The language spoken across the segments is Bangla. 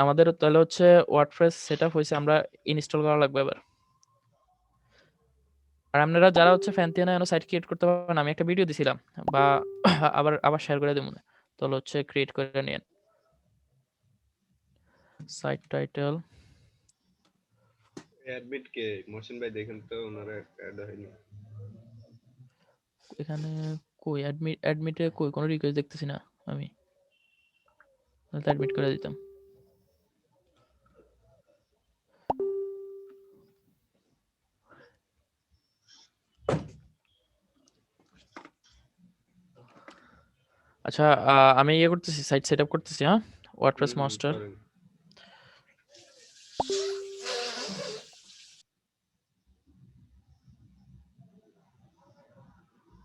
আমাদের তাহলে হচ্ছে ওয়ার্ডপ্রেস সেটআপ হইছে, আমরা ইনস্টল করা লাগবে এবার। আর আপনারা যারা হচ্ছে ফ্যান্টিয়ানা এখনো সাইট ক্রিয়েট করতে পারবেন, আমি একটা ভিডিও দিছিলাম বা আবার শেয়ার করে দেবো। তাহলে হচ্ছে ক্রিয়েট করে নিন সাইট টাইটেল। অ্যাডমিট কে মহসিন ভাই দেখেন তো, ওনারা অ্যাড হয়নি। এখানে কই অ্যাডমিটে কই কোনো রিকোয়েস্ট দেখতেছি না আমি, তাহলে অ্যাডমিট করে দিতাম। আচ্ছা আমি ইয়ে করতেছি, সাইট সেট আপ করতেছি। হ্যাঁ, ওয়ার্ডপ্রেস মাস্টার। করেন।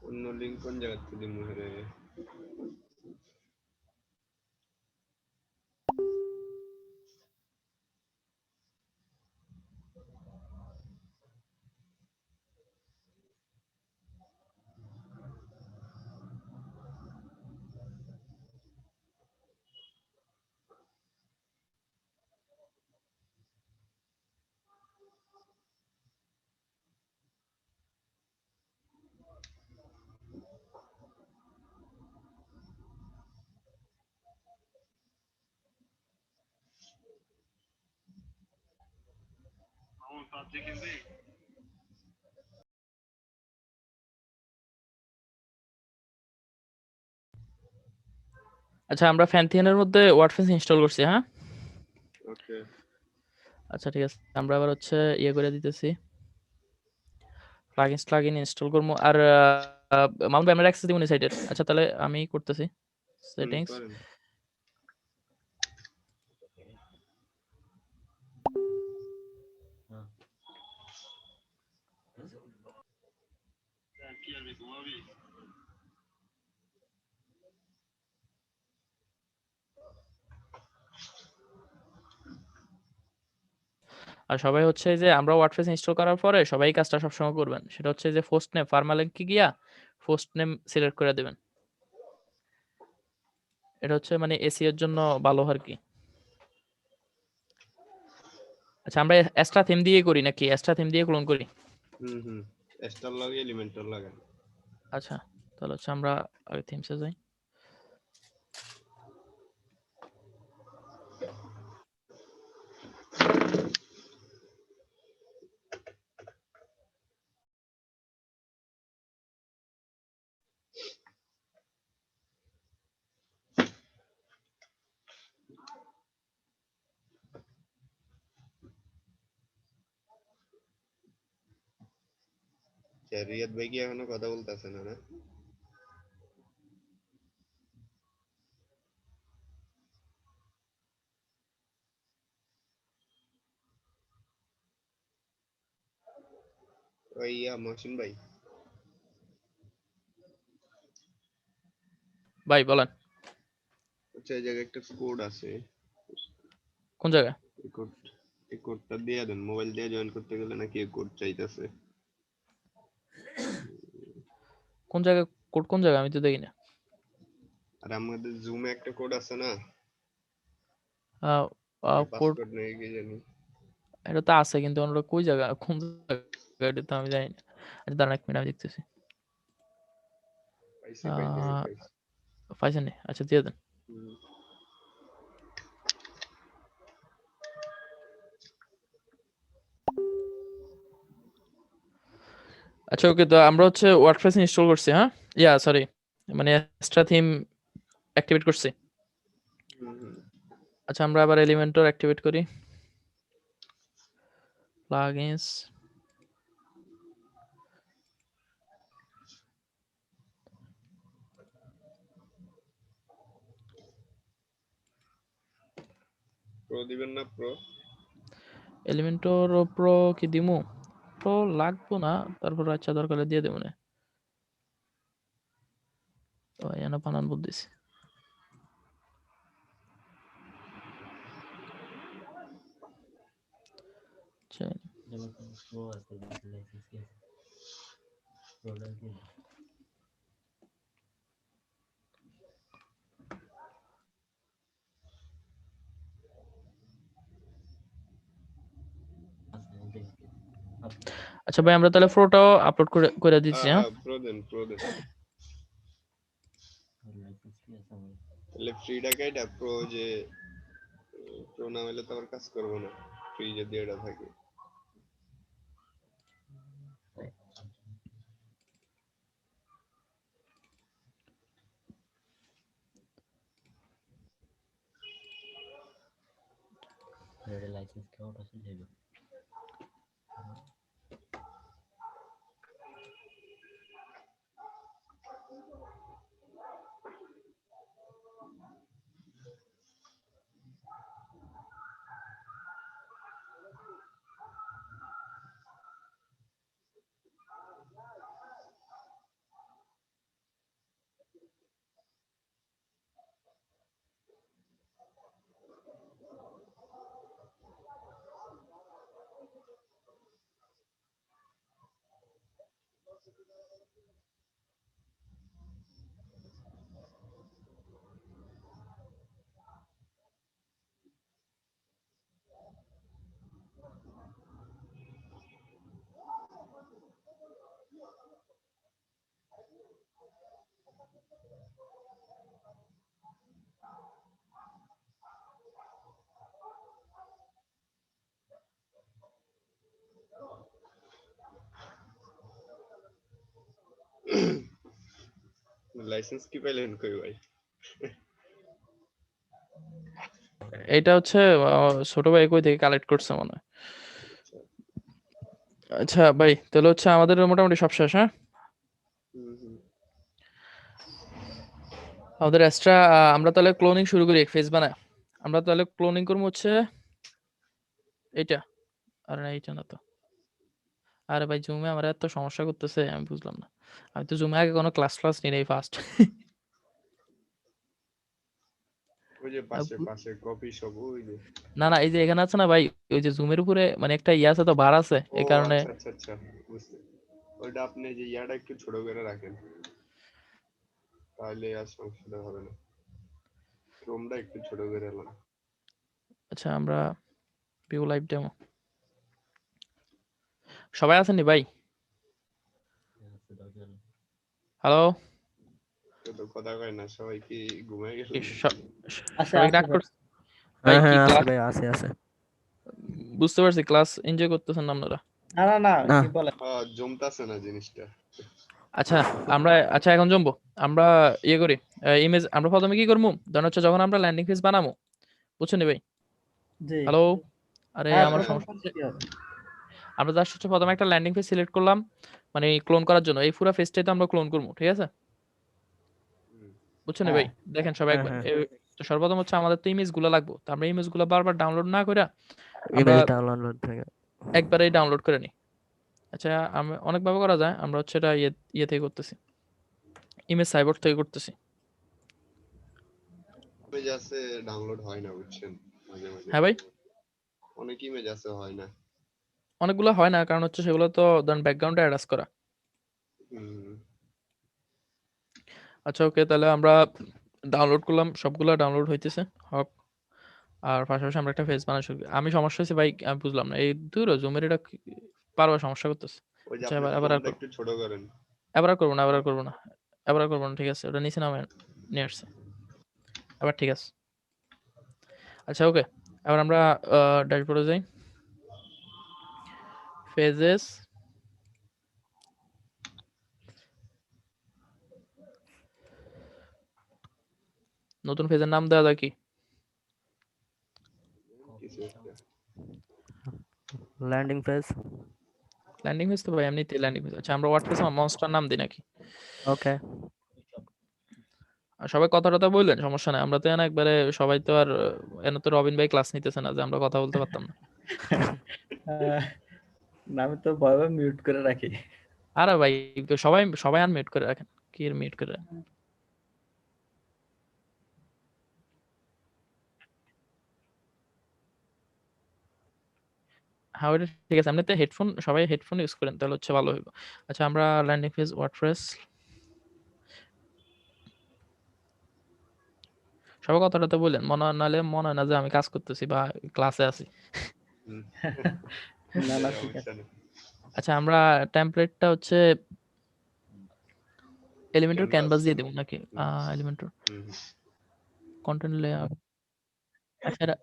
অন্য লিঙ্ক কোন জায়গা থেকে দিমু রে? আচ্ছা আমরা ফ্যান্টিয়ানের মধ্যে ওয়ার্ডপ্রেস ইনস্টল করছি। হ্যাঁ, ওকে। আচ্ছা ঠিক আছে, আমরা আবার হচ্ছে ইয়ে করে দিতেছি, প্লাগইন ইনস্টল করবো। আর মাউন্ট ব্যানার অ্যাক্সেস দিব সাইটের। আচ্ছা তাহলে আমি করতেছি সেটিংস। করেন। আর সবাই হচ্ছে যে আমরা ওয়ার্ডপ্রেস ইনস্টল করার পরে সবাই কাজটা সবসময় করবেন, সেটা হচ্ছে যে পোস্ট নেম পারমালিঙ্কে গিয়া পোস্ট নেম সিলেক্ট করে দেবেন। এটা হচ্ছে মানে এসিও এর জন্য ভালো আর কি। আচ্ছা আমরা এক্সট্রা থিম দিয়ে করি নাকি এক্সট্রা থিম দিয়ে ক্লোন করি? স্টার লাগে, এলিমেন্টর লাগান। আচ্ছা তাহলে হচ্ছে আমরা আগে থিমসে যাই। রিয়াদ ভাই কি এখনো কথা বলতেছে না? না ওই মহসিন ভাই, ভাই বলেন আচ্ছা এই জায়গায় একটা কোড আছে, কোন জায়গায়? এই কোড, এই কোডটা দিয়ে দেন। মোবাইল দিয়ে জয়েন করতে গেলে নাকি এই কোড চাইতেছে। কোন জায়গায় কোড, কোন জায়গায় আমি তো দেখি না। আর আমাদের জুমে একটা কোড আছে না, কোড পাসওয়ার্ড নেই কি জানি। এটা তো আছে কিন্তু আমরা কই জায়গা কোন জায়গা এটা তো আমি জানি না। আচ্ছা দাঁড়ান এক মিনিট আমি দেখতেছি। পাইছি পাইছি আহ পাইছি। পাইছেন নি? আচ্ছা দিয়ে দেন। হুম, আচ্ছা ওকে, তো আমরা হচ্ছে ওয়ার্ডপ্রেস ইনস্টল করছি। হ্যাঁ, সরি, মানে এক্সট্রা থিম অ্যাক্টিভেট করছি। হুম, হুম। আচ্ছা আমরা আবার এলিমেন্টর অ্যাক্টিভেট করি, প্লাগইনস। প্রো দিবেন না? প্রো এলিমেন্টর প্রো কি দিমু? প্রো লাগবো না, তারপর আচ্ছা দরকার হলে দিয়ে দেবো না। তো এখানে বানান বলতেছি। আচ্ছা, আচ্ছা ভাই আমরা তাহলে ফটোটাও আপলোড করে দিচ্ছি। হ্যাঁ প্রো দেন তাহলে ফ্রি ডাকাইটা প্রো যে প্রো না হলে তো আবার কাজ করবো না, ফ্রি যদি এটা থাকে। লাইসেন্স কি পাইলেন কই ভাই? এটা হচ্ছে ছোট ভাই কই থেকে কালেক্ট করছে মনে হয়। আচ্ছা ভাই তাহলে হচ্ছে আমাদের মোটামুটি সব শেষ। হ্যাঁ আমাদের এক্সট্রা আমরা তাহলে ক্লোনিং শুরু করি ফেস বানায়। আমরা তাহলে ক্লোনিং করবো হচ্ছে এইটা। আরে না এইটা না তো। আরে ভাই জুমে আমার এত সমস্যা করতেছে আমি বুঝলাম না। আমি তো জুমে আগে কোনো ক্লাস নিই নাই ফার্স্ট। ওই যে পাশে কফি শপ ওই যে। না না এই যে এখানে আছে না ভাই, ওই যে জুমের উপরে মানে একটা ইয়ে আছে তো বার আছে ও এই কারণে। আচ্ছা বুঝতে। ওইটা আপনি যে ইয়াটা একটু ছোট করে রাখেন তাহলে আর সমস্যাটা হবে না। রুমটা একটু ছোট করে এলাম। আচ্ছা আমরা ভিউ লাইভ ডেমো সবাই আছেন নি ভাই? হ্যালো তো কথা কয় না, সবাই কি ঘুমায় গেল? আছে সবাই আছে রাগ ভাই। করছে ভাই কি আছে ক্লাস? ভাই, আছে। বুঝতে পারছি ক্লাস এনজয় করতেছেন না আপনারা। না না কি বলে? জমতাছে না জিনিসটা। আচ্ছা আচ্ছা এখন জমবো আমরা ইয়ে করি ইমেজ। আমরা প্রথমে কি করবো ধরেন হচ্ছে যখন আমরা ল্যান্ডিং পেজ বানাবো, বুঝছেন নি ভাই? জি। হ্যালো আরে হ্যাঁ, আমার প্রথম সমস্যা কাজ হচ্ছে কি হবে? আমরা জাস্ট হচ্ছে প্রথমে একটা ল্যান্ডিং পেজ সিলেক্ট করলাম, মানে ক্লোন করার জন্য এই পুরো পেজটাই তো আমরা ক্লোন করবো, ঠিক আছে? বুঝছেন নি হ্যাঁ, ভাই? দেখেন সবাই একবার হ্যাঁ। তো সর্বপ্রথম হচ্ছে আমাদের তো ইমেজ গুলো লাগবে, তো আমরা ইমেজ গুলো বারবার ডাউনলোড না করে আমরা ইমেজ ডাউনলোড থেকে একবারেই ডাউনলোড করে নিই। আচ্ছা আমি অনেকভাবে করা যায়, আমরা হচ্ছে এটা ইয়ে থেকে করতেছি, ইমেজ সাইবর থেকে করতেছি। ইমেজ আছে ডাউনলোড হয় না, বুঝছেন? মাঝে হ্যাঁ ভাই অনেক ইমেজ আছে হয় না। অনেকগুলো হয় না কারণ হচ্ছে সেগুলো তো ধরেন ব্যাকগ্রাউন্ডে অ্যাটাচ করা। আচ্ছা ওকে তাহলে আমরা ডাউনলোড করলাম, সবগুলো ডাউনলোড হইতেছে হক। আর পাশাপাশি আমরা একটা ফেস বানানো শুরু করি। আমি সমস্যা হয়েছে ভাই আমি বুঝলাম না এই দূর জুমের এটা বারবার সমস্যা করতেছে। ওই যে আচ্ছা আপনি এবার আর ফোনটা করবো, একটু ছোট করেন। এবার আর করবো না, এবার আর করবো না, এবার আর করবো না, ঠিক আছে ওটা নিচে নামে নিয়ে আসছে, এবার ঠিক আছে। আচ্ছা ওকে এবার আমরা ড্যাশবোর্ডে যাই, ফেজেস, নতুন ফেজের নাম দেওয়া যায় কি? কিছু একটা ল্যান্ডিং পেজ। ল্যান্ডিং পেজ তো ভাই এমনিতেই ল্যান্ডিং পেজ। আচ্ছা আমরা ওয়ার্ডপ্রেসে মনস্টার নাম দিই নাকি? ওকে। আর সবাই কথা টথা বললেন সমস্যা নাই, আমরা তো এখানে একবারে সবাই তো আর এনে তো রবিন ভাই ক্লাস নিতেছে না যে আমরা কথা বলতে পারতাম না। না, আমি তো ভয়ে মিউট করে রাখি। আরে ভাই সবাই সবাই আনমিউট করে রাখেন, কি মিউট করে রাখেন? হ্যাঁ ওইটা ঠিক আছে, এমনিতে হেডফোন সবাই হেডফোন ইউজ করেন তাহলে হচ্ছে ভালো হইব। আচ্ছা আমরা ল্যান্ডিং পেজ ওয়ার্ডপ্রেস, সবাই কথাটা তো বললেন, মনে হয় নাহলে মনে হয় না যে আমি কাজ করতেছি বা ক্লাসে আছি। না ঠিক আছে। সমস্যা নেই। আচ্ছা আমরা টেমপ্লেটটা হচ্ছে এলিমেন্টর ক্যানভাস ক্যানভাস দিয়ে দেব নাকি এলিমেন্টর হুম কন্টেন্ট লেআউট আচ্ছা এটা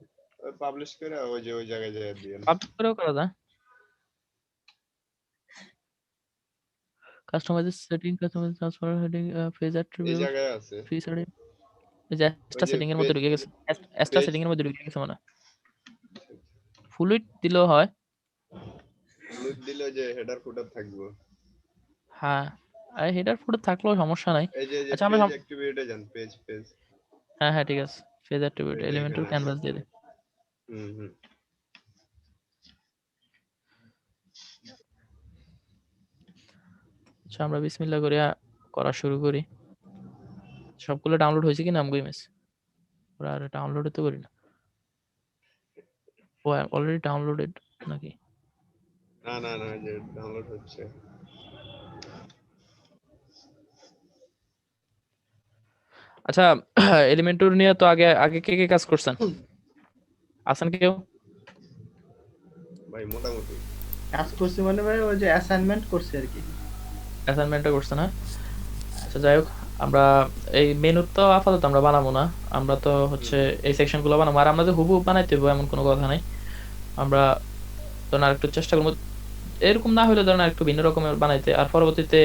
পাবলিশ করে ওই যে ওই জায়গায় যায় দিয়ে পাবলিশ করেও করা যায় customise setting customise transfer heading page এই অ্যাট্রিবিউট জায়গায় আছে ফ্রি সেটিং এই যে ওই এক্সট্রা যে সেটিং এর মধ্যে ঢুকে গেছে এক্সট্রা পেজ সেটিং এর মধ্যে ঢুকে গেছে মানে ফুল উইডথ দিলেও হয় লুট দিলে যে হেডার ফুটার থাকবে হ্যাঁ আর হেডার ফুটে থাকলেও সমস্যা নাই এই যে আচ্ছা আমরা পেজ অ্যাক্টিভিটি যান পেজ হ্যাঁ হ্যাঁ ঠিক আছে পেজ অ্যাট্রিবিউট এই যে এলিমেন্টর এখানে আছে ক্যানভাস দিয়ে দে হুম আচ্ছা আমরা বিসমিল্লাহ করে করা শুরু করি সবগুলো ডাউনলোড হয়েছে কিনা আমগো ইমেজ ওরা আর ডাউনলোড তো করি না ও অলরেডি ডাউনলোডেড নাকি না যে ডাউনলোড হচ্ছে আচ্ছা এলিমেন্টর নিয়ে তো আগে আগে কে কাজ করছেন আছেন কেউ ভাই মোটামুটি কাজ করছি মানে ভাই ওই যে অ্যাসাইনমেন্ট করছি আর কি। অ্যাসাইনমেন্টটা করছেন না আচ্ছা যাই হোক আমরা এই মেনু তো আপাতত আমরা বানাবো না আমরা তো হচ্ছে এই সেকশনগুলো বানাবো আর আমরা যে হুবহু বানাইতে হবে এমন কোনো কথা নাই আমরা ধরুন আরেকটু চেষ্টা করবো এরকম না হলে ধরুন আরেকটু ভিন্ন রকমের বানাইতে আর পরবর্তীতে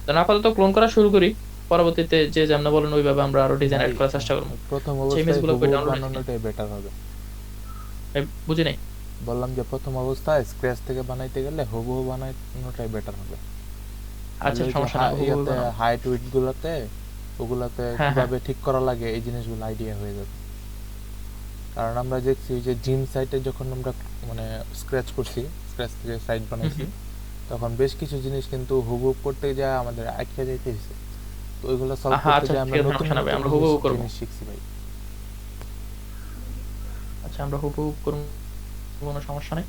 ধরুন আপাতত ক্লোন করা শুরু করি পরবর্তীতে যে যেমন বলেন ওইভাবে আমরা আরো ডিজাইন অ্যাড করার চেষ্টা করবো প্রথম সেই অবস্থায় ইমেজগুলো হুবহু ডাউনলোড বানানোটাই বেটার হবে। বুঝি নাই বললাম যে প্রথম অবস্থায় স্ক্র্যাচ থেকে বানাইতে গেলে হুবহু বানানোটাই বেটার হবে। আচ্ছা সমস্যা না হুবহু বানাবো। হাইট উইডথ গুলাতে ওগুলাতে হ্যাঁ, কিভাবে ঠিক করা লাগে এই জিনিসগুলো আইডিয়া হয়ে যাবে। কারণ আমরা দেখছি যে জিম সাইটে যখন আমরা মানে স্ক্র্যাচ থেকে সাইট বানাইছি তখন বেশ কিছু জিনিস কিন্তু হুবহু করতে যায় আমাদের আটকে যাইতেছে। তো ওইগুলো সলভ করতে আচ্ছা যায় আমরা ঠিক আছে, নতুন সমস্যা নাই ভাই, আমরা নতুন হুবহু করবো। জিনিস শিখছি ভাই। আচ্ছা আমরা হুবহু করবো কোনো সমস্যা নেই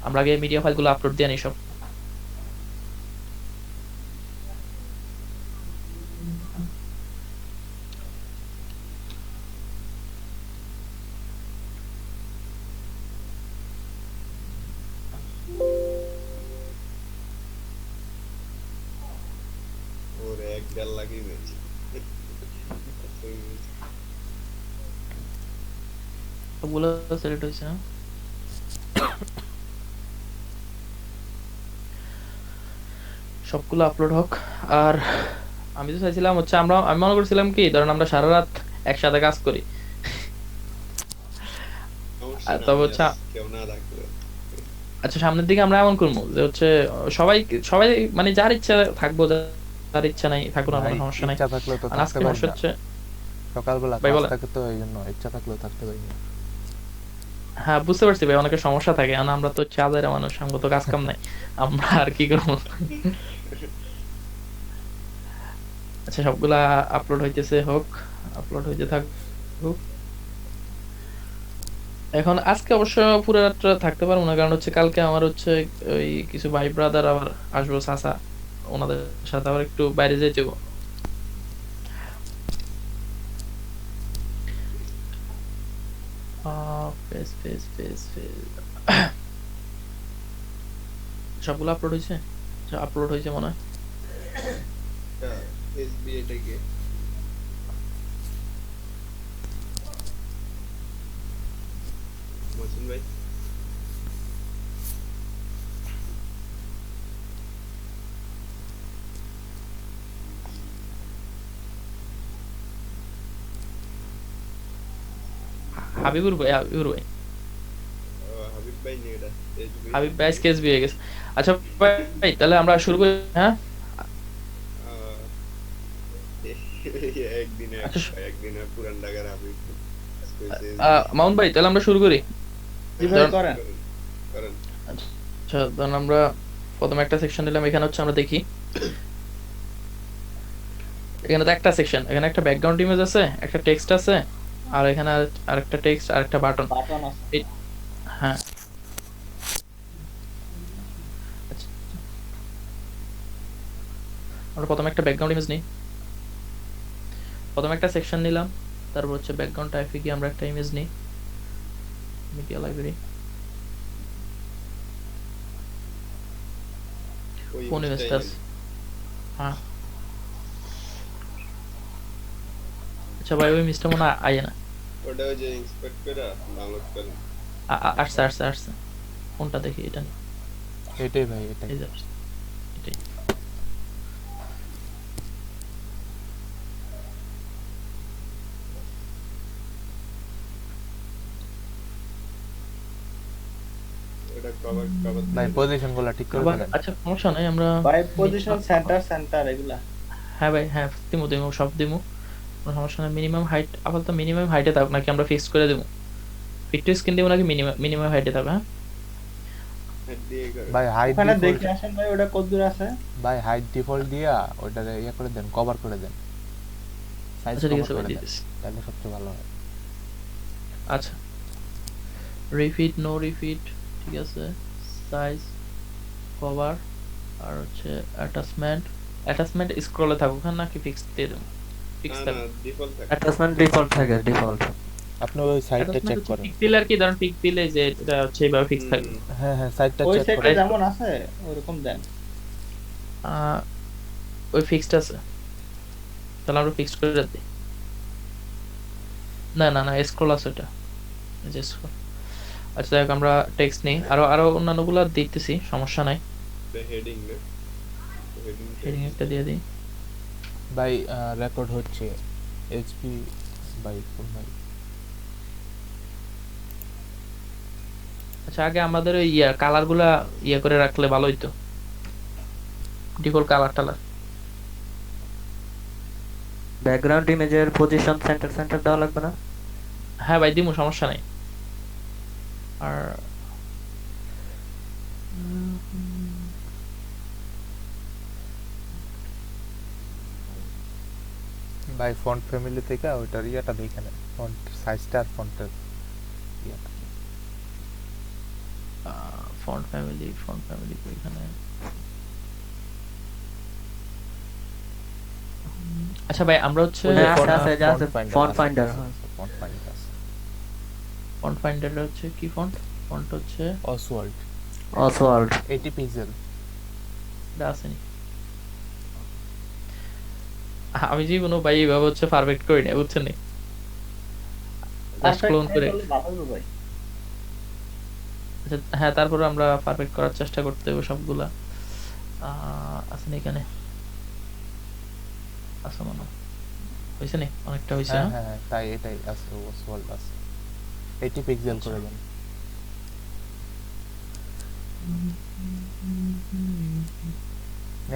আমরা আগে মিডিয়া ফাইলগুলো আপলোড দিয়ে নিই সব ওর এক দেড় লাখই বেশি সবগুলো সিলেক্ট হয়েছে না সবগুলো আপলোড হোক আর আমি তো চাইছিলাম হচ্ছে আমি মনে করছিলাম কি ধরেন আমরা সারা রাত একসাথে কাজ করি সমস্যা আর না, তবে আমি হচ্ছে আছি, কেউ না থাকলে আচ্ছা সামনের দিকে আমরা এমন করবো যে হচ্ছে সবাই সবাই মানে যার ইচ্ছা থাকবো যার ইচ্ছা নাই থাকুন আর কোনো ভাই, সমস্যা নাই ইচ্ছা থাকলেও তো আর থাকতে আজকে পারি সমস্যা না। হচ্ছে সকালবেলা ভাই কাজ বলেন। থাকে তো এই জন্য ইচ্ছা থাকলেও থাকতে পারি না। হ্যাঁ বুঝতে পারছি ভাই অনেকের সমস্যা থাকে কারণ আমরা তো চাঁদের মানুষ আমরা তো কাজ কাম নাই আমরা আর কি করবো আচ্ছা সবগুলা আপলোড হইতেছে হোক আপলোড হইতে থাকুক এখন আজকে অবশ্য পুরো রাতটা থাকতে পারবো না কারণ হচ্ছে কালকে আমার হচ্ছে ওই কিছু ভাই ব্রাদার আবার আসবো চাচা ওনাদের সাথে আবার একটু বাইরে যেতে হবে। সবগুলো আপলোড হয়েছে আপলোড হয়েছে মনে হয় এসবি এটাকে মহসিন ভাই হাবিবুর ভাই হাবিব ভাই নিয়ে এটা এসবি হাবিব ভাই কেস হয়ে গেছে আচ্ছা ভাই তাহলে আমরা শুরু করি হ্যাঁ আচ্ছা, একদিনে পুরান ঢাকার হাবিব মাউন্ট ভাই তাহলে আমরা শুরু করি জি ভাই ধর- করেন। করেন আচ্ছা ধরুন আমরা প্রথমে একটা সেকশন নিলাম এখানে হচ্ছে আমরা দেখি এখানে তো একটা সেকশন এখানে একটা ব্যাকগ্রাউন্ড ইমেজ আছে একটা টেক্সট আছে আর এখানে আরেকটা টেক্সট আর একটা বাটন বাটন আছে। হ্যাঁ আচ্ছা। আমরা প্রথমে একটা ব্যাকগ্রাউন্ড ইমেজ নিই প্রথমে একটা সেকশন নিলাম তারপর হচ্ছে ব্যাকগ্রাউন্ড টাইপে গিয়ে আমরা একটা ইমেজ নিই মিডিয়া লাইব্রেরি ওই কোন ইমেজটাই ইমেজটা নেন। আছে? হ্যাঁ আচ্ছা ভাই ওই মিসটা মনে হয় আয় না। ওটা ওই যে ইন্সপেক্ট করে ডাউনলোড করেন। আসছে আসছে আসছে। কোনটা দেখি এটা নি। এটাই ভাই, এটাই। এই যে আসছে, এটাই। ওটা কভার কভার ভাই দিয়ে দেন। পজিশন গুলা ঠিক করে আবার ফেলেন। আচ্ছা সমস্যা নাই আমরা ভাই পজিশন সেন্টার এগুলা। হ্যাঁ ভাই হ্যাঁ দিমু দিমু সব দিমু, কোনো সমস্যা নাই। মিনিমাম হাইট আপাতত মিনিমাম হাইটে থাকুক নাকি আমরা ফিক্স করে দেবো? ফিট টু স্ক্রিন দেবো নাকি মিনিমাম হাইটে থাকবে? হ্যাঁ হেড দিয়ে করেন। ভাই হাইট ওখানে ডিফল্ট, দেখে আসেন ভাই ওটা কতদূর আছে। ভাই হাইট ডিফল্ট দিয়া ওটারে ইয়ে করে দেন, কভার করে দেন, সাইজ আচ্ছা ঠিক কভার আছে ভাই করে দেন, দিতেছি। তাহলে সবচেয়ে ভালো হয়। আচ্ছা রিফিট নো রিফিট ঠিক আছে, সাইজ কভার আর হচ্ছে অ্যাটাচমেন্ট স্ক্রলে থাকুক হ্যাঁ নাকি ফিক্স দিয়ে দেবো? ফিক্স না থাকুক। ডিফল্ট থাকে। অ্যাটাচমেন্ট ডিফল্ট থাকে, ডিফল্ট। আপনি ওই সাইডটা অ্যাটাচমেন্ট চেক হচ্ছে করেন। পিক দিলে আর কি, ধরেন পিক দিলে যে এটা হচ্ছে এইভাবে ফিক্স থাকবে। হ্যাঁ হ্যাঁ, সাইডটা ওই চেক সেটে করেন। যেমন আছে ওরকম দেন। আহ, ওই ফিক্সড আছে, তাহলে আমরা ফিক্সড করে দিই। না না না স্ক্রল আছে ওটা, এই যে scroll। আচ্ছা দেখ আমরা টেক্সট নেই, আরো আরো অন্যান্যগুলো দিতেছি, সমস্যা নাই। হেডিং না, হেডিং হেডিং একটা দিয়ে দিই। ভাই রেকর্ড হচ্ছে এইচপি ভাই, কোন ভাই? আচ্ছা আগে আমাদের ওই কালারগুলা করে রাখলে ভালো হইতো, ডিফল্ট কালার টালার। ব্যাকগ্রাউন্ড ইমেজের পজিশন সেন্টার দেওয়া লাগবে না? হ্যাঁ ভাই দিমু, সমস্যা নাই। আর ভাই ফন্ট ফ্যামিলি থেকে ওইটার ইয়াটা দেখে নেন, ফন্ট সাইজটা আর ফন্টের ইয়াটা। ফন্ট ফ্যামিলি এখানে। আচ্ছা ভাই আমরা হচ্ছে ওই যে হ্যাঁ, font- আছে, font আছে, finder font আছে, finder, আছে, হ্যাঁ। আছে, font finder আছে। ফন্ট ফাইন্ডার হচ্ছে কি ফন্ট হচ্ছে অসওয়াল্ড অসওয়াল্ড 80 পিক্সেল। এটা আসেনি। আমি জীবনও ভাই এইভাবে হচ্ছে পারফেক্ট করি না, বুঝছেন নি? জাস্ট ক্লোন করে। ভালো হবে ভাই। আচ্ছা হ্যাঁ তারপরে আমরা পারফেক্ট করার চেষ্টা করতে হবে সবগুলা। আছেন এখানে আছে মনে হয়। হয়েছে নি, অনেকটা হয়েছে হ্যাঁ না? হ্যাঁ হ্যাঁ, তাই এটাই আছে, অসওয়াল্ড আছে। 80 পিক্সেল করে দেন।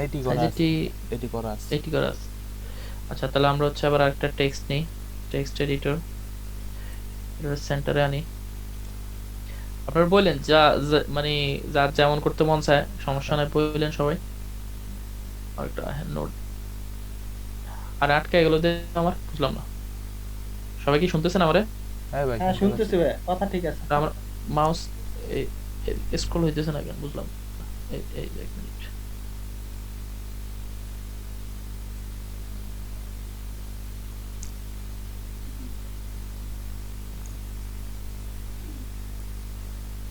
এটি করা আছে, এটি করা আছে। এটি করা আছে। আচ্ছা তাহলে আমরা হচ্ছে আবার একটা টেক্সট নিই, টেক্সট এডিটর এটা সেন্টারে আনি। আপনারা বললেন মানে যার যেমন করতে মন চায় সমস্যা নাই, বললেন সবাই। আর একটা নোট আর আটকে গেল যে আমার, বুঝলাম না। সবাই কি শুনতেছেন আমারে? হ্যাঁ ভাই, হ্যাঁ শুনতে শুনতেছি ভাই, কথা ঠিক আছে। আর আমার মাউস স্ক্রল হইতেছে না কেন, বুঝলাম না। এই এক মিনিট।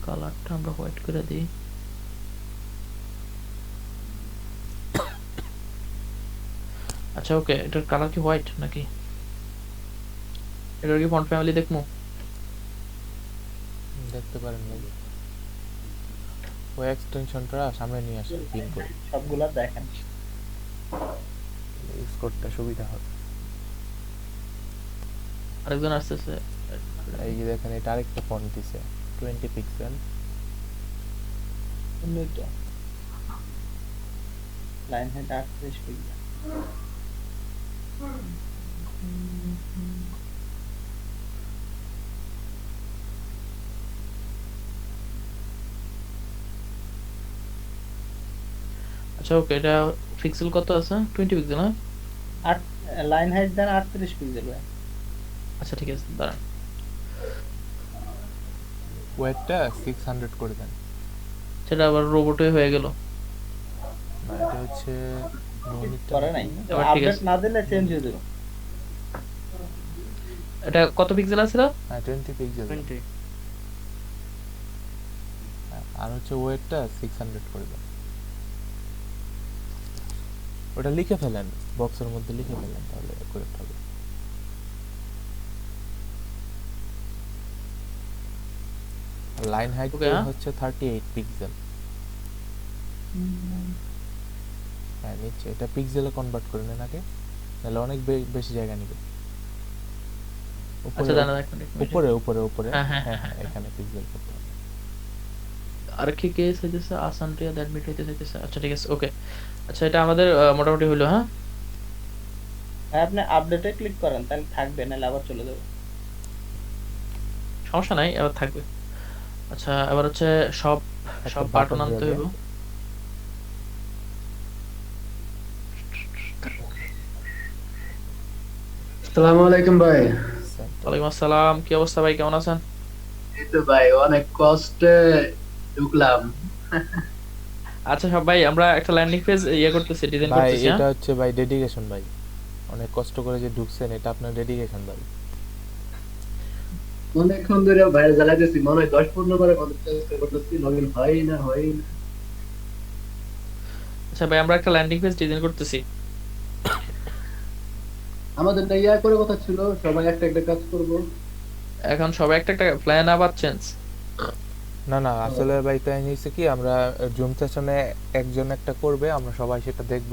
কালারটা আমরা হোয়াইট করে দিই। আচ্ছা ওকে, এটার কালার কি হোয়াইট নাকি? এটার কি ফন্ট ফ্যামিলি দেখবো? দেখতে পারেন ভাই, ওই এক্সটেনশনটা সামনে নিয়ে আসেন পিন করে, সবগুলা দেখেন। ইউজ করতে সুবিধা হবে। আরেকজন আসতেছে। এই যে দেখেন, এটা আরেকটা ফন্ট দিছে 20 পিক্সেল। অন্যটা লাইন হেড 38 পিক্সেল। আচ্ছা ওকে, এটা পিক্সেল কত আছে? 20 পিক্সেল না? আর লাইন হাইট দেন 38 পিক্সেল ভাই। আচ্ছা ঠিক আছে দাঁড়ান। ওয়েটটা 600 করে দেন। সেটা আবার রোবটে হয়ে গেল। না, এটা হচ্ছে করে নাই, এবার ঠিক আপডেট আছে। না দিলে চেঞ্জ হয়ে যাবে। এটা কত পিক্সেল আছে? হ্যাঁ 20 পিক্সেল। 20 আর হচ্ছে ওয়েটটা 600 করে দেন। ওটা লিখে ফেলেন, বক্সের মধ্যে লিখে ফেলেন, তাহলে করেক্ট হবে। লাইন হাইট Okay, হ্যাঁ। হচ্ছে 38 পিক্সেল। হ্যাঁ নিচে এটা পিক্সেলে কনভার্ট করে নেন আগে, তাহলে অনেক বেশি জায়গা নেবে। আচ্ছা দাঁড়ান এক মিনিট উপরে উপরে উপরে হ্যাঁ, হ্যাঁ, হ্যাঁ হ্যাঁ, হ্যাঁ এখানে পিক্সেল করতে হবে। আর কি কেস হইতেছে আসান্ট্রিয়া অ্যাডমিট হইতে চাইতেছে। আচ্ছা ঠিক আছে, ওকে। আচ্ছা এটা আমাদের মোটামুটি হইলো, হ্যাঁ। হ্যাঁ, আপনি আপডেটে ক্লিক করেন তাহলে থাকবে, নাহলে আবার চলে যাবে। সমস্যা নাই, এবার থাকবে। আচ্ছা এবার হচ্ছে সব একটা সব বাটন বাটন আনতে যাবে। হইব। আসসালামু আলাইকুম ভাই। ওয়ালাইকুম আসসালাম, কি অবস্থা ভাই, কেমন আছেন? এই তো ভাই অনেক কষ্টে ঢুকলাম। আচ্ছা সব ভাই আমরা একটা ল্যান্ডিং পেজ ইয়ে করতেছি, ডিজাইন ভাই করতেছি, হ্যাঁ। এটা হচ্ছে ভাই ডেডিকেশন ভাই, অনেক কষ্ট করে যে ঢুকছেন, এটা আপনার ডেডিকেশন ভাই। অনেকক্ষণ ধরে বাইরে জ্বালাইতেছি, মনে হয় 10-15 করে কত চেষ্টা করতেছি, লগইন হয় না। আচ্ছা ভাই আমরা একটা ল্যান্ডিং পেজ ডিজাইন করতেছি। আমাদের তো ইয়া করে কথা ছিল, সবাই একটা একটা কাজ করব। এখন সবাই একটা একটা প্ল্যান আবার চেঞ্জ। না না আসলে ভাই তাই নিয়েছে কি, আমরা জুম সেশনে একজন একটা করবে, আমরা সবাই সেটা দেখব,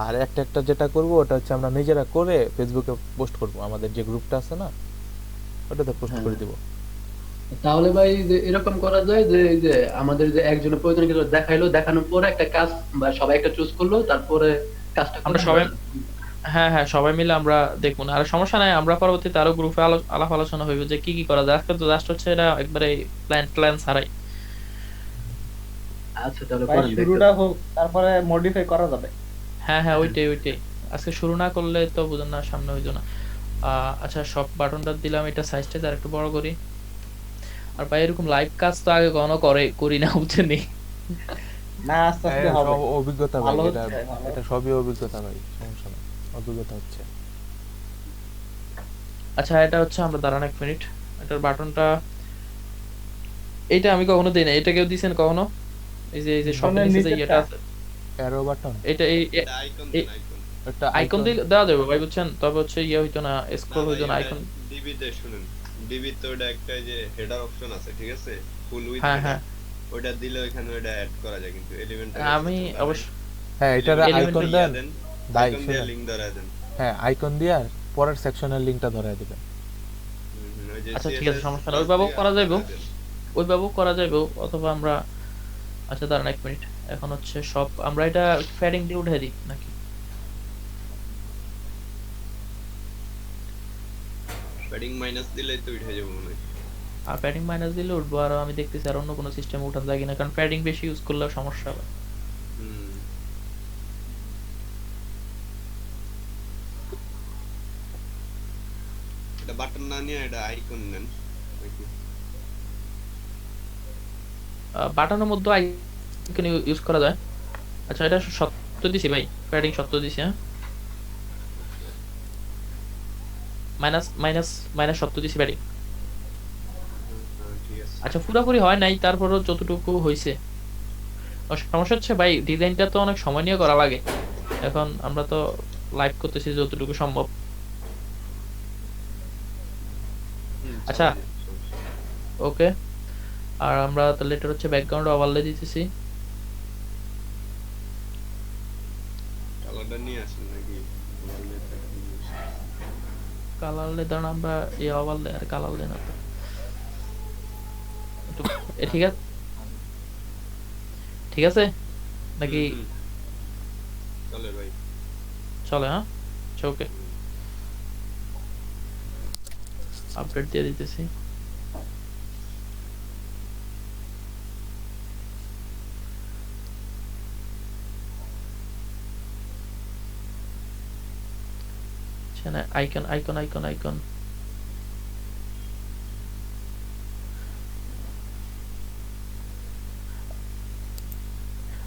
আর একটা একটা যেটা করব ওটা হচ্ছে আমরা নিজেরা করে ফেসবুকে পোস্ট করব, আমাদের যে গ্রুপটা আছে না ওটাতে পোস্ট করে দিব। তাহলে ভাই যে এরকম করা যায় যে এই যে আমাদের যে একজনের প্রয়োজন কিছু দেখাইলো, দেখানোর পরে একটা কাজ বা সবাই একটা চুজ করলো, তারপরে কাজটা আমরা সবাই, হ্যাঁ হ্যাঁ সবাই মিলে আমরা দেখবো না, আর সমস্যা নাই, আমরা পরবর্তীতে আরো গ্রুপে আলাপ আলোচনা হইব যে কি কি করা যায়। আজকে তো জাস্ট হচ্ছে এটা একবারে প্ল্যান ছাড়াই। আচ্ছা তাহলে ভাই করেন, শুরুটা হোক, তারপরে মডিফাই করা যাবে। হ্যাঁ হ্যাঁ ওইটাই আজকে শুরু না করলে তো বুঝুন না, সামনে হইতো না। আচ্ছা সব বাটনটা দিলাম, এটা সাইজটা আর একটু বড় করি। আর ভাই এরকম লাইভ কাজ তো আগে কখনো করি না, বুঝছেন নি? না আস্তে আস্তে হ্যাঁ, হবে। সব অভিজ্ঞতা ভাই, ভালো এটা হচ্ছে, ভালো। এটা সবই অভিজ্ঞতা ভাই, সমস্যা নেই, অভিজ্ঞতা হচ্ছে। আচ্ছা এটা হচ্ছে আমরা দাঁড়ান এক মিনিট, এটার বাটনটা এইটা আমি কখনো দিই না, এটা কেউ দিছেন কখনো? এই যে সব মানে নিচে যে নিচেরটা। ইয়েটা আছে, অ্যারো বাটন, এটা এটা আইকন দেন, আইকন একটা আইকন দিলে দেওয়া যাবে ভাই, বুঝছেন? তবে হচ্ছে ইয়ে হইতো না, স্ক্রল হইতো না আইকন। ডিবি তে শুনুন, ডিবি তে ওটা একটা যে হেডার অপশন আছে, ঠিক আছে, ফুল উইথ হ্যাঁ হ্যাঁ ওটা দিলে ওখানে ওটা অ্যাড করা যায়, কিন্তু এলিমেন্ট আমি অবশ্য হ্যাঁ এটার Elementor আইকন দেন ভাই, আইকন দিয়ে শুনেন। লিংক ধরায় দেন। হ্যাঁ আইকন দিয়ে আর পরের সেকশনের লিংকটা ধরায় দিবেন। ওই যে আচ্ছা ঠিক আছে, CSS সমস্যা নাই, ওইভাবেও দিয়ে করা যাইবো, ধরায় দেন। ওইভাবেও করা যাইবো, অথবা আমরা আচ্ছা দাঁড়ান এক মিনিট, এখন হচ্ছে সব আমরা এটা প্যাডিং দিয়ে উঠাই দিই নাকি? প্যাডিং মাইনাস দিলেই তো উঠে যাবে মনে হয়। আর প্যাডিং মাইনাস দিলে উঠবো, আর আমি দেখতেছি আর অন্য কোনো সিস্টেমে উঠান যায় কিনা, কারণ প্যাডিং বেশি ইউজ করলে সমস্যা হবে। হুম। এটা বাটন না নিয়ে এটা আইকন নেন। বাটনের মধ্যে আইকন ইউজ করা যায়। আচ্ছা এটা সত্য দিছি ভাই, প্যাডিং সত্য দিছি, হ্যাঁ মাইনাস মাইনাস মাইনাস সত্য দিছি প্যাডিং। ঠিক আছে। আচ্ছা পুরোপুরি হয় নাই, তারপরও যতটুকু হয়েছে। সমস্যা হচ্ছে ভাই ডিজাইনটা তো অনেক সময় নিয়ে করা লাগে, এখন আমরা তো লাইভ করতেছি যতটুকু সম্ভব। আচ্ছা ওকে, আর আমরা তাহলে এটা হচ্ছে ব্যাকগ্রাউন্ড ওভারলে দিতেছি। কালারটা নিয়ে আসেন নাকি? কালার লেদার আমরা এই ওভারলে আর কালার লে না তো ঠিক আছে, ঠিক আছে নাকি? চলে ভাই, চলে, হ্যাঁ আচ্ছা ওকে, আপডেট দিয়ে দিতেছি। আইকন আইকন আইকন আইকন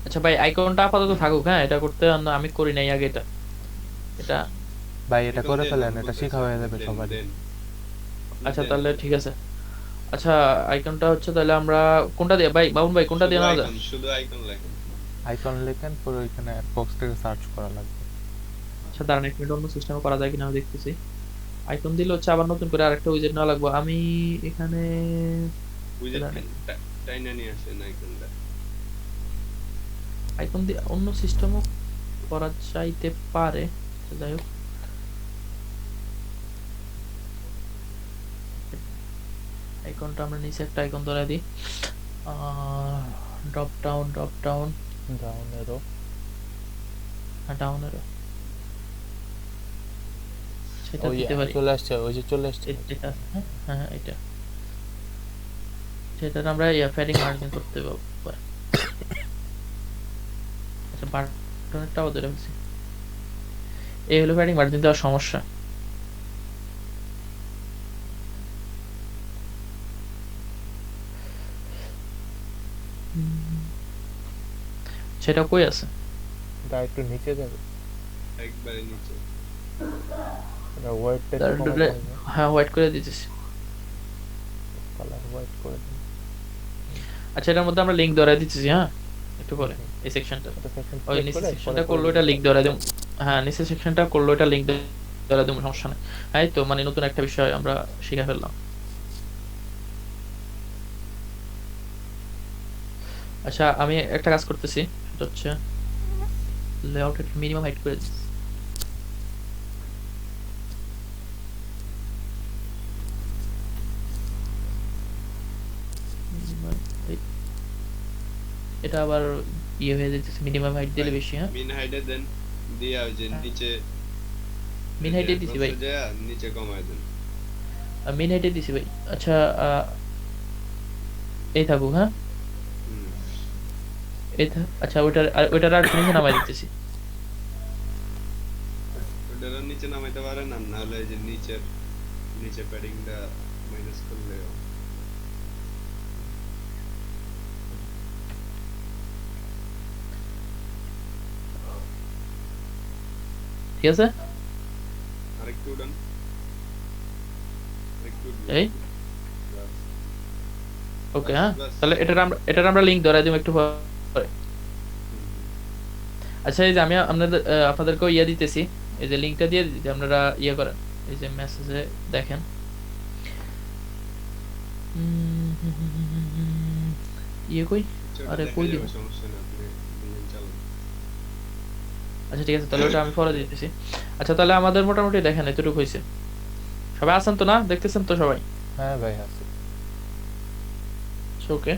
আচ্ছা ভাই আইকনটা আপাতত থাকুক, হ্যাঁ এটা করতে আমি করি নাই আগে, এটা এটা ভাই এটা করে ফেলেন, এটা শিখা হয়ে যাবে সবার। আচ্ছা তাহলে ঠিক আছে। আচ্ছা আইকনটা হচ্ছে তাহলে আমরা কোনটা দিয়ে ভাই, বাবুন ভাই কোনটা দিয়ে নেওয়া যায়? শুধু আইকন লেখেন। আইকন লেখেন পরে ওইখানে বক্স থেকে সার্চ করা লাগবে। আচ্ছা দাঁড়ান এক মিনিট, অন্য সিস্টেমে করা যায় কিনা আমি দেখতেছি। আইকন দিলে হচ্ছে আবার নতুন করে আরেকটা উইজেট নেওয়া লাগবে। আমি এখানে বুঝে দাঁড়ান, টাইনা নিয়ে আসেন আইকনটা। আইকন দিয়ে অন্য সিস্টেমও করা চাইতে পারে। আচ্ছা, যাই হোক, আইকনটা আমরা নিচে একটা আইকন ধরে দিই, ড্রপ ডাউন ডাউন এরো ডাউন এরো, সেটা ওই দিতে পারি। চলে আসছে, ওই যে চলে আসছে। এটা হ্যাঁ হ্যাঁ এটা, সেটা আমরা প্যাডিং মার্জিন করতে পারি। আচ্ছা বাটনেরটাও ধরে ফেলছি। এই হলো প্যাডিং মার্জিন দেওয়ার সমস্যা। সেটা কই আছে? এটা একটু নিচে যাবে, একবারে নিচে। এটা হোয়াইটটা তার একটু ডুলে- কমাতে হবে, হ্যাঁ হোয়াইট করে দিতেছি। কালার হোয়াইট করে দিন। আচ্ছা এটার মধ্যে আমরা লিংক ধরে দিতেছি, হ্যাঁ একটু পরে এই সেকশনটা। এটা সেকশন ওই সিলেক্ট নিচে করে সেকশনটা পরে করলো, এটা লিংক ধরে দেব। হ্যাঁ নিচে সেকশনটা করলো, এটা লিংক ধরে দেব, সমস্যা নেই। এই তো মানে নতুন একটা বিষয় আমরা শিখে ফেললাম। আচ্ছা আমি একটা কাজ করতেছি, সেটা হচ্ছে লেআউটের মিনিমাম হাইট করে দিচ্ছি। Minimum height। এটা আবার ইয়ে হয়ে যেতেছে, মিনিমাম হাইট দিলে বেশি। হ্যাঁ মিন হাইডে দেন, দিয়া ওই যে নিচে মিন হাইটে দিছি ভাই, ক্রসে যায় নিচে কমায় দেন। মিন হাইটে দিছি ভাই। আচ্ছা এই থাকুক, হ্যাঁ হুম। আচ্ছা ওইটার আর নিচে নামাই দিতেছি। ওটারও নিচে নামাইতে পারেন, আর না হলে এই যে নিচে প্যাডিংটা মাইনাস করলে ঠিক আছে আরেকটু উঠান, আরেকটু উঠবে। এই বাস, ওকে। হ্যাঁ বাস। তাহলে এটার আমরা লিংক ধরাই দিব একটু পরে। হুম। আচ্ছা এই যে আমি আপনাদেরকেও ইয়ে দিতেছি, এই যে লিংকটা দিয়ে দিতে আপনারা ইয়ে করেন, এই যে মেসেজে দেখেন। ইয়ে কই? ছোট আরে দেখা কই যাবে, দিব? সমস্যা নেই, আপনি ডিজাইন চালান। আচ্ছা ঠিক আছে, তাহলে ওটা আমি পরে দিতেছি। আচ্ছা তাহলে আমাদের মোটামুটি দেখেন এতটুকু হয়েছে। সবাই আছেন তো, না দেখতেছেন তো সবাই? হ্যাঁ ভাই আছে। ওকে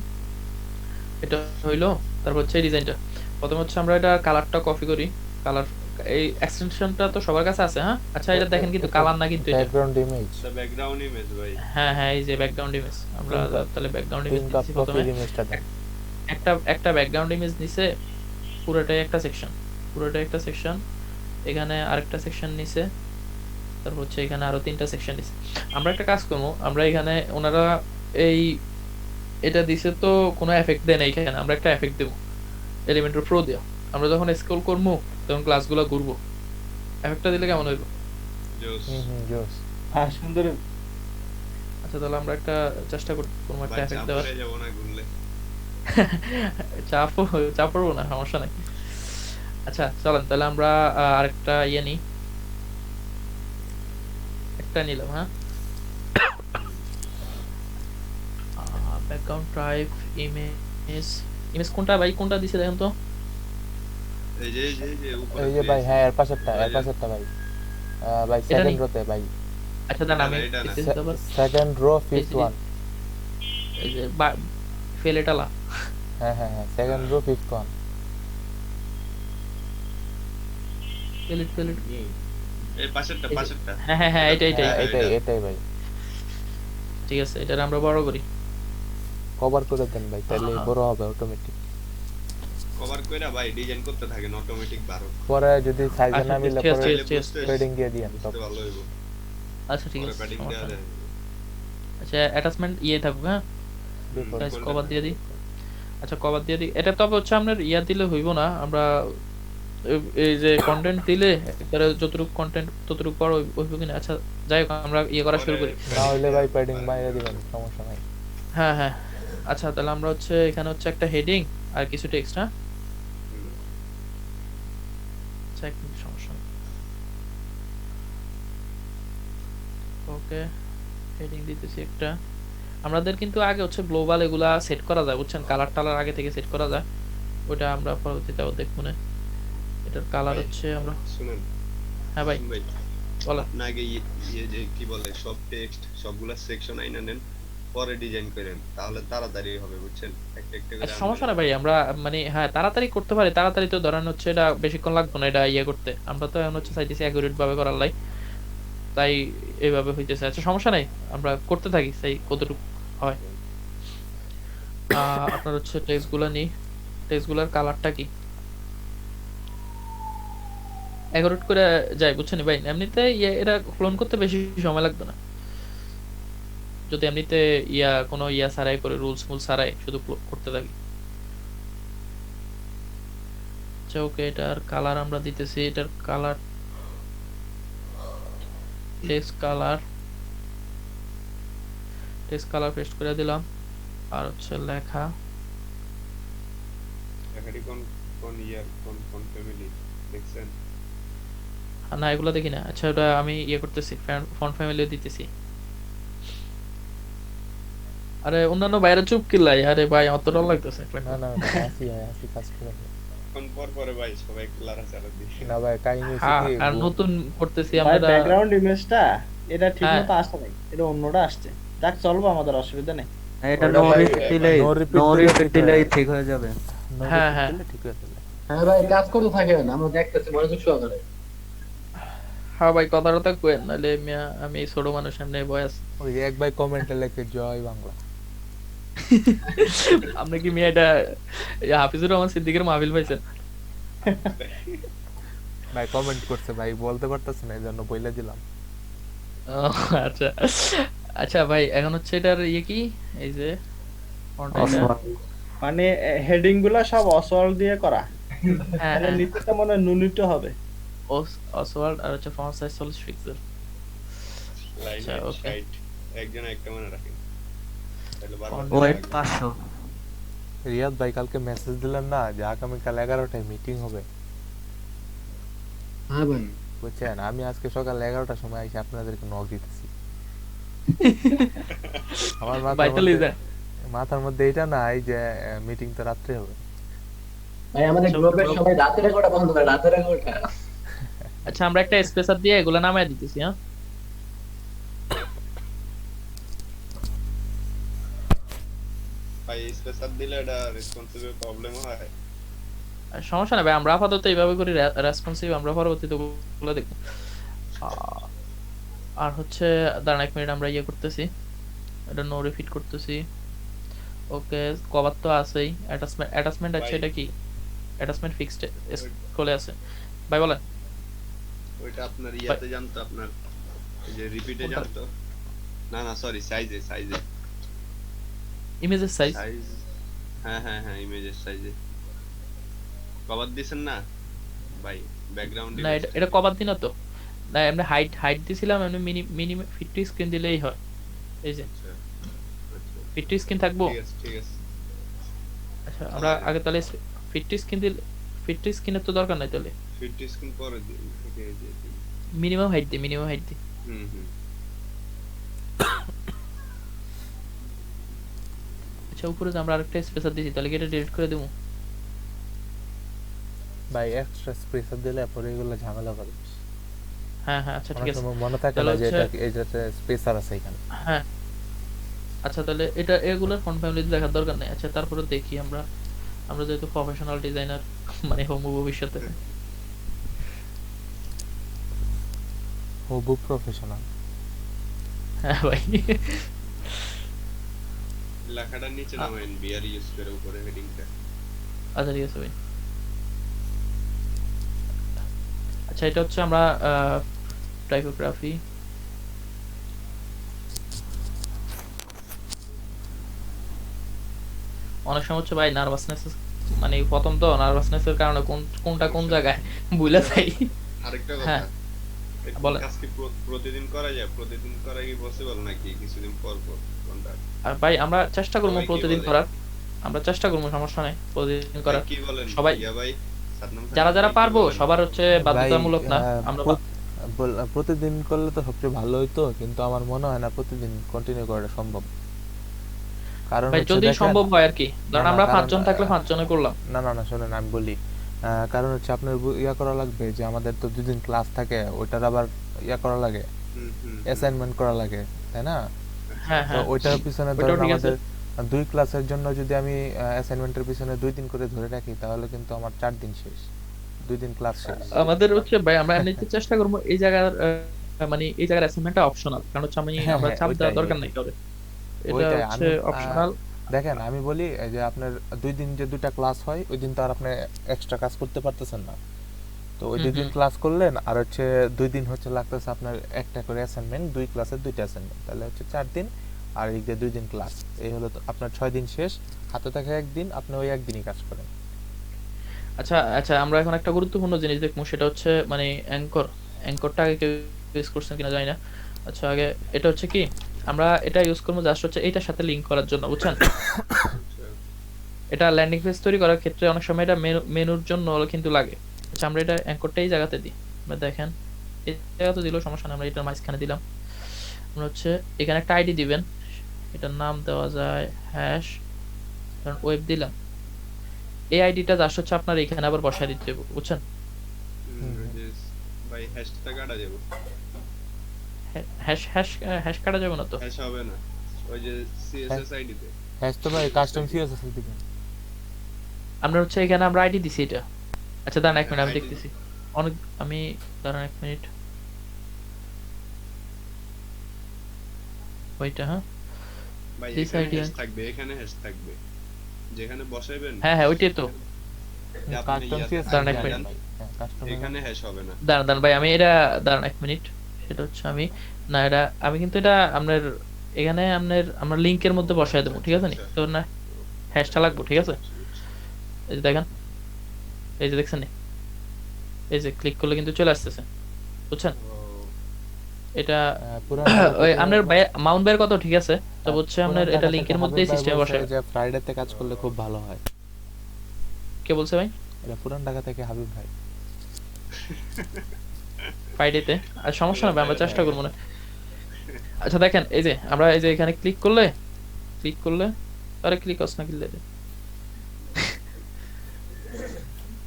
এটা হইলো। তারপর হচ্ছে ডিজাইনটা, প্রথমে হচ্ছে আমরা এটা কালারটা কপি করি। কালার এই এক্সটেনশনটা তো সবার কাছে আছে। হ্যাঁ আচ্ছা এটা দেখেন কিন্তু কালার না কিন্তু এটা। ব্যাকগ্রাউন্ড ইমেজ, এটা ব্যাকগ্রাউন্ড ইমেজ ভাই। হ্যাঁ হ্যাঁ এই যে ব্যাকগ্রাউন্ড ইমেজ, আমরা তাহলে ব্যাকগ্রাউন্ড ইমেজ পিঙ্ক আপ দিচ্ছি প্রথমে। প্রোফাইল ইমেজটা দেন। একটা ব্যাকগ্রাউন্ড ইমেজ নিছে, পুরোটাই একটা সেকশন, এখানে আরেকটা সেকশন নিছে, তারপর হচ্ছে এখানে আরো 3টা সেকশন নিছে। আমরা একটা কাজ করবো, আমরা এখানে ওনারা এই এটা দিছে তো কোনো এফেক্ট দেয় না, এখানে আমরা একটা এফেক্ট দেবো এলিমেন্টর প্রো দিয়া। আমরা যখন স্ক্রল করবো তখন ক্লাসগুলো ঘুরবো, এফেক্টটা দিলে কেমন হইব? জোস। জোস। হ্যাঁ সুন্দর। আচ্ছা তাহলে আমরা একটা চেষ্টা করবো একটা ভাই এফেক্ট চাপ দেওয়ার। পড়ে যাবো না ঘুরলে। চাপ পড়বো না, সমস্যা নাই। আচ্ছা চলেন তাহলে আমরা আরেকটা ইয়ে নিই, একটা নিলাম। হ্যাঁ ব্যাকগ্রাউন্ড টাইপ ইমেজ কোনটা ভাই, কোনটা দিছে দেখেন তো? এই যে উপরে এই যে ভাই, হ্যাঁ এর পাশেরটা ভাই। ভাই এটা সেকেন্ড নেই? রোতে ভাই, আচ্ছা দাঁড়ান আমি এটা না। এটা আবার সেকেন্ড রো ফিফথ এই যে- ওয়ান। এই যে ফেলেটালা হ্যাঁ সেকেন্ড রো ফিফথ ওয়ান। ফেলেট এই পাশেরটা। হ্যাঁ এটাই হ্যাঁ, এটাই ভাই। ঠিক আছে, এটা আমরা বড় করি। কভার করে দেন ভাই, তাহলে আহা। বড় হবে অটোমেটিক। কভার কইরা ভাই ডিজাইন করতে থাকেন অটোমেটিক 12। পরে যদি সাইজে আচ্ছা, না মিলে ঠিক আছে, পরে ঠিক আছে। পেডিং দিয়ে দিয়েন বুঝতে সব। ভালো হইব। আচ্ছা ঠিক পরে আছে, প্যাডিং দেওয়া সমস্যা নেই। যায়। আচ্ছা অ্যাটাচমেন্ট ইয়ে থাকুক। হ্যাঁ Before গাইস করলে কভার দিয়ে দিই। আচ্ছা কভার দিয়ে দিই। এটা তবে হচ্ছে আপনার ইয়া দিলে হইব না, আমরা এই যে কন্টেন্ট দিলে এবারে যতটুকু কন্টেন্ট ততটুকু বড় হইব কিনা। আচ্ছা যাই হোক আমরা ইয়ে করা শুরু করি। না হইলে ভাই প্যাডিং বাইরে দিবেন, সমস্যা নাই। হ্যাঁ আচ্ছা তাহলে আমরা হচ্ছে এখানে হচ্ছে একটা হেডিং আর কিছু টেক্সট। হ্যাঁ আচ্ছা এক মিনিট, সমস্যা নেই। ওকে, হেডিং দিতেছি একটা। আমাদের কিন্তু আগে হচ্ছে গ্লোবাল এগুলা সেট করা যায়, বুঝছেন, কালার টালার আগে থেকে সেট করা যায়, ওটা আমরা পরবর্তীতে দেখবো না। এটার কালার ভাই, হচ্ছে আমরা, শুনেন হ্যাঁ ভাই ভাই, বলো। আপনি আগে ইয়ে যে কি বলে সব টেক্সট সবগুলা সেকশন আইনা নেন, পরে ডিজাইন করেন, তাহলে তাড়াতাড়ি হবে, বুঝছেন? একটা একটা করে আচ্ছা সমস্যা নাই ভাই, আমরা মানে হ্যাঁ তাড়াতাড়ি করতে পারি, তাড়াতাড়ি তো ধরেন হচ্ছে এটা বেশিক্ষণ লাগবে না এটা ইয়ে করতে, আমরা তো এখন হচ্ছে চাইতেছি অ্যাকুরেট ভাবে করার লাই, তাই এইভাবে হইতেছে। আচ্ছা সমস্যা নাই, আমরা করতে থাকি সেই কতটুকু হয়। আপনার হচ্ছে টেক্সট গুলা নিই, টেক্সট গুলার কালারটা কি অ্যাকুরেট করে যাই, বুঝছেন ভাই, এমনিতে এটা ক্লোন করতে বেশি সময় লাগবে না, যদি এমনিতে কোনো ছাড়াই করে, রুলস মুল ছাড়াই শুধু করতে থাকি। আচ্ছা ওকে, এটার কালার আমরা দিতেছি, এটার কালার টেক্সট কালার পেস্ট করে দিলাম, আর হচ্ছে লেখা লেখাটি কোন কোন ইয়ার কোন ফ্যামিলি দেখছেন? না এগুলো দেখি না। আচ্ছা ওটা আমি করতেছি, ফন্ট ফ্যামিলি দিতেছি। আরে অন্যান্য বাইরে চুপ কিল্লাই, আরে ভাই অত ডর লাগতেছে। না না না, আসি কাজ করে। কোন পরে ভাই সবাই ক্লারা চালা দিই না ভাই কাহিনী হচ্ছে হ্যাঁ, কি আর নতুন করতেছি ভাই আমরা। ব্যাকগ্রাউন্ড ইমেজটা এটা ঠিক হ্যাঁ। মতো আসছে নাই, এটা অন্যটা আসছে। যাক চলবো, আমাদের অসুবিধা নেই। এটা ওটা নো ভাই, রিপিট দিলেই no repeat নো দিলে রিপিট ঠিক দিলেই হয়ে ঠিক হয়ে যাবে। হ্যাঁ, হ্যাঁ। ঠিক হয়ে যাবে। হ্যাঁ ভাই কাজ করতে থাকেন, আমরা দেখতেছি মনোযোগ সহকারে। হ্যাঁ ভাই কথাটা তো কইেন, নাহলে আমি ছোট মানুষ, এমনি বয়স। ওই যে এক ভাই কমেন্টে লেখে জয় বাংলা। আপনি কি এটা হাফিজুর রহমান সিদ্দিকের মাহফিল পাইছেন? ভাই কমেন্ট করছে ভাই, বলতে পারতাছ না, এজন্য বইলা দিলাম। ও, আচ্ছা আচ্ছা ভাই, এখন হচ্ছে এটার কি এই যে font এটা। অসমান। মানে হেডিং গুলা সব অসল দিয়ে করা, হ্যাঁ তাহলে হ্যাঁ, নিচেটা মনে হয় নুনিটো হবে। অসওয়াল্ড, আর হচ্ছে ফন্ট সাইজ 40 পিক্সেল। লাইন আচ্ছা, okay. সাইড একজন একটা মনে রাখেন, তাহলে বারবার Font দেখা ওয়েট লাগবে। 500। রিয়াদ ভাই কালকে মেসেজ দিলেন না যে আগামীকাল 11টায় মিটিং হবে, হ্যাঁ ভাই বুঝছেন? আমি আজকে সকাল 11টার সময় এসে আপনাদেরকে নক দিতেছি। আমার মাথার মধ্যে এটা নাই যে মিটিং তো রাত্রে হবে। ভাই আমাদের আচ্ছা, গ্রুপের group- সবাই রাতের এগারোটা বন্ধ করে, রাতের এগারোটা। আচ্ছা আমরা একটা স্পেসার দিয়ে এগুলা নামায় দিতেছি। হ্যাঁ ভাই স্পেসার দিলে এটা রেসপন্সিবল প্রবলেম হয়। আর সমস্যা নেই ভাই, আমরা আপাতত এইভাবে করি, রেসপন্সিভ আমরা পরবর্তীতে ওগুলো দেখবো। আর হচ্ছে দাঁড়ান 1 মিনিট, আমরা করতেছি, এটা নো রিপিট করতেছি। ওকে, কভার তো আছেই, অ্যাটাচমেন্ট আছে, ভাই। এটা কি অ্যাটাচমেন্ট ফিক্সড স্ক্রলে আছে ভাই, বলেন। ওইটা আপনার ইয়াতে জানতো, আপনার এই যে রিপিটে কোনটা? জানতো না না সরি সাইজে ইমেজের সাইজ, সাইজ হ্যাঁ হ্যাঁ হ্যাঁ ইমেজের সাইজে কভার দিছেন না ভাই ব্যাকগ্রাউন্ড না এটা কভার দিন তো না, এমনি হাইট দিছিলাম, এমনি মিনিমাম 50 স্ক্রিন দিলেই হয়। এই যে আচ্ছা আচ্ছা 50 স্ক্রিন থাকবো। ঠিক আছে আচ্ছা আমরা আগে তাহলে 50 স্ক্রিন দিলে, 50 স্ক্রিনের তো দরকার নাই, তাহলে 50 স্ক্রিন পরে দিন থেকে যে মিনিমাম হাইট দিই। হুম আচ্ছা উপরে যে আমরা আরেকটা স্পেসার দিছি, তাহলে কি এটা ডিলিট করে দেবো? ভাই এক্সট্রা স্পেসার দিলে পরে এগুলো ঝামেলা করে। হ্যাঁ হ্যাঁ, আচ্ছা ঠিক অনেক আছে। সময় মনে থাকে তাহলে না যে হচ্ছে- এটাতে স্পেসার আছে এখানে। হ্যাঁ আচ্ছা, তাহলে এগুলোর ফন্ট ফ্যামিলি দেখার দরকার নেই। আচ্ছা তারপরে দেখি আমরা যেহেতু প্রফেশনাল ডিজাইনার, মানে হবু ভবিষ্যতে। ও বুক প্রফেশনাল। হ্যাঁ ভাই, লেখাটার নিচে নামাইন বিআর ইউজ করে উপরে হেডিংটা। আচ্ছা ঠিক আছে ভাই। আচ্ছা এটা হচ্ছে আমরা টাইপোগ্রাফি, অনেক সময় হচ্ছে ভাই নার্ভাসনেস, মানে প্রথম তো নার্ভাসনেসের কারণে কোনটা কোন জায়গায় ভুলে যাই। আরেকটা হ্যাঁ, কথা, এই বলেন। কাজ কি প্রতিদিন করা যায়? প্রতিদিন করা কি পসিবল নাকি কিছুদিন পর কোনটা? আর ভাই আমরা চেষ্টা করবো সবাই কি প্রতিদিন বলে? করার, আমরা চেষ্টা করবো, সমস্যা নেই প্রতিদিন করার। ভাই কি বলেন সবাই- ইয়া ভাই যারা যারা ভাই কি পারবো বলেন? সবার হচ্ছে ভাই বাধ্যতামূলক না, আমরা প্রতিদিন করলে তো সবচেয়ে ভালো হইতো, কিন্তু আমার মনে হয় না প্রতিদিন কন্টিনিউ করাটা সম্ভব। কারণ ভাই হচ্ছে যদি দেখেন, সম্ভব হয় আর কি, ধরেন না, আমরা কারণ 5 জন থাকলে 5 জনে করলাম। না শোনেন আমি বলি, কারণ হচ্ছে আপনার ইয়া করা লাগবে যে আমাদের তো 2 দিন ক্লাস থাকে, ওইটার আবার ইয়া করা লাগে, অ্যাসাইনমেন্ট করা লাগে, তাই না? হ্যাঁ তো হ্যাঁ ওইটার পিছনে ওইটাও ধরেন ঠিক আছে। আমাদের 2 ক্লাসের জন্য যদি আমি অ্যাসাইনমেন্টের পিছনে 2 দিন করে ধরে রাখি, তাহলে কিন্তু আমার 4 দিন শেষ, 2 দিন ক্লাস শেষ। আমাদের হচ্ছে ভাই আমরা এমনিতে চেষ্টা করবো এই জায়গার মানে এই জায়গার অ্যাসাইনমেন্টটা অপশনাল, কারণ হচ্ছে হ্যাঁ, আমরা হ্যাঁ, চাপ দেওয়ার ওইটাই, দরকার নেই কাউরে, এটা ওইটাই হচ্ছে আমি অপশনাল। দেখেন আমি বলি এই যে আপনার 2 দিন যে 2টা ক্লাস হয়, ওই দিন তো আর আপনি এক্সট্রা কাজ করতে পারতেছেন না, তো ওই 2 দিন ক্লাস করলেন, আর হচ্ছে 2 দিন হচ্ছে লাগতেছে আপনার একটা করে অ্যাসাইনমেন্ট, 2 ক্লাসের 2টা অ্যাসাইনমেন্ট, তাহলে হচ্ছে 4 দিন, আর এই যে 2 দিন ক্লাস, এই হলো তো আপনার 6 দিন শেষ, হাতে থাকে একদিন, আপনি ওই একদিনই কাজ করেন। আচ্ছা আচ্ছা, আমরা এখন একটা গুরুত্বপূর্ণ জিনিস দেখবো, সেটা হচ্ছে মানে অ্যাঙ্করটা আগে কেউ ইউজ করছেন কিনা জানি না। আচ্ছা আগে এটা হচ্ছে কি, আমরা এটা ইউজ করবো জাস্ট হচ্ছে এইটার সাথে লিংক করার জন্য, বুঝছেন? এটা ল্যান্ডিং পেজ তৈরি করার ক্ষেত্রে অনেক সময় এটা মেনুর জন্য কিন্তু লাগে। আচ্ছা আমরা এটা অ্যাঙ্করটা এই জায়গাতে দিই, আমরা দেখেন এই জায়গাতে দিলেও সমস্যা নেই, আমরা এটার মাঝখানে দিলাম। আমরা হচ্ছে এখানে একটা আইডি দিবেন, এটার নাম দেওয়া যায় হ্যাশ, কারণ ওয়েব দিলাম। এই আইডিটা জাস্ট হচ্ছে আপনার এখানে আবার বসায় দিতে হবে, বুঝছেন? ভাই হ্যাশটা কাটা যাবে, হ্যাশ হ্যাশ হ্যাশ কাটা যাবে না তো? হ্যাশ হবে না, ওই যে সিএসএস আইডি তে হ্যাশ তো ভাই কাস্টম সিএসএস দিবেন। আমরা হচ্ছে এখানে আমরা আইডি দিছি এটা। আচ্ছা দাঁড়ান 1 মিনিট আমি ID দেখতেছি, অনেক আমি দাঁড়ান 1 মিনিট, ওইটা হ্যাঁ ভাই This এখানে idea. হ্যাশ থাকবে, এখানে হ্যাশ থাকবে, যেখানে বসাইবেন হ্যাঁ হ্যাঁ ওইটাই তো। যে আপনি কাস্টম ইয়াতে সিএসএস দাঁড়ান এক থাকবেন, মিনিট। হ্যাঁ কাস্টম এখানে হ্যাশ হবে না। দাঁড়ান ভাই আমি এটা দাঁড়ান 1 মিনিট, সেটা হচ্ছে আমি না এটা আমি কিন্তু এটা আপনার এখানে আমরা লিংকের মধ্যে বসায় দেবো, ঠিক আছে নি তো? না হ্যাশটা লাগবে, ঠিক আছে? এই যে দেখেন, এই যে দেখছেন নি, এই যে ক্লিক করলে কিন্তু চলে আসতেছে, বুঝছেন? এটা ওই আপনার মাউন্ট বের কত ঠিক আছে, তো হচ্ছে আপনার এটা লিংকের মধ্যেই সিস্টেমে বসায়। যে ফ্রাইডেতে কাজ করলে খুব ভালো হয়। কে বলছে ভাই? এটা পুরান ঢাকা থেকে হাবিব ভাই। ফ্রাইডেতে আর সমস্যা না ভাই, আমরা চেষ্টা করবো না। আচ্ছা দেখেন এই যে আমরা এই যে এখানে ক্লিক করলে আরে ক্লিক করছ না কি দিলে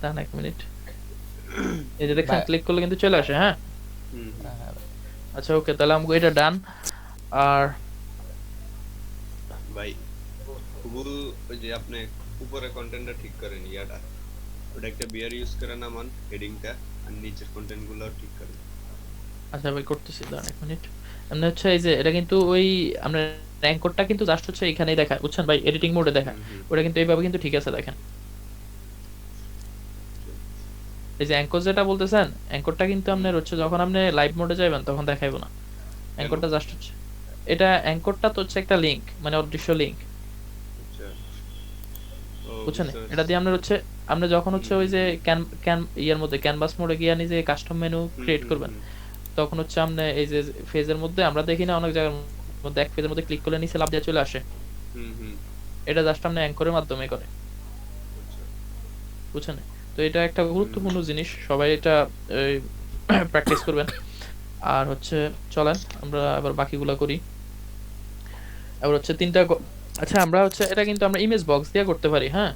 দাঁড়ান 1 মিনিট, এই যে দেখেন ক্লিক করলে কিন্তু চলে আসে। হ্যাঁ আচ্ছা ওকে, তাহলে আমাকে এটা ডান। আর ভাই গুগল ওই যে আপনি উপরে কন্টেন্টটা ঠিক করেন, ইয়াটা ওটা একটা বিয়ার ইউজ করে নামান হেডিংটা, আর নিচের কন্টেন্ট গুলো ঠিক করেন। আচ্ছা ভাই করতেছি, দাঁড়ান 1 মিনিট। এমনি হচ্ছে এই যে এটা কিন্তু ওই আমরা র্যাঙ্ক কোডটা কিন্তু জাস্ট হচ্ছে এখানেই দেখায়, বুঝছেন ভাই? এডিটিং মোডে দেখায়, ওটা কিন্তু এইভাবে কিন্তু ঠিক আছে। দেখেন এই যে অ্যাঙ্কর যেটা বলতেছেন, অ্যাঙ্করটা কিন্তু আপনার হচ্ছে যখন আপনি লাইভ মোডে যাবেন তখন দেখাইবো না। অ্যাঙ্করটা জাস্ট হচ্ছে এটা, অ্যাঙ্করটা তো হচ্ছে একটা লিংক, মানে অদৃশ্য লিংক, আচ্ছা বুঝছেন? এটা দিয়ে আপনার হচ্ছে আপনি যখন হচ্ছে ওই যে ইয়ার মধ্যে ক্যানভাস মোডে গিয়ে নিজে কাস্টম মেনু ক্রিয়েট করবেন, তখন হচ্ছে আপনি এই যে ফেজের মধ্যে আমরা দেখি না অনেক জায়গার মধ্যে এক ফেজের মধ্যে ক্লিক করলে নিচে লাভ দিয়ে চলে আসে, এটা জাস্ট আপনি অ্যাঙ্করের মাধ্যমে করে, বুঝছেন? তো এটা একটা গুরুত্বপূর্ণ জিনিস, সবাই এটা প্র্যাকটিস করবেন। আর হচ্ছে চলেন আমরা আবার বাকিগুলো করি। এবার হচ্ছে তিনটা আচ্ছা আমরা হচ্ছে এটা কিন্তু আমরা ইমেজ বক্স দিয়ে করতে পারি, হ্যাঁ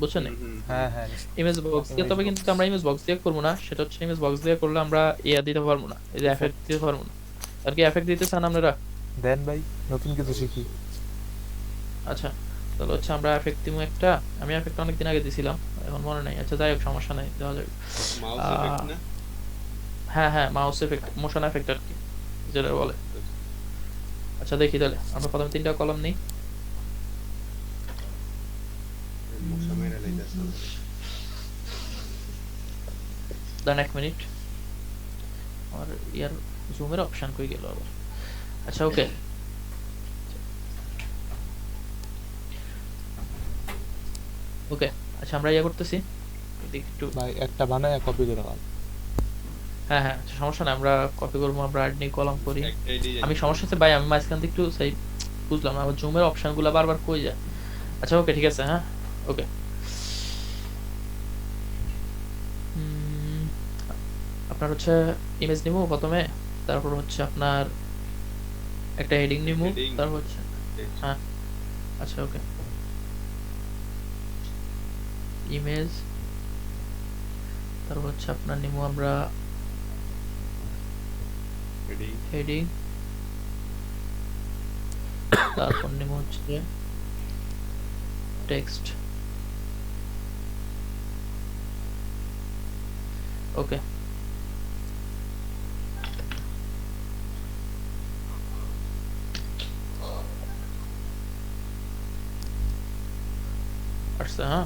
বুঝছেন? হ্যাঁ হ্যাঁ ইমেজ বক্স দিয়ে, তবে কিন্তু আমরা ইমেজ বক্স দিয়ে করবো না, সেটা হচ্ছে ইমেজ বক্স দিয়ে করলে আমরা ইয়া দিতে পারবো না, এই যে এফেক্ট দিতে পারবো না। আর কি এফেক্ট দিতে চান আপনারা? দেন ভাই, নতুন কিছু শিখি। আচ্ছা তাহলে হচ্ছে আমরা এফেক্ট দিমু একটা, আমি এফেক্ট অনেকদিন আগে দিছিলাম এখন মনে নাই। আচ্ছা যাই হোক সমস্যা নাই, দেওয়া যাবে। মাউস এফেক্ট না? হ্যাঁ হ্যাঁ মাউস এফেক্ট, মোশন এফেক্ট আর কি যেটা বলে। আচ্ছা দেখি তাহলে আমরা প্রথমে 3টা কলাম নেই। মশা মেরে লাইতাছে। দাঁড়ান 1 মিনিট, আর ইয়ার জুমের অপশন কই গেল আবার? আচ্ছা ওকে, ওকে আচ্ছা আমরা ইয়া করতেছি, দেখি একটু। ভাই একটা বানায় কপি করে দাও। হ্যাঁ হ্যাঁ আচ্ছা সমস্যা নাই, আমরা কপি করবো, আমরা অ্যাড নিয়ে কলাম করি। একটাই ডিজাইন। আমি সমস্যা হচ্ছে ভাই আমি মাঝখান থেকে একটু সেই বুঝলাম না, আমার জুমের অপশনগুলো বারবার কই যায়। আচ্ছা ওকে ঠিক আছে, হ্যাঁ ওকে আপনার হচ্ছে ইমেজ নিবো প্রথমে, তারপর হচ্ছে আপনার একটা হেডিং নিবো, Heading, তারপর হচ্ছে text. হ্যাঁ আচ্ছা ওকে ইমেজ, তারপর হচ্ছে আপনার নিবো আমরা Heading. হেডিং, তারপর নিবো হচ্ছে টেক্সট। ওকে আসছে হ্যাঁ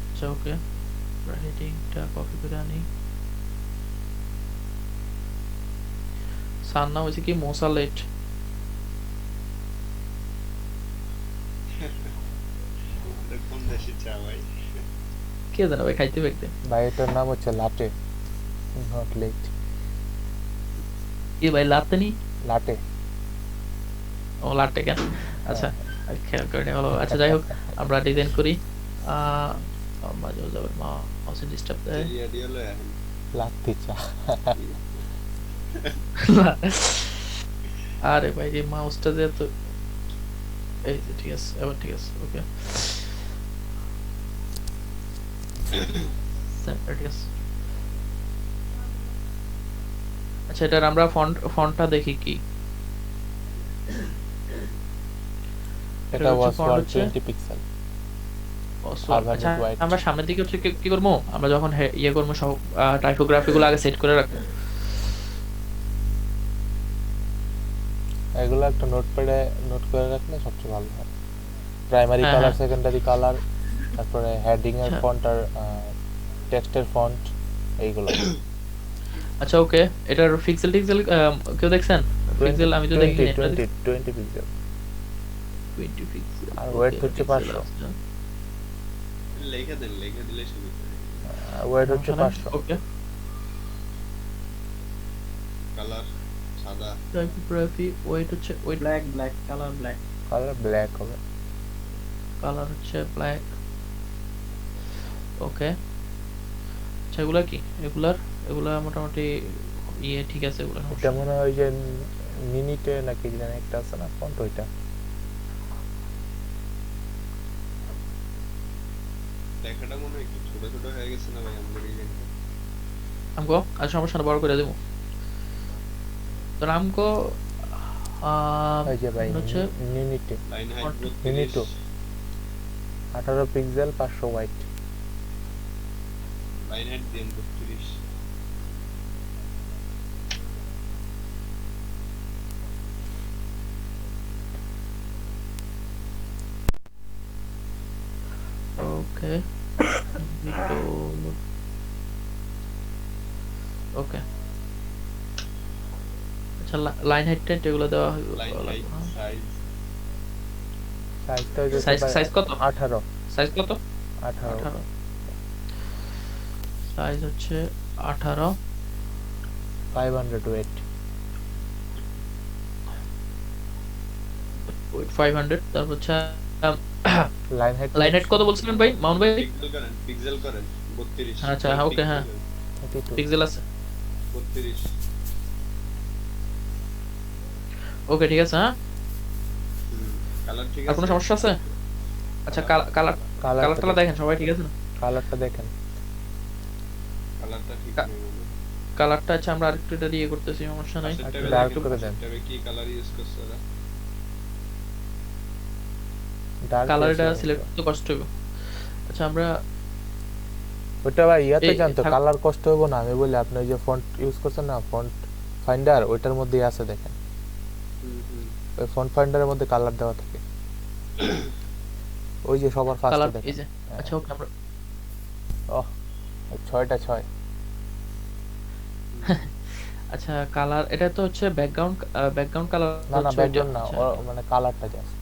আচ্ছা ওকে হেডিংটা কপি করে আনি। সার নাম হয়েছে কি মোসালেট। এটা কোন দেশে চা ভাই? কে জানে ভাই, খাইতে পাইতে ভাই এটার নাম হচ্ছে লাটে, নট লেট। কি ভাই লাতে নি লাটে। ও লাটে কেন আচ্ছা খেয়াল করে নেওয়া হলো। আচ্ছা যাই হোক আমরা ডিজাইন করি মাঝে যাবে মাউসে ডিস্টার্ব দেয় ইয়া দিয়ে হলো এখন। লাত্তি চা। আরে ভাই এই মাউসটা দিয়ে তো এই যে ঠিক আছে এবার ঠিক আছে ওকে ঠিক আছে। আচ্ছা এটার আমরা ফন্টটা দেখি কি এটা হচ্ছে ওয়াজ font হচ্ছে 120 পিক্সেল। আচ্ছা white. আমরা সামনের দিকে হচ্ছে কি করবো, আমরা যখন ইয়ে করবো সব টাইপোগ্রাফি গুলো আগে সেট করে রাখবো। এগুলো একটা নোটপ্যাডে নোট করে রাখলে সবচেয়ে ভালো হয়। প্রাইমারি হ্যাঁ, কালার, হ্যাঁ। সেকেন্ডারি কালার, তারপরে হেডিং এর আচ্ছা। ফন্ট আর টেক্সটের ফন্ট এইগুলো। আচ্ছা ওকে এটার পিক্সেল কেউ দেখছেন? পিক্সেল আমি তো দেখিনি। 20 পিক্সেল 20 পিক্সেল আর ওয়েট হচ্ছে 500। লেখা দিলে সুবিধা। ওয়েট হচ্ছে 500। ওকে কালার সাদা। টাইপোগ্রাফি ওয়েট হচ্ছে weight black colour black. Colour black হবে। কালার হচ্ছে ব্ল্যাক ওকে। আচ্ছা এগুলা কি এগুলা মোটামুটি ইয়ে ঠিক আছে এগুলা এটা মনে হয় ওই যে মিনিটে নাকি জানি একটা আছে না ফন্ট, ওইটা। লেখাটা মনে হয় কি ছোট ছোট হয়ে গেছে না ভাই আমাদের ডিজাইনটা? আমগো আচ্ছা সমস্যা না বড় করে দেবো তো আমগো ওই যে ভাই হচ্ছে মিনিটে লাইন হাইট মিনিটো 18 pixel 500 weight. Line height then 32। Okay okay আচ্ছা লাইন হাইট এগুলো দেওয়া লাইন হাইট সাইজ সাইজটা হচ্ছে সাইজ কত 18 সাইজ কত 18 18 সাইজ হচ্ছে 18 500 ওয়েট। ওয়েট 500 তারপর হচ্ছে লাইন হাইট কত বলছিলেন ভাই মাউন্ট ভাই? পিক্সেল করেন 32। আচ্ছা ওকে হ্যাঁ 32 পিক্সেল আছে 32। ওকে ঠিক আছে হ্যাঁ কালার ঠিক আর আছে? কোনো সমস্যা আছে? আচ্ছা কালারটা দেখেন সবাই ঠিক আছে না? কালারটা দেখেন। কালারটা ঠিক নেই মানে। কালারটা আছে আমরা আরেকটু এটা দিয়ে করতেছি সমস্যা নাই। পাশের একটু ট্যাবে dark দেখেন, করে পাশের দেন। ট্যাবে কি কালার ইউজ করছে ওরা? ডার্ক কালারটা সিলেক্ট করতে কষ্ট হবে। আচ্ছা আমরা ওটা ভাই ইয়াতে এই জানতো থাক- কালার কষ্ট হবে না, আমি বলি আপনি ওই যে ফন্ট ইউজ করছেন না ফন্ট ফাইন্ডার, ওইটার মধ্যেই আছে দেখেন। ওই ফন্ট ফাইন্ডারের মধ্যে কালার দেওয়া থাকে, ওই যে সবার কালার ফার্স্টে এই দেখেন। যে আচ্ছা ওকে আমরা 6টা 6 আচ্ছা কালার এটা তো হচ্ছে ব্যাকগ্রাউন্ড কালার না না ব্যাকগ্রাউন্ড না, মানে কালারটা জাস্ট।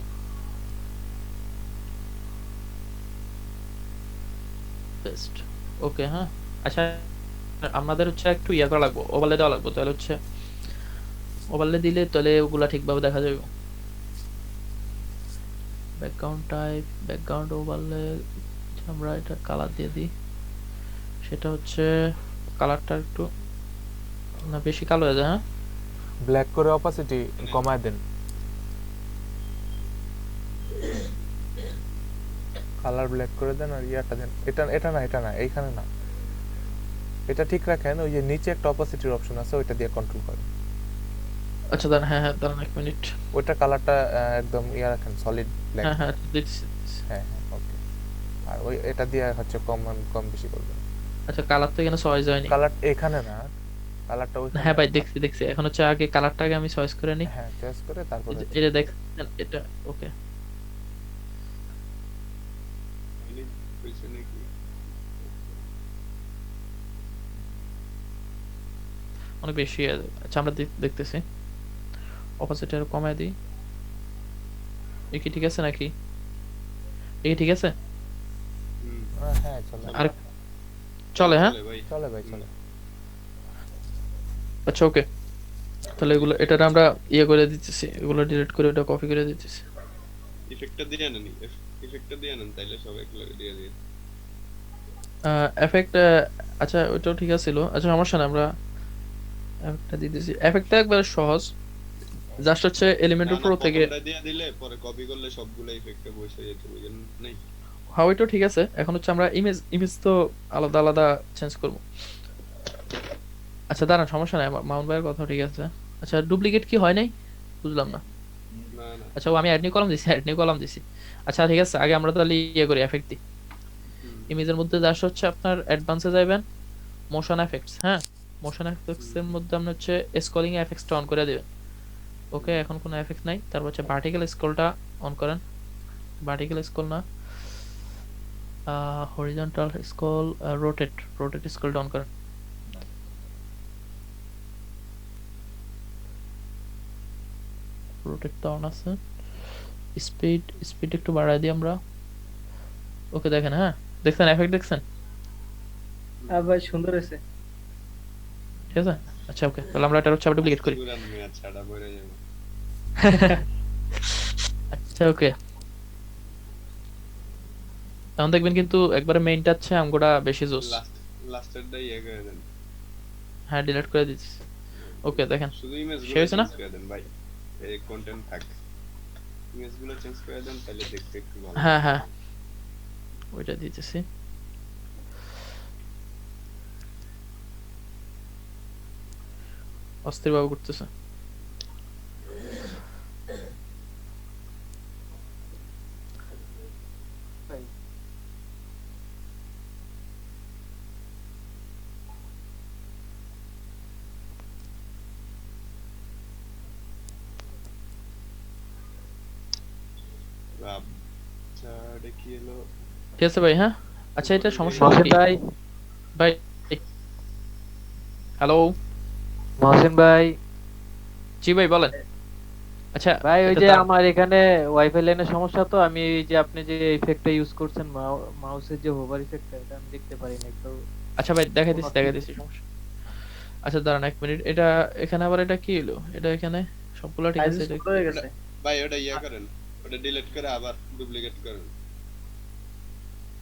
বেস্ট ওকে হ্যাঁ আচ্ছা আমাদের হচ্ছে একটু ইয়া করা লাগবে, ওভারলে দেওয়া লাগবে, তাহলে হচ্ছে ওভারলে দিলে তাহলে ওগুলা ঠিকভাবে দেখা যাবে। ব্যাকগ্রাউন্ড টাইপ ব্যাকগ্রাউন্ড ওভারলে আমরা এটা কালার দিয়ে দিই সেটা হচ্ছে কালারটা একটু না বেশি কালো হয়ে যায়, হ্যাঁ? ব্ল্যাক করে অপাসিটি কমায় দেন, কালার ব্ল্যাক করে দেন আর ইয়াটা দেন। এটা না এইখানে না, এটা ঠিক রাখেন। ওই যে নিচে একটা অপাসিটির অপশন আছে, ওইটা দিয়ে কন্ট্রোল করেন। আচ্ছা দাঁড়ান, হ্যাঁ হ্যাঁ দাঁড়ান 1 মিনিট। ওইটা কালারটা একদম ইয়া রাখেন, সলিড ব্ল্যাক। হ্যাঁ হ্যাঁ দিচ্ছি। হ্যাঁ হ্যাঁ ওকে। আর ওই এটা দিয়ে হচ্ছে কম বেশি করবেন। আচ্ছা কালার তো এখানে চয়েস হয়নি। কালার এখানে না, কালারটা ওইখানে। হ্যাঁ ভাই দেখছি। এখন হচ্ছে আগে কালারটাকে আমি চয়েস করে নিই। হ্যাঁ চয়েস করে তারপরে এটা দেখছেন, এটা ওকে। হইছে নাকি? অনেক বেশি হয়ে যায়। আচ্ছা আমরা দেখতেছি, অপোজিট আরো কমায় দিই। এই কি ঠিক আছে নাকি? এই ঠিক আছে? হুম, হ্যাঁ চলে আর চলে, হ্যাঁ চলে ভাই। চলে ভাই চলে। আচ্ছা ওকে, তাহলে এগুলো এটার আমরা ইয়ে করে দিতেছি, এগুলো ডিলিট করে এটা কপি করে দিতেছি। ইফেক্টটা দিয়ে নেন, ইফেক্টটা দিয়ে নেন, তাইলে সব একলগে দিয়ে দিন। এফেক্ট, আচ্ছা ওইটাও ঠিক আছিল। আচ্ছা সমস্যা না, আমরা এফেক্টটা দিতেছি। এফেক্টটা একবার সহজ, জাস্ট হচ্ছে এলিমেন্টর প্রো থেকে। প্রথমটা দিয়ে দিলে পরে কপি করলে সবগুলো ইফেক্টে বসে যেত, বুঝেন নাই? হ্যাঁ ওইটাও ঠিক আছে। এখন হচ্ছে আমরা ইমেজ তো আলাদা আলাদা চেঞ্জ করব। আচ্ছা দাঁড়ান, সমস্যা নাই, মাউন্ট ভাইয়ের কথা ঠিক আছে। আচ্ছা ডুপ্লিকেট কি হয় নাই বুঝলাম না। না না। আচ্ছা ও আমি অ্যাড নিউ কলাম দিছি। আচ্ছা ঠিক আছে, আগে আমরা তাহলে ইয়ে করি, এফেক্ট দিই। ইমেজের মধ্যে জাস্ট হচ্ছে আপনার অ্যাডভান্সে যাবেন, মোশন এফেক্টস। হ্যাঁ মোশন এফেক্টস এর মধ্যে আপনি হচ্ছে স্ক্রলিং এফেক্টসটা অন করে দিবেন। ওকে এখন কোনো এফেক্ট নাই। তারপর হচ্ছে ভার্টিক্যাল স্ক্রলটা অন করেন। ভার্টিক্যাল স্ক্রল না, হরিজন্টাল স্ক্রল, রোটেট স্ক্রলটা অন করেন। রোটেট তো অন আছে। স্পিড একটু বাড়ায় দিই আমরা। ওকে দেখেন, হ্যাঁ দেখছেন এফেক্ট দেখছেন? ভাই সুন্দর হয়েছে। ঠিক আছে আচ্ছা ওকে, তাহলে আমরা এটা হচ্ছে আবার ডুপ্লিকেট করি। পুরান ম্যাচ ছাড়া পড়ে যাবে। আচ্ছা ওকে, এখন দেখবেন কিন্তু একবারে মেইনটা হচ্ছে আমগোটা বেশি জোস। লাস্টেরটা ইয়ে করে দেন। হ্যাঁ ডিলিট করে দিচ্ছি। ওকে দেখেন শুধু ইমেজগুলো সে হয়েছে না? চেঞ্জ করে দেন ভাই, এই কন্টেন্ট থাক। ইমেজগুলো চেঞ্জ করে দেন, তাহলে দেখতে একটু ভালো। হ্যাঁ হ্যাঁ ওইটা দিতেছি। অস্থির ভাবে করতেছে। আচ্ছা এটা কি হলো? ঠিক আছে ভাই, হ্যাঁ আচ্ছা এটা সমস্যা মহসিন কি ভাই, ভাই? হ্যালো মহসিন ভাই, জি ভাই বলেন। আচ্ছা ভাই ওই এটা যে তার- আমার এখানে ওয়াইফাই লাইনের সমস্যা, তো আমি এই যে আপনি যে ইফেক্টটা ইউজ করছেন মাউসের যে হোভার ইফেক্টটা, এটা আমি দেখতে পারি না তো। আচ্ছা ভাই দেখাই দিছি সমস্যা। আচ্ছা দাঁড়ান 1 মিনিট, এটা এখানে আবার এটা কি হলো? এটা এখানে সবগুলো ঠিক আছে। এটা হয়ে গেছে। ভাই ওটা ইয়া করেন, ওটা ডিলিট করে আবার ডুপ্লিকেট করেন।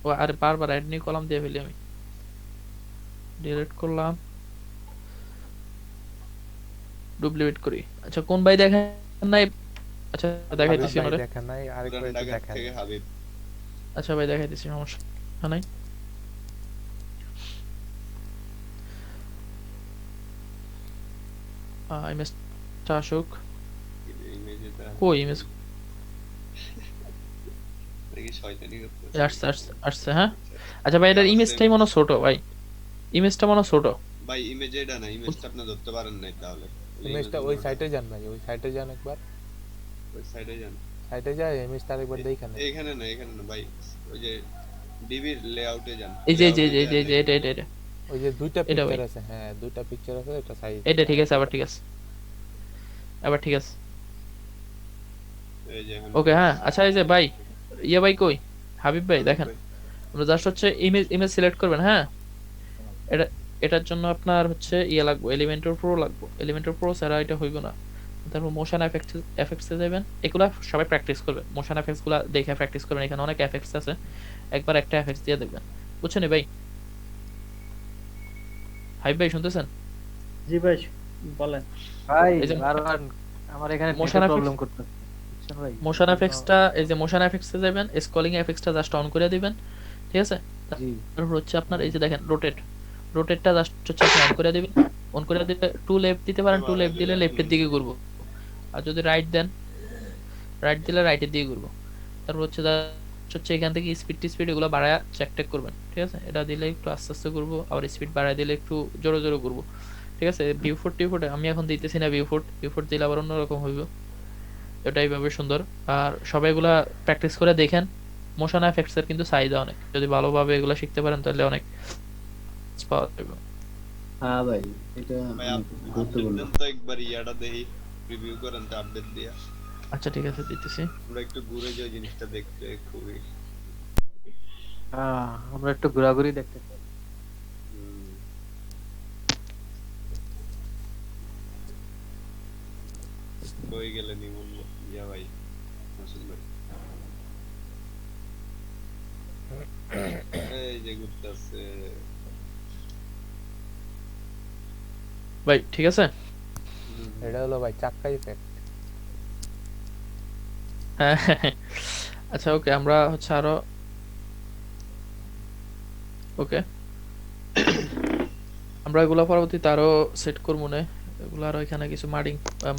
ও আরে বারবার অ্যাড নিউ কলাম দিয়ে ফেলি আমি। ডিলিট করলাম, ডুপ্লিকেট করি। আচ্ছা কোন ভাই দেখেন নাই? আচ্ছা দেখাইতেছি হাবিব ভাই ওরে। দেখেন নাই, আরেকবার পুরান একটু ঢাকা দেখেন। থেকে হাবিব। আচ্ছা ভাই দেখাইতেছি, সমস্যা নাই। ইমেজটা আসুক। ইমেজটা কই ইমেজ? দেখি শয়তানি করতেছে। আসছে হ্যাঁ। আচ্ছা ভাই এটার ইমেজটাই মনে হয় ছোট ভাই, ইমেজটা মনে হয় ছোট। ভাই ইমেজ এটা না, ইমেজটা আপনি ধরতে পারেন নাই তাহলে। ইমেজটা ওই সাইটে যান ভাই, ওই সাইটে যান একবার, ওই সাইডে যান। সাইটে যায় ইমেজটা আরেকবার দেখেন। এখানে না ভাই, ওই যে ডিবির লেআউটে যান। এই যে এটা ওই যে দুইটা এটা ভাই। পিকচার আছে, হ্যাঁ দুইটা পিকচার আছে, এটা সাইজ। এটা ঠিক আছে, আবার ঠিক আছে, আবার ঠিক আছে। এই যে এখন ওকে হ্যাঁ আচ্ছা এই যে ভাই, ইয়ে ভাই কই? হাবিব ভাই দেখেন, আমরা জাস্ট হচ্ছে ইমেজ সিলেক্ট করবেন। হ্যাঁ এটা এটার জন্য আপনার হচ্ছে ইয়ে লাগবে, এলিমেন্টর প্রো লাগবে। এলিমেন্টর প্রো ছাড়া এটা হইব না। তারপর মোশন এফেক্টসে যাবেন। এগুলা সবাই প্র্যাকটিস করবে, মোশন এফেক্টস গুলা দেখে প্র্যাকটিস করবেন। এখানে অনেক এফেক্টস আছে, একবার একটা এফেক্টস দিয়ে দেখবেন, বুঝছেন ভাই? হাই ভাই শুনতেছেন? জি ভাই বলেন। ভাই এই যে বারবার আমার এখানে মোশন প্রবলেম এফেক্টস, করতেছে, বুঝছেন ভাই? মোশন এজন্য এফেক্টসটা, এই যে মোশন এফেক্টসে যাবেন, স্ক্রলিং এফেক্টসটা জাস্ট অন করে দিবেন, ঠিক আছে? জি তারপর হচ্ছে আপনার এই যে দেখেন রোটেট, রোটেটটা জাস্ট হচ্ছে আপনি অন করে দিবেন। অন করে দিলে টু লেফট দিতে পারেন, টু এবার লেফট দিলে লেফটের দিকে ঘুরবো, আর যদি রাইট দেন, রাইট দিলে রাইটের দিকে ঘুরবো। তারপর হচ্ছে হচ্ছে এখান থেকে স্পিড এগুলো বাড়ায় চেক টেক করবেন, ঠিক আছে? এটা দিলে একটু আস্তে আস্তে ঘুরবো, আবার স্পিড বাড়ায় দিলে একটু জোরে জোরে ঘুরবো, ঠিক আছে? ভিউ ফুট টিউ ফুট আমি এখন দিতেছি না, ভিউ ফুট দিলে আবার অন্যরকম হইব। এটা এইভাবে সুন্দর। আর সবাই এগুলা প্র্যাকটিস করে দেখেন। মোশন এফেক্টস এর কিন্তু চাহিদা অনেক, যদি ভালোভাবে এগুলো শিখতে পারেন তাহলে অনেক পাওয়া যাবে। হ্যাঁ ভাই, এটা ভাই অনেক আপডেট গুরুত্বপূর্ণ। দেন তো একবার ইয়াটা দেখি, রিভিউ করেন তো আপডেট দিয়া। আচ্ছা ঠিক আছে দিতেছি। আমরা একটু ঘুরে যাই জিনিসটা দেখতে খুবই। আমরা একটু ঘোরাঘুরি দেখতে চাই। হুম, কই গেলেন ইমন ইয়া ভাই, মাসুদ ভাই? এই যে ঘুরতেছে। ভাই ঠিক আছে। এটা হলো ভাই চাক্কা ইফেক্ট। হ্যাঁ আচ্ছা ওকে, আমরা হচ্ছে আরো ওকে আমরা এগুলো পরবর্তীতে আরো সেট করবো না, এগুলো আরো এখানে কিছু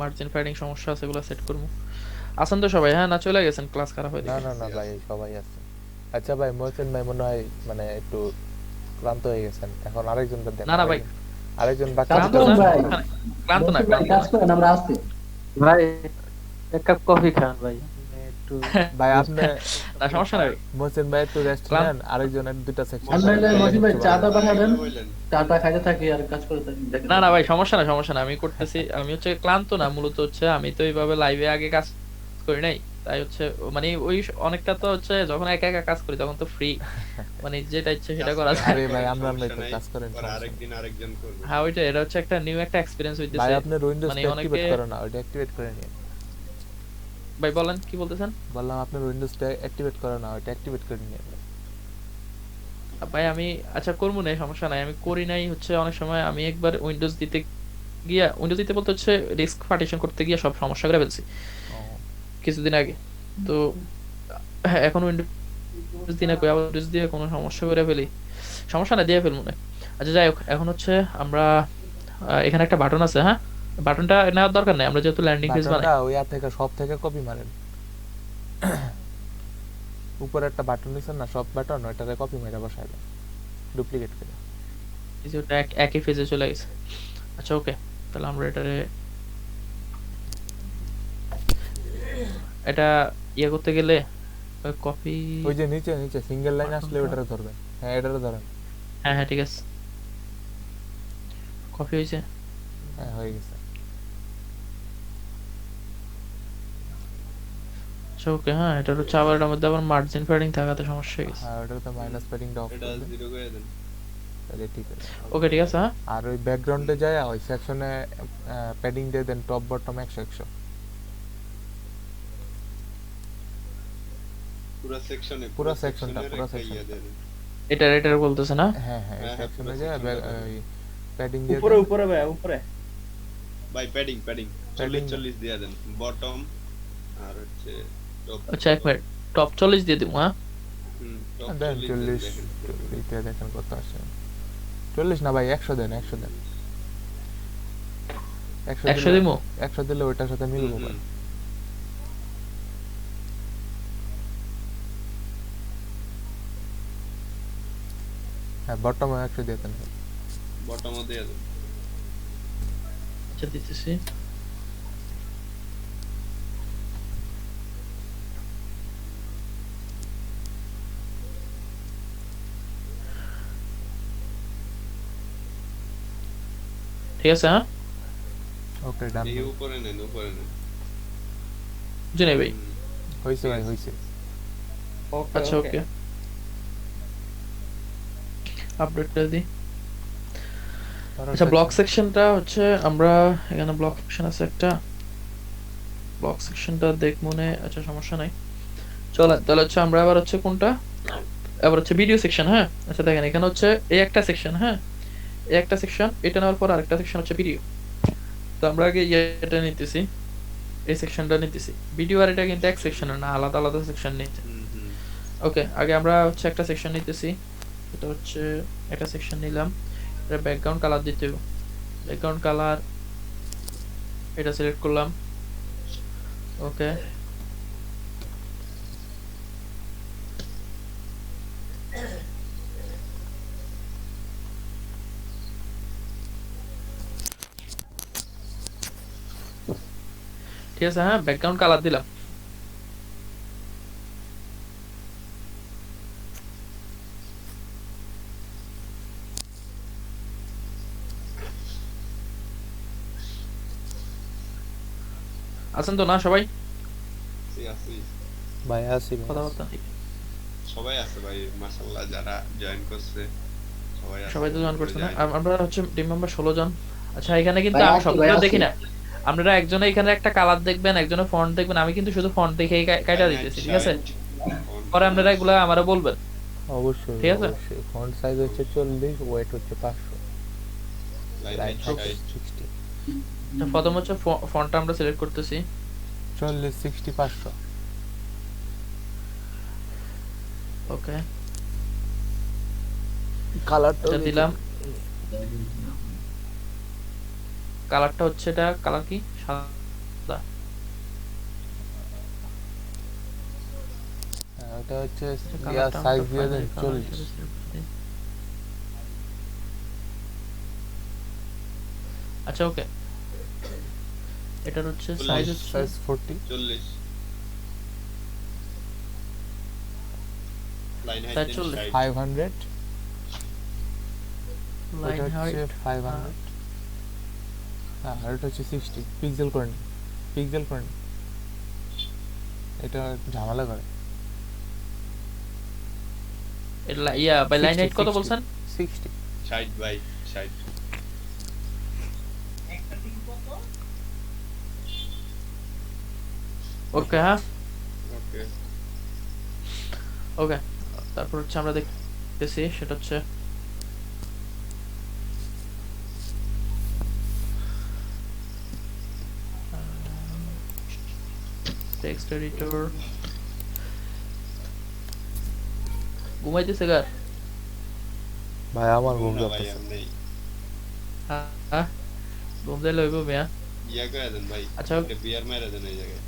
মার্জিন ফ্যাডিং সমস্যা আছে, এগুলো সেট করবো। আছেন তো সবাই? হ্যাঁ, না চলে গেছেন ক্লাস খারাপ হয়ে না দেখে? না না ভাই, সবাই আছে। আচ্ছা ভাই, মোহসেন ভাই মনে হয় মানে একটু ক্লান্ত হয়ে গেছেন, এখন আরেকজনকে দেন। না না ভাই, আরেকজন বাকি কাজ আছে। করুন ভাই, ক্লান্ত না, ভাই কাজ করেন, আমরা আসছি। ভাই এক কাপ কফি খান ভাই, আপনি একটু ভাই আপনি না সমস্যা নাই। মোহসেন ভাই একটু রেস্ট ক্লান্ত- নেন, আরেকজনের দুটো সেকশন। আমরা এলে মজিদ ভাই চাটা পাঠাবেন, বললেন চাটা খাইতে থাকি আর কাজ করে থাকি, দেখেন। না না ভাই সমস্যা না, আমি করতেছি। আমি হচ্ছে ক্লান্ত না, মূলত হচ্ছে আমি তো এইভাবে লাইভে আগে কাজ করি নাই, তাই হচ্ছে মানে ওই অনেকটা তো হচ্ছে যখন একা একা কাজ করি তখন তো ফ্রি, মানে যেটা ইচ্ছে সেটা করা যায়। আরে ভাই, আমরা তো কাজ করেন, আর সমস্যা নেই। আরেকদিন আরেকজন করবে। হ্যাঁ ওইটা, এটা হচ্ছে একটা নিউ একটা এক্সপেরিয়েন্স ভাই হইতেছে। আপনি উইন্ডোজ মানে অ্যাক্টিভেট অনেকে করেন না, ওটা অ্যাক্টিভেট করে নিন। ভাই বলেন কি বলতেছেন? বললাম আপনার উইন্ডোজটা অ্যাক্টিভেট করে না, ওটা অ্যাক্টিভেট করে নিন। ভাই আমি আচ্ছা করবো না, সমস্যা নাই, আমি করি নাই। হচ্ছে অনেক সময় আমি একবার উইন্ডোজ দিতে গিয়া, উইন্ডোজ দিতে বলতে হচ্ছে ডিস্ক পার্টিশন করতে গিয়ে সব সমস্যা করে ফেলছি কিছুদিন আগে। তো হ্যাঁ, এখন উইন্ডোজ দিনে কই আবার উইন্ডোজ দিয়ে কোনো সমস্যা করে ফেলি, সমস্যা না, দিয়ে ফেলবো না। আচ্ছা যাই হোক, এখন হচ্ছে আমরা এখানে একটা বাটন আছে, হ্যাঁ বাটনটা নেওয়ার দরকার নেই, আমরা যেহেতু ল্যান্ডিং পেজ বানাই। বাটনটা ওই থেকে সব থেকে কপি মারেন। উপরে একটা বাটন নিছেন না, সব বাটন, ওইটাতে কপি মেরে বসাই দেন ডুপ্লিকেট করে। এই যে ওটা একই পেজে চলে গেছে। আচ্ছা ওকে, তাহলে আমরা এটা ইয়ে করতে গেলে কপি, ওই যে নিচে নিচে সিঙ্গেল লাইন আসলে ওটারে ধরবেন। হ্যাঁ এটারে ধরেন। হ্যাঁ হ্যাঁ ঠিক আছে, কপি হয়েছে। হ্যাঁ হয়ে গেছে। আচ্ছা ওকে, হ্যাঁ এটা হচ্ছে আবার এটার মধ্যে আবার মার্জিন ফ্যাডিং থাকাতে সমস্যা হয়ে গেছে। হ্যাঁ ওটাতে মাইনাস প্যাডিংটা অফ এটা করে দেন, জিরো করে দেন। তাহলে ঠিক আছে। ওকে ঠিক আছে। হ্যাঁ আর ওই ব্যাকগ্রাউন্ডে যায় ওই সেকশনে প্যাডিং দিয়ে দেন টপ বটম 100 পুরো সেকশনে, পুরো সেকশনটা, পুরো ইয়া সেকশন। দেন। এটার বলতেছে না? হ্যাঁ হ্যাঁ, এই হ্যাঁ, সেকশনে পুরো যায় সেকশনটা দেন। ওই প্যাডিং দিয়ে উপরে দেন। উপরে ভাই উপরে। ভাই প্যাডিং 40 Padding 40 দিয়ে দেন, বটম আর হচ্ছে টপ। আচ্ছা এক মিনিট, টপ 40 দিয়ে দিব। হ্যাঁ টপ দেন 40 40, দেখেন। এইটা দেখেন কত আসে। 40 না ভাই, 100 দেন, 100 দেন। 100 দিব। 100 দিলে ওইটার সাথে মিলবো ভাই। হ্যাঁ বটম 100 দিয়ে দেন। বটমও দিয়ে দেন। আচ্ছা দিতেছি। ঠিক আছে। হ্যাঁ ওকে ডান। এই উপরে নেন, উপরে নেন। জেনে ভাই। হইছে ভাই, হইছে। ওকে আচ্ছা ওকে, আপডেটটা দিই। আচ্ছা ব্লক সেকশনটা হচ্ছে আমরা এখানে ব্লক সেকশন আছে একটা, ব্লক সেকশনটা দেখ মনে। আচ্ছা সমস্যা নাই, চলেন তাহলে হচ্ছে আমরা আবার হচ্ছে কোনটা, আবার হচ্ছে ভিডিও সেকশন। হ্যাঁ আচ্ছা দেখেন এখানে হচ্ছে এই একটা সেকশন, হ্যাঁ এই একটা সেকশন, এটা নেওয়ার পর আরেকটা সেকশন হচ্ছে ভিডিও। তো আমরা আগে এটা নিতেছি, এই সেকশনটা নিতেছি। ভিডিও আর এটা কিন্তু এক সেকশনের না, আলাদা আলাদা সেকশন নিতে। ওকে, আগে আমরা হচ্ছে একটা সেকশন নিতেছি, এটা হচ্ছে একটা সেকশন নিলাম। এটা ব্যাকগ্রাউন্ড কালার দিতে হবে, ব্যাকগ্রাউন্ড কালার এটা সিলেক্ট করলাম। ওকে, ঠিক আছে। হ্যাঁ, ব্যাকগ্রাউন্ড কালার দিলাম। আছেন তো না সবাই? আছি। ভাই আসি ভাই। কথাবার্তা নেই। সবাই আছে ভাই, মাশাআল্লাহ, যারা জয়েন করছে সবাই আছে। সবাই তো জয়েন করছে না? আমরা হচ্ছে টিম মেম্বার 16 জন। আচ্ছা, এখানে কিন্তু ভাই আমি আছি, সবগুলো ভাই দেখি আছি। না। আপনারা একজনে এখানে একটা কালার দেখবেন, একজনে ফন্ট দেখবেন। আমি কিন্তু শুধু ফন্ট দেখে কাইটা দিতেছি, ঠিক আছে? পরে আপনারা এগুলা আমারে বলবেন। অবশ্যই ঠিক আছে। অবশ্যই। ফন্ট সাইজ হচ্ছে 40, ওয়েট হচ্ছে 500, লাইন হচ্ছে 60। তো প্রথম হচ্ছে ফন্টটা আমরা সিলেক্ট করতেছি। 40, 60, 500। ওকে, কালারটা এটা দিলাম। কালারটা হচ্ছে, এটা কালার কি? সাদা। এটা হচ্ছে কালারটা সাইজ আমরা দিয়ে দেন primary color 40। হিসেবে select করে দিই। আচ্ছা, ওকে, এটার হচ্ছে সাইজ হচ্ছে size 40। 40, line size height 40, 500। Line এটা হাইট হচ্ছে 500। হ্যাঁ, আর এটা হচ্ছে 60। পিক্সেল করে নিন, পিক্সেল করে নিন। এটা ঝামেলা করে। ইয়া বাই লাইন 60, হাইট কত 60, বলছেন? 60। 60 ভাই 60। ওকে, হ্যাঁ, ওকে, ওকে। তারপর হচ্ছে আমরা দেখতেছি, সেটা হচ্ছে টেক্সট এডিটর। ঘুমাইতেছে গার? ভাই আমার ঘুম না ভাই যাচ্ছে। আমি হ্যাঁ, ঘুম দিলে হইব মিয়া। ইয়া করে দেন ভাই, আচ্ছা, একটা বিয়ার মেরে দেন এই জায়গায়,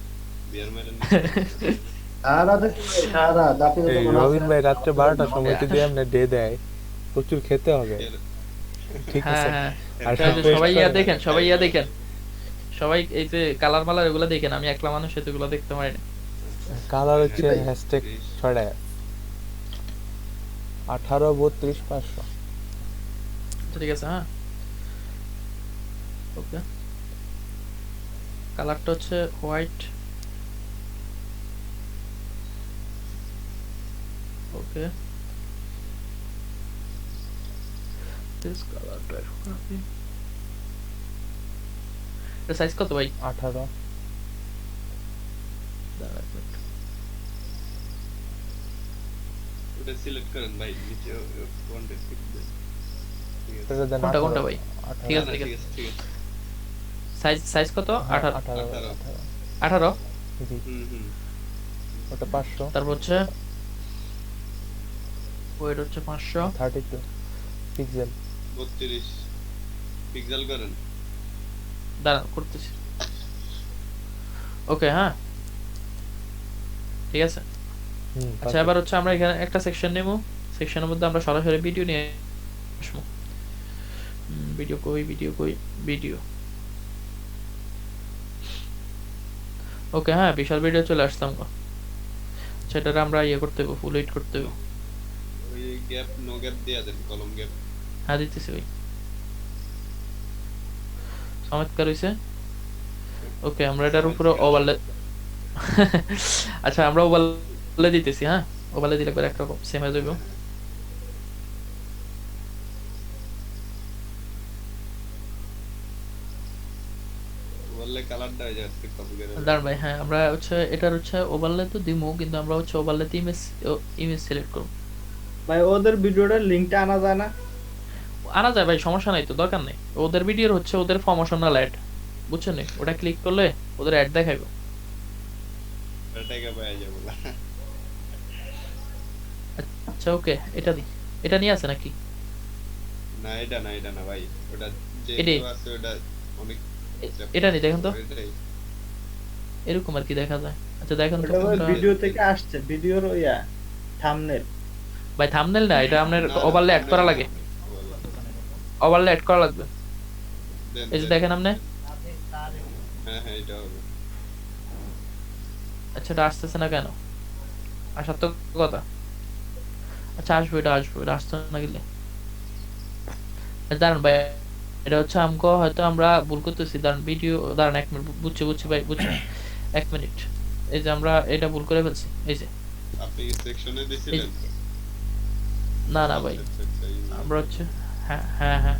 বিয়ার মেরে নিন। সারা দাপি তো এই মনে আছে। রবিন ভাই রাত্রে 12টার সময় যদি আপনি ডে দেয়, প্রচুর খেতে হবে, ঠিক হ্যাঁ, আছে? হ্যাঁ, আর ঠিক আছে, request সবাই ইয়া করেন। দেখেন, সবাই ইয়া দেখেন, সবাই এই যে কালার মালার এগুলো দেখেন। আমি একলা মানুষ এগুলো দেখতে পারি না। কালার হচ্ছে ভাই। হ্যাশট্যাগ 6 টাকা। 18, 32, 500। আচ্ছা, ঠিক আছে। হ্যাঁ, ওকে, কালারটা হচ্ছে white. Okay, this colour typography. এটা সাইজ কত ভাই? 18। দাঁড়া এক মিনিট। ওটা সিলেক্ট করেন ভাই, নিচে কন্টেন্ট ঠিক দেন। ঠিক আছে, এটা দেন কোনটা 18, কোনটা ভাই? 18, ঠিক না, আছে, না, ঠিক ঠিক আছে। আছে, ঠিক আছে। সাইজ কত? 18? 18, 18 18? জি। হুম। ওটা 500। তারপর হচ্ছে ওয়েট হচ্ছে 500। 32 পিক্সেল। 32 পিক্সেল করেন। দাঁড়ান, করতেছি। ওকে, হ্যাঁ, ঠিক আছে। আচ্ছা, এবার হচ্ছে আমরা এখানে একটা সেকশন নেব। সেকশনের মধ্যে আমরা সরাসরি ভিডিও নিয়ে আসবো। ভিডিও কই? ভিডিও। ওকে, হ্যাঁ, বিশাল ভিডিও চলে আসতাম গো। সেটার আমরা ইয়ে করতে হবে, ফুল এডিট করতে হবে। ওই গ্যাপ, নো গ্যাপ দিয়া দেন, কলম গ্যাপ। হ্যাঁ, দিতেছি ভাই। চমৎকার হইছে। ওকে, আমরা এটার উপরে ওভারলে আচ্ছা, আমরা ওভারলে দিতেছি। হ্যাঁ, ওভারলে দিলে একবার একরকম সেম হয়ে যাবে। বললে কালারটা হয়ে যাচ্ছে, কপি করে দেন। দাঁড়ান ভাই, হ্যাঁ, আমরা হচ্ছে এটার হচ্ছে ওভারলে তো দিমু, কিন্তু আমরা হচ্ছে ওভারলেতে ইমেজ সিলেক্ট করব। ভাই ওদের ভিডিওটার লিংকটা আনা যায় না? আনা যায় ভাই, সমস্যা নাই তো, দরকার নেই। ওদের ভিডিওর হচ্ছে ওদের প্রমোশনাল অ্যাড, বুঝছেন নি? ওটা ক্লিক করলে ওদের অ্যাড দেখাইবো। এটাকে পাওয়া যাবে না। আচ্ছা ওকে, এটা দি, এটা নিয়ে আছে নাকি? না এটা না ভাই, ওটা যে এটাই। আছে ওটা অনেক এটা নি, দেখেন তো এটাই। এরকম আর কি দেখা যায়। আচ্ছা দেখেন তো ওটা ভাই কোনটা। ভিডিও থেকে আসছে, ভিডিওর ওইয়া থাম্বনেল। ভাই থাম্বনেল না, এটা আপনার না, না, ওভারলে অ্যাড করা না, লাগে, না, ওভারলে অ্যাড করা লাগবে। দেন, এই যে দেন। দেখেন আপনি। হ্যাঁ এটা হবে। আচ্ছা এটা আসতেছে না কেন? আসার তো কথা। আচ্ছা আসবো, এটা আসবো, এটা আসতে না গেলে। আচ্ছা, দাঁড়ান ভাই, এটা হচ্ছে আমকো হয়তো আমরা ভুল করতেছি। দাঁড়ান ভিডিও, দাঁড়ান 1 মিনিট, বুঝছি ভাই, বুঝছি। 1 মিনিট। এই যে আমরা এটা ভুল করে ফেলছি, এই যে। আপনি কি সেকশনে দিছিলেন? না না ভাই, আচ্ছা, আচ্ছা, আমরা হচ্ছে, হ্যাঁ হ্যাঁ হ্যাঁ,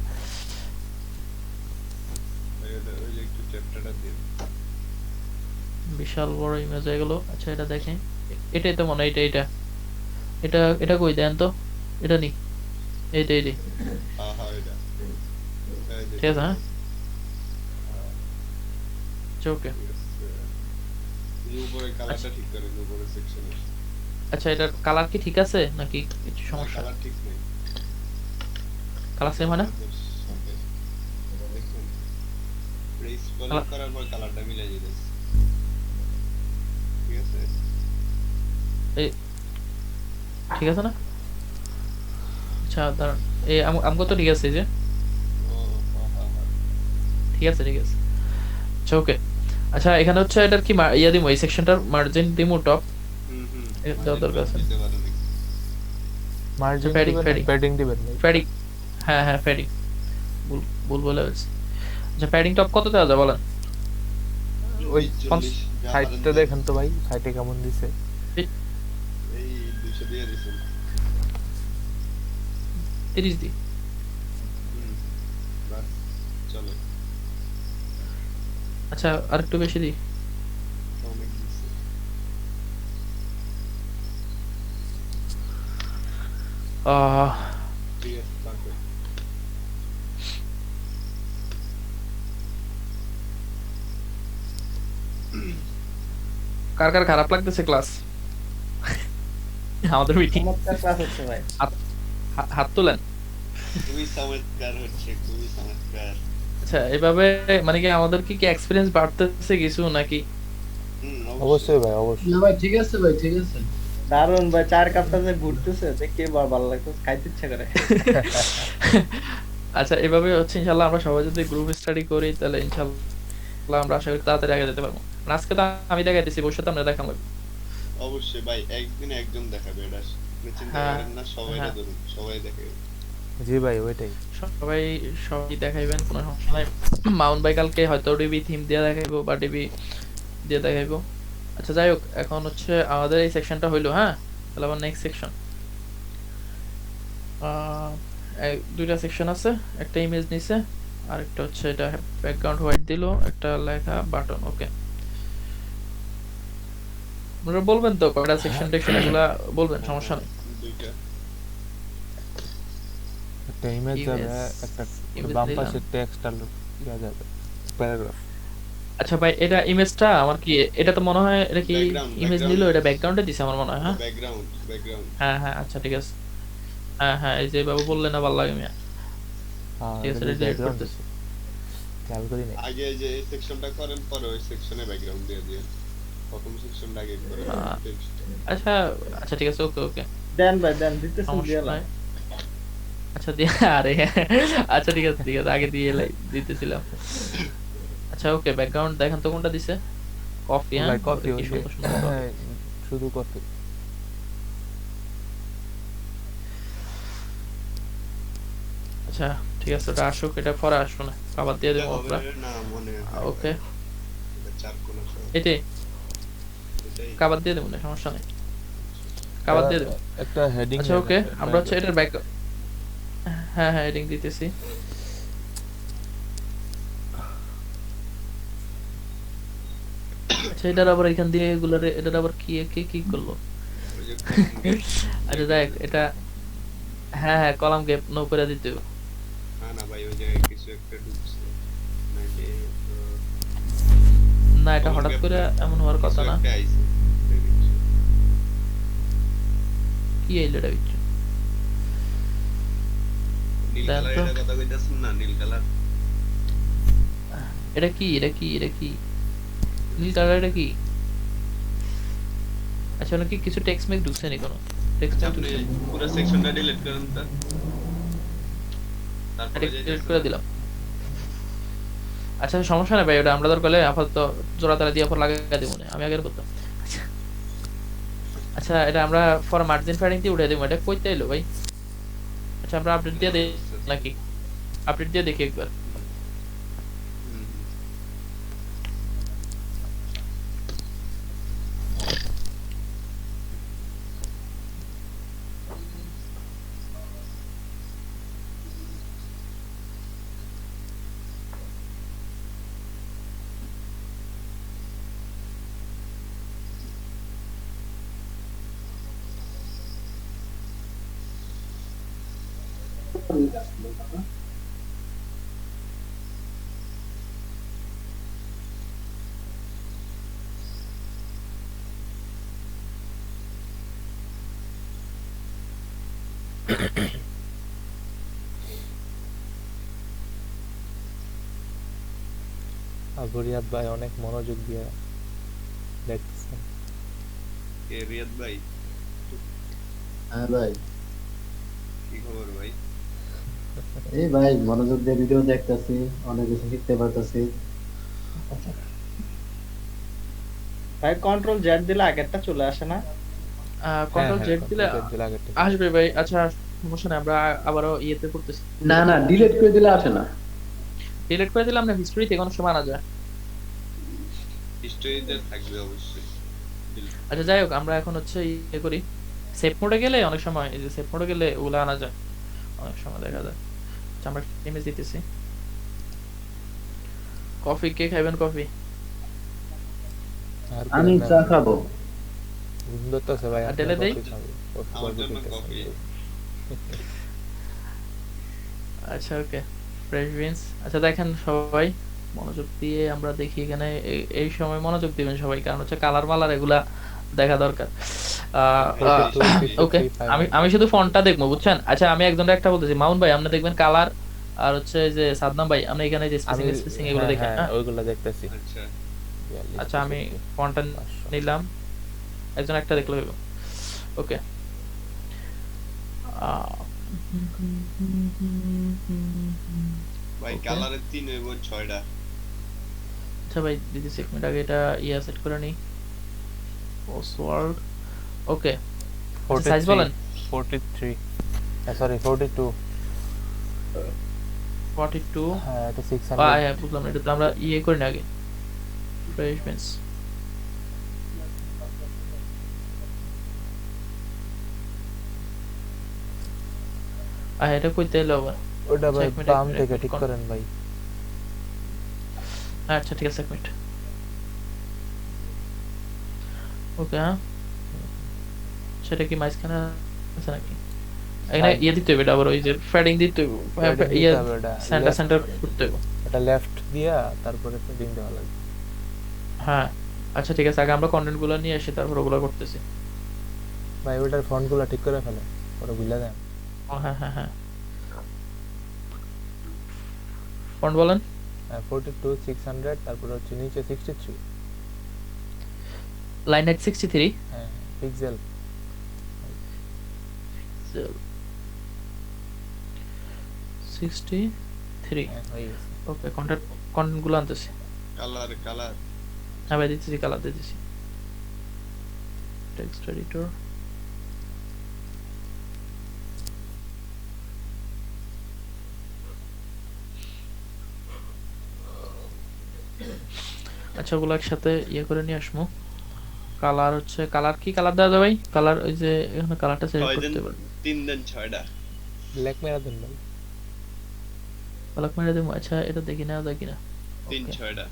ওই যে একটু চ্যাপ্টারটা দিন। বিশাল বড় ইমেজ হয়ে গেল। আচ্ছা এটা দেখেন, এটাই তো মনে হয়, এটা এটা এটা কই দেন তো, এটা নি, এইটাই হ্যাঁ হ্যাঁ এটা। এই যে, ঠিক আছে। হ্যাঁ আচ্ছা ওকে। ঠিক আছে। এই উপরে কালারটা ঠিক করেন, উপরে সেকশনে। আচ্ছা এটার কালার কি ঠিক আছে নাকি কিছু সমস্যা? কালার ঠিক নেই। কালার সেম হয় না? আমাদের সাথে। দেখুন। প্রেস কালার- করার পর কালারটা মিলে যেতেছে। ঠিক আছে? এই ঠিক আছে না? আচ্ছা দাঁড়ান, এই আমগো তো ঠিক আছে, এই যে ও হ্যাঁ হ্যাঁ হ্যাঁ। ঠিক আছে ঠিক আছে। আচ্ছা ওকে। আচ্ছা এখানে হচ্ছে এটার কি ইয়া দিমু, এই সেকশনটার মার্জিন দিমু টপ। হুম হুম। দেওয়ার দরকার আছে। দিতে পারেন নাকি? মার্জিন padding, দিবেন, padding. প্যাডিং দিবেন ভাই। প্যাডিং, হ্যাঁ হ্যাঁ প্যাডিং, ভুল ভুল বলে ফেলছি। আচ্ছা প্যাডিং টপ কত দেওয়া যায় বলেন? ওই 40, যা পারেন সাইডটা দেন। দেখেন তো ভাই, সাইডে কেমন দিছে। এই 200 দিয়ে দিছেন। 30 দি। হুম। বাস চলে। আচ্ছা আর একটু বেশি দিই। অনেক দিছে। ঠিক আছে পারফেক্ট। কার কার খারাপ লাগতেছে ক্লাস? আমাদের মিটিং, চমৎকার ক্লাস হচ্ছে ভাই। হাত তোলেন। খুবই চমৎকার হচ্ছে, খুবই চমৎকার। আচ্ছা এভাবে মানে কি আমাদের কি এক্সপিরিয়েন্স বাড়তেছে কিছু নাকি? হুম অবশ্যই ভাই, অবশ্যই। না ভাই ঠিক আছে ভাই, ঠিক আছে। দারুন ভাই, চার কাপটা যে ঘুরতেছে দেখে ভালো লাগতেছে, খাইতে ইচ্ছা করে। আচ্ছা এভাবে হচ্ছে ইনশাল্লাহ আমরা সবাই যদি গ্রুপ স্টাডি করি তাহলে ইনশাল্লাহ আমরা আশা করি তাড়াতাড়ি আগে যেতে পারবো। মানে আজকে তো আমি দেখাইতেছি, ভবিষ্যতে আমরা দেখাবো। অবশ্যই ভাই, একদিনে একজন দেখাবে, এটা আপনি চিন্তা হ্যাঁ, করেন না, সবাই হ্যাঁ। ধরুন, সবাই দেখাবে। জি ভাই, ওইটাই। সবাই দেখাইবেন, কোনো সমস্যা নাই। মাউন্ট বাই কালকে হয়তো ডিবি থিম দিয়ে দেখাইবো বা ডিবি দিয়ে দেখাইবো। আচ্ছা যাই হোক, এখন হচ্ছে আমাদের এই সেকশনটা হইলো, হ্যাঁ তাহলে আবার নেক্সট সেকশন। দুইটা সেকশন আছে, একটা ইমেজ নিছে আর একটা হচ্ছে এটা ব্যাকগ্রাউন্ড হোয়াইট দিলো, একটা লেখা বাটন। ওকে আপনারা বলবেন তো কয়টা সেকশন টেকশন এগুলা বলবেন, সমস্যা নেই। দুইটা। একটা ইমেজ যাবে, Image- একটা image বাম দিলাম। পাশে টেক্সট আর ইয়া যাবে, প্যারাগ্রাফ। আচ্ছা ভাই এটা ইমেজটা আমার কি, এটা তো মনে হয় এটা কি Background, ইমেজ background নিলো, এটা image। ব্যাকগ্রাউন্ডে দিছে আমার মনে হয়। হ্যাঁ ব্যাকগ্রাউন্ড। হ্যাঁ হ্যাঁ আচ্ছা ঠিক আছে। হ্যাঁ হ্যাঁ এই যে বাবু বললেন না, ভালো লাগে মিয়া। হ্যাঁ, ঠিক আছে, এটা delete background করতেছি। খেয়াল করি নাই। আগে যে এই সেকশনটা করেন, পরে ওই সেকশনে ব্যাকগ্রাউন্ড দিয়ে দিন। প্রথম সেকশনটা আগে করে আহ, টেক্সট। আচ্ছা আচ্ছা ঠিক আছে, ওকে ওকে দেন ভাই দেন, দিতেছেন সমস্যা দিয়ে নাই। আচ্ছা দিয়ে আরে আচ্ছা ঠিক আছে ঠিক আছে, আগে দিয়ে দিতেছিলাম। আচ্ছা ওকে ব্যাকগ্রাউন্ড দেখেন তো কোনটা দিছে। কফি, হ্যাঁ ভাই কপি, কি ওই যে সুন্দর সুন্দর coffee। হ্যাঁ, শুধু কপি। আচ্ছা ঠিক আছে, ওটা আসুক, এটা পরে আসবো না, আবার দিয়ে দেবো আমরা। না মনে হয় ওকে এটা চার কোণ আছে। এটাই এটাই। কাবার দিয়ে দেবো না, সমস্যা নেই, কাবার দিয়ে দেবো। একটা হেডিং। আচ্ছা ওকে আমরা হচ্ছে এটার ব্যাক, হ্যাঁ হ্যাঁ হেডিং দিতেছি। আচ্ছা এটার আবার এখান দিয়ে এগুলারে, এটার আবার কি কে কি করলো? ওই যে column gap। আচ্ছা দেখ এটা, হ্যাঁ হ্যাঁ কলাম গ্যাপ নো করে দিতে হবে। কিছু একটা ঢুকছে নাকি না এটা হঠাৎ করে এমন হওয়ার কথা না। একটা আইছে দেখছি। কি এলো এটা বিচ্ছু? নীল দেন কালার তো। এটা কথা কইতাছেন না, নীল কালার এটা কি এটা কি এটা কি নীল কালার এটা কি? আচ্ছা নাকি কিছু টেক্সট মেক ঢুকছে নি কোনো টেক্সট আচ্ছা মেক আপনি ঢুকছে? পুরো সেকশনটা ডিলিট করেন তো, তারপরে এটা যে ডিলিট করে দিলাম। আচ্ছা সমস্যা নাই ভাই, ওটা আমরা দরকার হলে আপাতত জোড়া তারা দিয়ে পর লাগাই দেবো না, আমি আগের করতাম। আচ্ছা এটা আমরা ফর মার্জিন প্যাডিং দিয়ে উঠে দেবো, এটা কইতে এলো ভাই? আচ্ছা আমরা আপডেট দিয়ে দেই নাকি? আপডেট দিয়ে দেখি একবার। হুম, আবরিয়া ভাই অনেক মনোযোগ দিয়ে দেখতেছেন। কে রিয়াদ ভাই? হ্যাঁ ভাই, কি খবর ভাই? এই ভাই মনোযোগ দিয়ে ভিডিও দেখতেছি, অনেক কিছু শিখতে পারতেছি। ভাই কন্ট্রোল জেড দিলে আগেরটা চলে আসে না? কন্ট্রোল জেড দিলে আসবে ভাই। আচ্ছা সমস্যা নাই, আমরা আবারও ইয়েতে করতেছি। না না, ডিলিট করে দিলে আসে না। ডিলিট করে দিলাম না, হিস্ট্রিতে কোনো সময় আনা যায়। হিস্টরিতে থাকবে অবশ্যই। আচ্ছা যাই হোক, আমরা এখন হচ্ছে ইয়ে করি, সেভ মোডে গেলে অনেক সময়, এই যে সেভ মোডে গেলে ওগুলো আনা যায়, অনেক সময় দেখা যায়। আচ্ছা আমরা ইমেজ দিতেছি। কফি কে খাইবেন কফি? আমি চা খাবো। ধরতেছে ভাই, আর ঢেলে দেই? আমার জন্য কফি। আচ্ছা ওকে, ফ্রেশ বিনস। আচ্ছা দেখেন সবাই মনোযোগ দিয়ে আমরা দেখি এখানে, এই সময় মনোযোগ দিবেন সবাই, কারণ হচ্ছে কালার মালার এগুলা দেখা দরকার। ওকে আমি আমি শুধু ফন্টটা দেখবো বুঝছেন। আচ্ছা আমি একজনের একটা বলতেছি, মাউন ভাই আপনি দেখবেন কালার, আর হচ্ছে যে সাদনাম ভাই আপনি এখানে যে স্পেসিং স্পেসিং এগুলো দেখেন। হ্যাঁ ওইগুলো দেখতেছি। আচ্ছা আচ্ছা আমি ফন্টটা নিলাম, একজন একটা দেখলে হইব। ওকে ভাই Okay. কালারের 3 হইব 6টা। আচ্ছা ভাই দিদি এক মিনিট আগে এটা ইয়া সেট করে নি, পাসওয়ার্ড। ওকে সাইজ বলেন। 43 সরি 42 42। হ্যাঁ এটা 600 হ্যাঁ বুঝলাম না, এটা তো আমরা ইয়ে করি না আগে, ফ্রেশমেন্টস। এটা কইতে এলো আবার। ওটা ভাই এক মিনিট, বাম এক থেকে মিনিট, ঠিক করেন ভাই। আচ্ছা ঠিক আছে এক মিনিট। ওকে হ্যাঁ সেটা কি মাঝখানে আছে নাকি? এখানে ইয়ে দিতে হবে, এটা আবার ওই যে ফ্যাডিং দিতে হবে, ইয়ে সেন্টার সেন্টার করতে হবে। এটা লেফট দিয়া তারপরে ফিডিং দেওয়া লাগবে। হ্যাঁ আচ্ছা ঠিক আছে, আগে আমরা কন্টেন্ট গুলো নিয়ে আসি, তারপর ওগুলো করতেছি। ভাই ওটার ফন্টগুলো ঠিক করে ফেলে, পরে ভুলে দেন। ও হ্যাঁ হ্যাঁ হ্যাঁ ফন্ট বলেন। 42 600 তারপরে হচ্ছে নিচে 63 লাইন এট 63 হ্যাঁ পিক্সেল 63। হ্যাঁ হয়ে গেছে। ওকে কন্টেন্ট গুলো আনতেছি। কালার হ্যাঁ ভাই দিতেছি, কালার দিতেছি। টেক্সট এডিটর, আচ্ছা ওগুলো একসাথে ইয়ে করে নিয়ে আসবো। কালার হচ্ছে, কালার কি কালার দেওয়া যাবে ভাই? কালার ওই যে এখানে কালারটা সিলেক্ট করতে পারবে। 3 দেন 6টা। ব্ল্যাক মেরা দেন ভাই। পালক মেরে দেবো। আচ্ছা এটা দেখি না যায় কিনা। 3 6টা।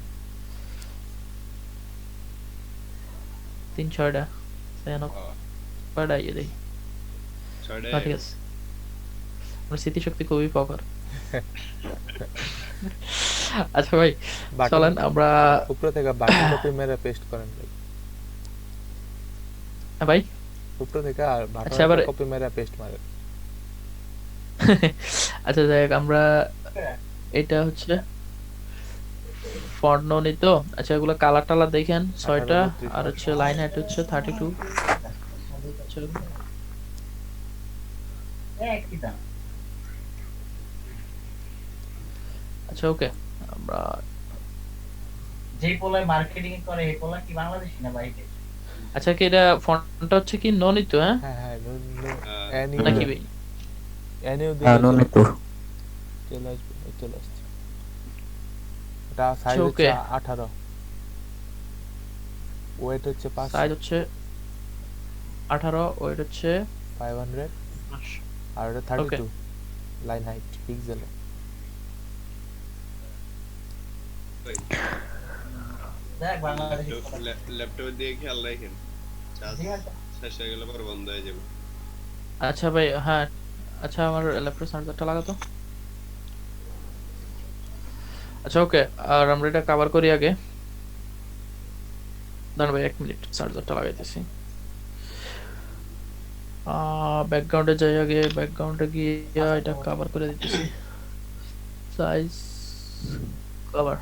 3 6টা সেন কয়টা ইয়ে দেখি। 6টা। ঠিক আছে, আমার স্মৃতিশক্তি খুবই প্রখর। আচ্ছা ভাই বাটন চলেন আমরা উপরে থেকে বাটন কপি মেরে পেস্ট করেন ভাই, ভাই উপরে থেকে আর আচ্ছা এবার বাটন কপি মেরে পেস্ট মারেন। আচ্ছা যাই হোক, আমরা এটা হচ্ছে ফন্ট নো নিত। আচ্ছা এগুলো কালার টালার দেখেন 6টা, 32 আর হচ্ছে লাইন হাইট হচ্ছে 32। আচ্ছা একই দাম। আচ্ছা ওকে, আমরা যে পোলায় মার্কেটিং করে এই পোলা কি বাংলাদেশি না বাইরে? আচ্ছা কি এটা ফন্টটা হচ্ছে কি নো নিত? হ্যাঁ হ্যাঁ হ্যাঁ নাকি ভাই? এনিও হ্যাঁ দিলে ননি তো চলে আসবে, এই চলে আসছে। এটা সাইজ আচ্ছা, হচ্ছে okay. 18, ওয়েট হচ্ছে সাইজ হচ্ছে 18, ওয়েট হচ্ছে 500, 500। আর এটা 32 লাইন হাইট পিক্সেলে। দেখ বাংলাদেশি ল্যাপটপ দিয়ে খেয়াল রাখেন, চার্জ ঠিক আছে। শেষ হয়ে গেলে পর বন্ধ হয়ে যাবে। আচ্ছা ভাই হ্যাঁ, আচ্ছা আমার ল্যাপটপ চার্জারটা লাগাতো। আচ্ছা ওকে, আর আমরা এটা কভার করি আগে। দাঁড়ান ভাই 1 মিনিট, চার্জারটা লাগাইতেছি। ব্যাকগ্রাউন্ডে যাই আগে, ব্যাকগ্রাউন্ডে গিয়ে এটা কভার করে দিতেছি। Size cover.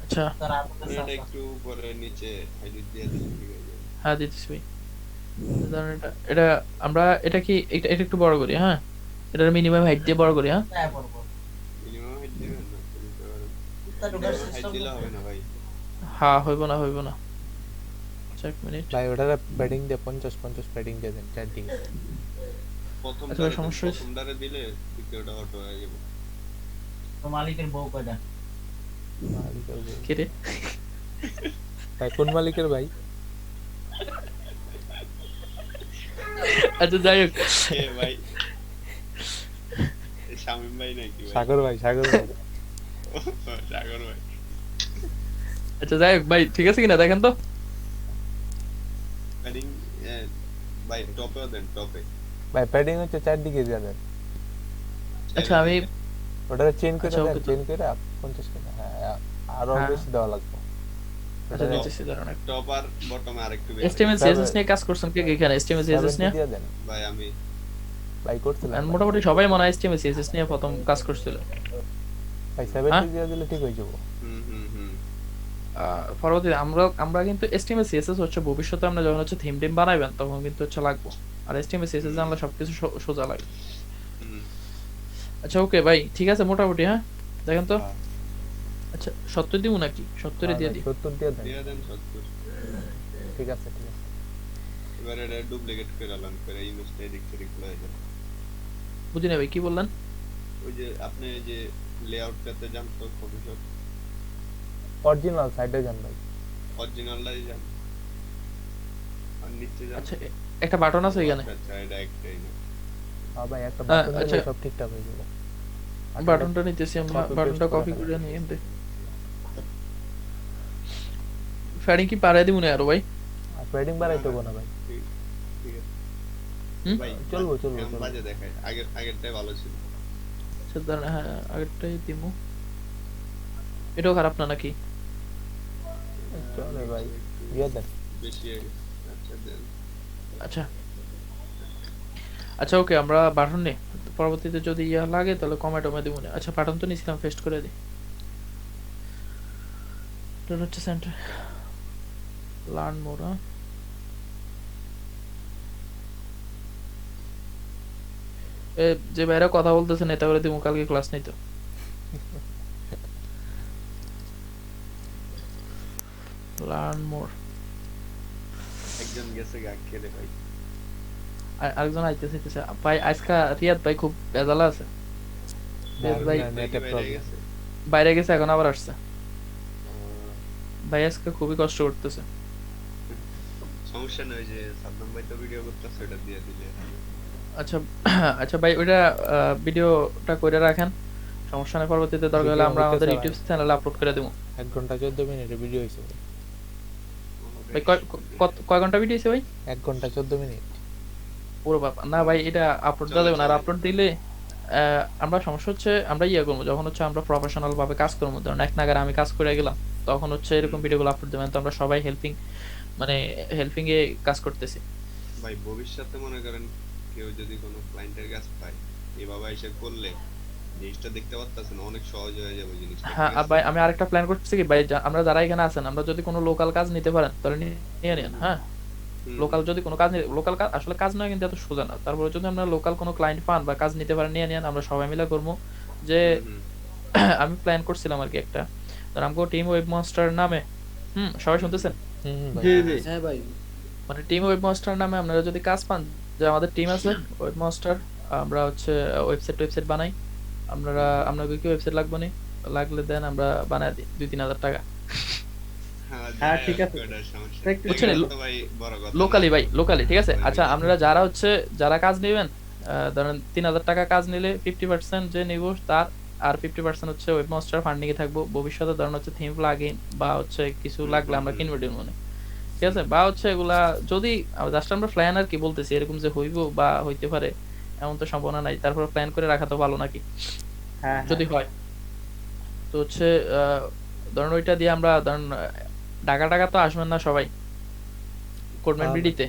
আচ্ছা তোর আপনার এটা একটু পরে নিচে এডিট দিয়ে দিলে ঠিক হয়ে যাবে। হ্যাঁ দিতেছি ভাই। ধরেন এটা এটা আমরা এটা কি এটা এটা একটু বড় করি, হ্যাঁ এটার মিনিমাম হাইট দিয়ে বড় করি। হ্যাঁ হ্যাঁ পড়ব। মিনিমাম হাইট দিবেন না, দিতে পারেন। তা ঢোকার হাইট সিস্টেম দিলে হবে না ভাই। হ্যাঁ হইব না হইব না। আচ্ছা 1 মিনিট। ভাই ওটার প্যাডিং দিয়ে 50 প্যাডিং দিয়ে দেন, ট্যাডিং। প্রথম আচ্ছা, সমস্যা হয়েছে। প্রথমটারে দিলে দ্বিতীয়টা অটো হয়ে যাবে। তো মালিকের বউ কয়টা? মালিকের বউ। কে রে? ভাই কোন মালিকের ভাই? আচ্ছা যাই হোক, এ ভাই এ শামিম ভাই নাকি ভাই? সাগর ভাই, সাগর ভাই। ও, সাগর ভাই। আচ্ছা যাই হোক ভাই, ঠিক আছে কিনা দেখেন তো। প্যাডিং ভাই টপেও দেন, টপে। ভাই প্যাডিং হচ্ছে 4 দিকে দিয়ে দেন। আচ্ছা আমি ওটারে চেঞ্জ করে আচ্ছা, দেন, okay তো। চেঞ্জ করে 50 করে। হ্যাঁ আরো হ্যাঁ। বেশি দেওয়া লাগবে। আচ্ছা দিতেছি, দাঁড়ান। টপ আর বটমে আরেকটু বেশি। HTML CSS নিয়ে কাজ করছেন কে কে এখানে? HTML CSS 70 নিয়ে দিয়ে দেন ভাই আমি ভাই, করছিলাম আর ভাই। মোটামুটি সবাই মনে হয় HTML CSS নিয়ে প্রথম কাজ করছিল। ভাই 70 দিয়ে দিলে ঠিক হয়ে যাবে। হুম হুম হুম পরবর্তীতে আমরা কিন্তু HTML CSS হচ্ছে ভবিষ্যতে আমরা যখন হচ্ছে থিম টিম বানাইবেন তখন কিন্তু হচ্ছে লাগবো। আর HTML CSS জানলে সবকিছু সোজা লাগে। হুম। আচ্ছা ওকে ভাই, ঠিক আছে মোটামুটি। হ্যাঁ দেখেন তো। হ্যাঁ। আচ্ছা 70 দিব নাকি? 70 দিয়ে দিই। 70 দিয়ে দেন, দিয়ে দেন 70। ঠিক আছে ঠিক আছে। এবারে এটা ডুপ্লিকেট করে লান করে ইমেজটা এদিক সেদিক হয়ে যাবে। বুঝি না ভাই কি বললেন? ওই যে আপনি এই যে লেআউটটাতে যান তো ফটোশপ অরিজিনাল সাইডে যান ভাই। অরিজিনালটাই যান আর নিচে যান। আচ্ছা একটা বাটন আছে এখানে, আচ্ছা এটা একটাই না। হ্যাঁ ভাই একটা হ্যাঁ, বাটন দিলে আচ্ছা। সব ঠিকঠাক হয়ে যাবে। বাটনটা নিতেছি আমরা, Copy বাটনটা paste কপি করা করে নিয়ে দে। ফ্যাডিং কি পারে দিব না আরো ভাই? আর প্যাডিং বাড়াইতে হবে না ভাই। ঠিক ঠিক আছে হুম? ভাই চলবো, চলবো, কেমন চলবো। বাজে দেখায়, আগেরটাই ভালো ছিল। আচ্ছা দাঁড়ান, হ্যাঁ আগেরটাই দিমু। এটাও খারাপ না নাকি? চলে ভাই, দিয়ে দেন। বেশি হয়ে গেছে। আচ্ছা দেন। আচ্ছা আচ্ছা ওকে, আমরা বাটন নিই, পরবর্তীতে যদি ইয়া লাগে তাহলে কমেন্ট দিব না। আচ্ছা বাটন তো নিছিলাম, পেস্ট করে দিই। এটা হচ্ছে সেন্টার লার্ন মোর। যে বাইরে কথা বলতেছেন এটা করে দিব, কালকে ক্লাস নেই তো। Learn more. একজন গেছে গাক খেলে ভাই। আরেকজন আইতেছে ভাই। আজকে রিয়াদ ভাই খুব বেজালা আছে। রিয়াদ ভাই নেটে বাইরে প্রবলেম। গেছে। বাইরে গেছে, এখন আবার আসছে। ভাই আজকে খুবই কষ্ট করতেছে। সমস্যা নয় যে সাদ্দাম ভাই তো ভিডিও করতেছে, ওটা দিয়ে দিলে। আচ্ছা আচ্ছা ভাই ওইটা ভিডিওটা করে রাখেন, সমস্যা নেই। পরবর্তীতে দরকার হলে Video আমরা আমাদের হইতেছে ইউটিউব চ্যানেলে আপলোড করে দেবো। 1 ঘন্টা 14 মিনিটের ভিডিও হইছে ভাই। ভাই কয় ঘন্টা ভিডিও হয়েছে ভাই? 1 ঘন্টা 14 মিনিট। পুরো ব্যাপার না ভাই, এটা আপলোড চলে দেবেন আর চলে আপলোড দিলে আমরা সমস্যা হচ্ছে আমরা ইয়ে করবো যখন হচ্ছে আমরা প্রফেশনাল ভাবে কাজ করবো, ধরুন এক নাগারে আমি কাজ করে গেলাম, তখন হচ্ছে এরকম ভিডিওগুলো আপলোড দেবেন, তো আমরা সবাই মানে হেল্পিং এ কাজ করতেছি। ভাই ভবিষ্যতে মনে করেন কেউ যদি কোনো ক্লায়েন্টের কাজ পায় এভাবে এসে করলে জিনিসটা দেখতে পারতেছেন অনেক সহজ হয়ে যাবে জিনিসটা, হ্যাঁ ঠিক আর আছে? ভাই আমি আরেকটা প্ল্যান করতেছি কি ভাই, আমরা যারা এখানে আছেন আমরা যদি কোনো লোকাল কাজ নিতে পারেন তাহলে নিয়ে নিন। হ্যাঁ, হুম, লোকাল যদি কোনো কাজ লোকাল কাজ আসলে কাজ নয় কিন্তু এত সোজা না, তারপরে যদি আমরা লোকাল কোনো ক্লায়েন্ট পান বা কাজ নিতে পারেন নিয়ে নিন, আমরা সবাই মিলে করবো। যে হুম, আমি প্ল্যান করছিলাম আর কি একটা, ধর আমাকে টিম ওয়েব মনস্টার নামে, সবাই শুনতেছেন, ভাই জি জি হ্যাঁ ভাই, মানে টিম ওয়েব মনস্টার নামে আপনারা যদি কাজ পান, যে আমাদের টিম আছে ওয়েব মনস্টার, আমরা হচ্ছে ওয়েবসাইট বানাই, আপনাদের কি ওয়েবসাইট লাগবে না, লাগলে দেন আমরা বানায় দিই 2-3 হাজার টাকা হ্যাঁ হ্যাঁ, যাই ঠিক হোক, আছে। ওটার সমস্যা বুঝছেন, নেই। বুঝছেন, এগুলো তো ভাই বড় কথা না। লোকালি ভাই, লোকালি ঠিক আছে। ওই আচ্ছা মিলে। আপনারা যারা কাজ নেবেন, ধরেন 3,000 টাকা কাজ নিলে 50% যে নিব তার, আর 50% হচ্ছে ওয়েব মনস্টার ফান্ডিং এ থাকবো। ভবিষ্যতে ধরেন হচ্ছে থিম প্লাগইন বা হচ্ছে কিছু লাগলে আমরা কিনবো টিম মনে, ঠিক আছে, বা হচ্ছে এগুলা যদি জাস্ট আমরা প্ল্যান আর কি বলতেছি, এরকম যে হইব বা হইতে পারে এমন তো সম্ভাবনা নাই, তারপর প্ল্যান করে রাখা তো ভালো নাকি হ্যাঁ যদি হয়। তো হচ্ছে ধরেন ওইটা দিয়ে আমরা ধরেন টাকা তো আসবেন না সবাই কোডম্যান বিডিতে,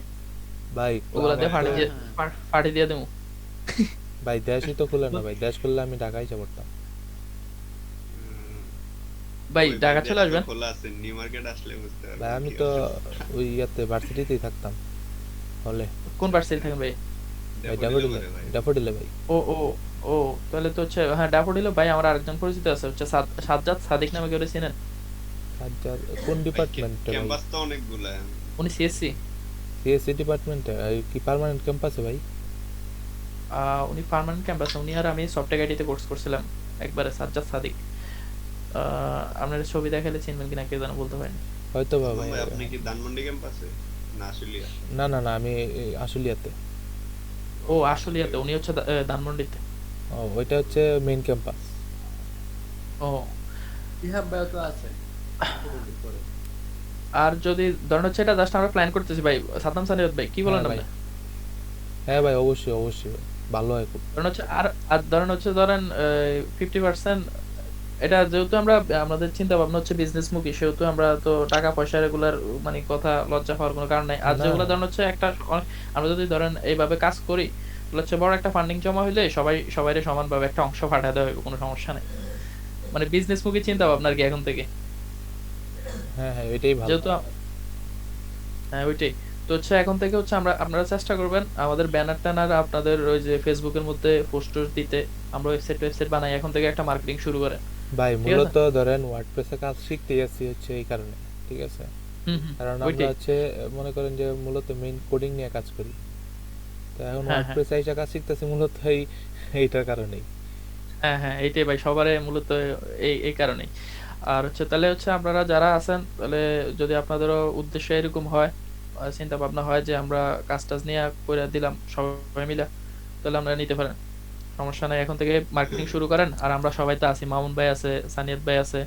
ভাই ওগুলা দিয়ে আমার তো- ফাটি দিয়ে দেবো। ভাই দেশই তো খুলে না ভাই, দেশ খুললে আমি ঢাকায় যাব পড়তাম। হুম, ভাই ওই ঢাকা দেশ চলে তো আসবেন। খোলা আছে, নিউ মার্কেট আসলে বুঝতে পারবেন ভাই আমি কি তো অবস্থা। ওই ইয়াতে ভার্সিটিতেই থাকতাম হলে। কোন ভার্সিটি থাকেন ভাই? ভাই ড্যাফোডিলে ড্যাফোডিলে, করে ভাই। ড্যাফোডিলে ভাই। ও ও ও, তাহলে তো হচ্ছে হ্যাঁ ড্যাফোডিলে ভাই আমার আরেকজন পরিচিত আছে হচ্ছে সাজ্জাদ সাদিক নামে, কেউ চিনেন? সাজ্জাদ কোন ভাই, ডিপার্টমেন্টে ভাই? ক্যাম্পাস তো অনেকগুলা। উনি সিএসসি, সিএসসি ডিপার্টমেন্টে কি পার্মানেন্ট ক্যাম্পাসে ভাই? উনি পার্মানেন্ট ক্যাম্পাসে, উনি আর আমি সফটওয়্যার আইটিতে কোর্স করছিলাম একবারে, সাজ্জাদ সাদিক। আপনার ছবি দেখালে চিনবেন কিনা কে জানো, বলতে পারেন। হয়তো বা ভাই। ভাই আপনি কি ধানমন্ডি ক্যাম্পাসে না আশুলিয়া? না না না, আমি এই আশুলিয়াতে। ও আশুলিয়াতে, উনি হচ্ছে ধানমন্ডিতে। ও ওইটা হচ্ছে মেইন ক্যাম্পাস। ও, ইহাব ভাই তো আছে। আর যদি ধরেন হচ্ছে এটা জাস্ট আমরা প্ল্যান করতেছি ভাই, সাদ্দাম সানিয়াত ভাই কি বলেন হ্যাঁ ভাই, আপনি? হ্যাঁ ভাই অবশ্যই অবশ্যই ভাই, ভালো হয় খুব। ধরেন হচ্ছে আর ধরেন 50%, এটা যেহেতু আমরা আমাদের চিন্তা ভাবনা হচ্ছে বিজনেস মুখী, সেহেতু আমরা তো টাকা পয়সা রেগুলার মানে কথা লজ্জা হওয়ার কোনো কারণ নাই। আর না। যেগুলো ধরেন হচ্ছে আমরা যদি ধরেন এইভাবে কাজ করি তাহলে হচ্ছে বড় একটা ফান্ডিং জমা হইলে সবাইরে সমানভাবে একটা অংশ পাঠাতে দেওয়া হবে, কোনো সমস্যা নেই। মানে বিজনেস মুখী চিন্তা ভাবনা আর কি এখন থেকে, হ্যাঁ হ্যাঁ ওইটাই ভালো। যেহেতু হ্যাঁ ওইটাই। তো হচ্ছে এখন থেকে হচ্ছে আপনারা চেষ্টা করবেন আমাদের ব্যানার ট্যানার আপনাদের ওই যে ফেসবুকের মধ্যে পোস্টার দিতে, আমরা ওয়েবসাইট বানাই এখন থেকে, একটা মার্কেটিং শুরু করেন। ভাই ঠিক আছে। মূলত ধরেন ওয়ার্ডপ্রেসে কাজ শিখতে যাচ্ছি হচ্ছে এই কারণে, ঠিক আছে, কারণ আমরা ওইটাই। হচ্ছে মনে করেন যে মূলত মেইন কোডিং নিয়ে কাজ করি, তো এখন হ্যাঁ, ওয়ার্ডপ্রেসে এসে কাজ শিখতেছি মূলত এইটার কারণেই। হ্যাঁ এইটাই ভাই, সবারে মূলত এই কারণেই। আর হচ্ছে তাহলে হচ্ছে আপনারা যারা আছেন, তাহলে যদি আপনাদেরও উদ্দেশ্য এরকম হয়, চিন্তা ভাবনা হয় যে আমরা কাজ টাজ নিয়ে করে দিলাম সবাই মিলে, তাহলে আপনারা নিতে পারেন, সমস্যা নাই। এখন থেকে মার্কেটিং শুরু করেন, আর আমরা সবাই তো আছি, মামুন ভাই আছে, সানিয়াত ভাই আছে,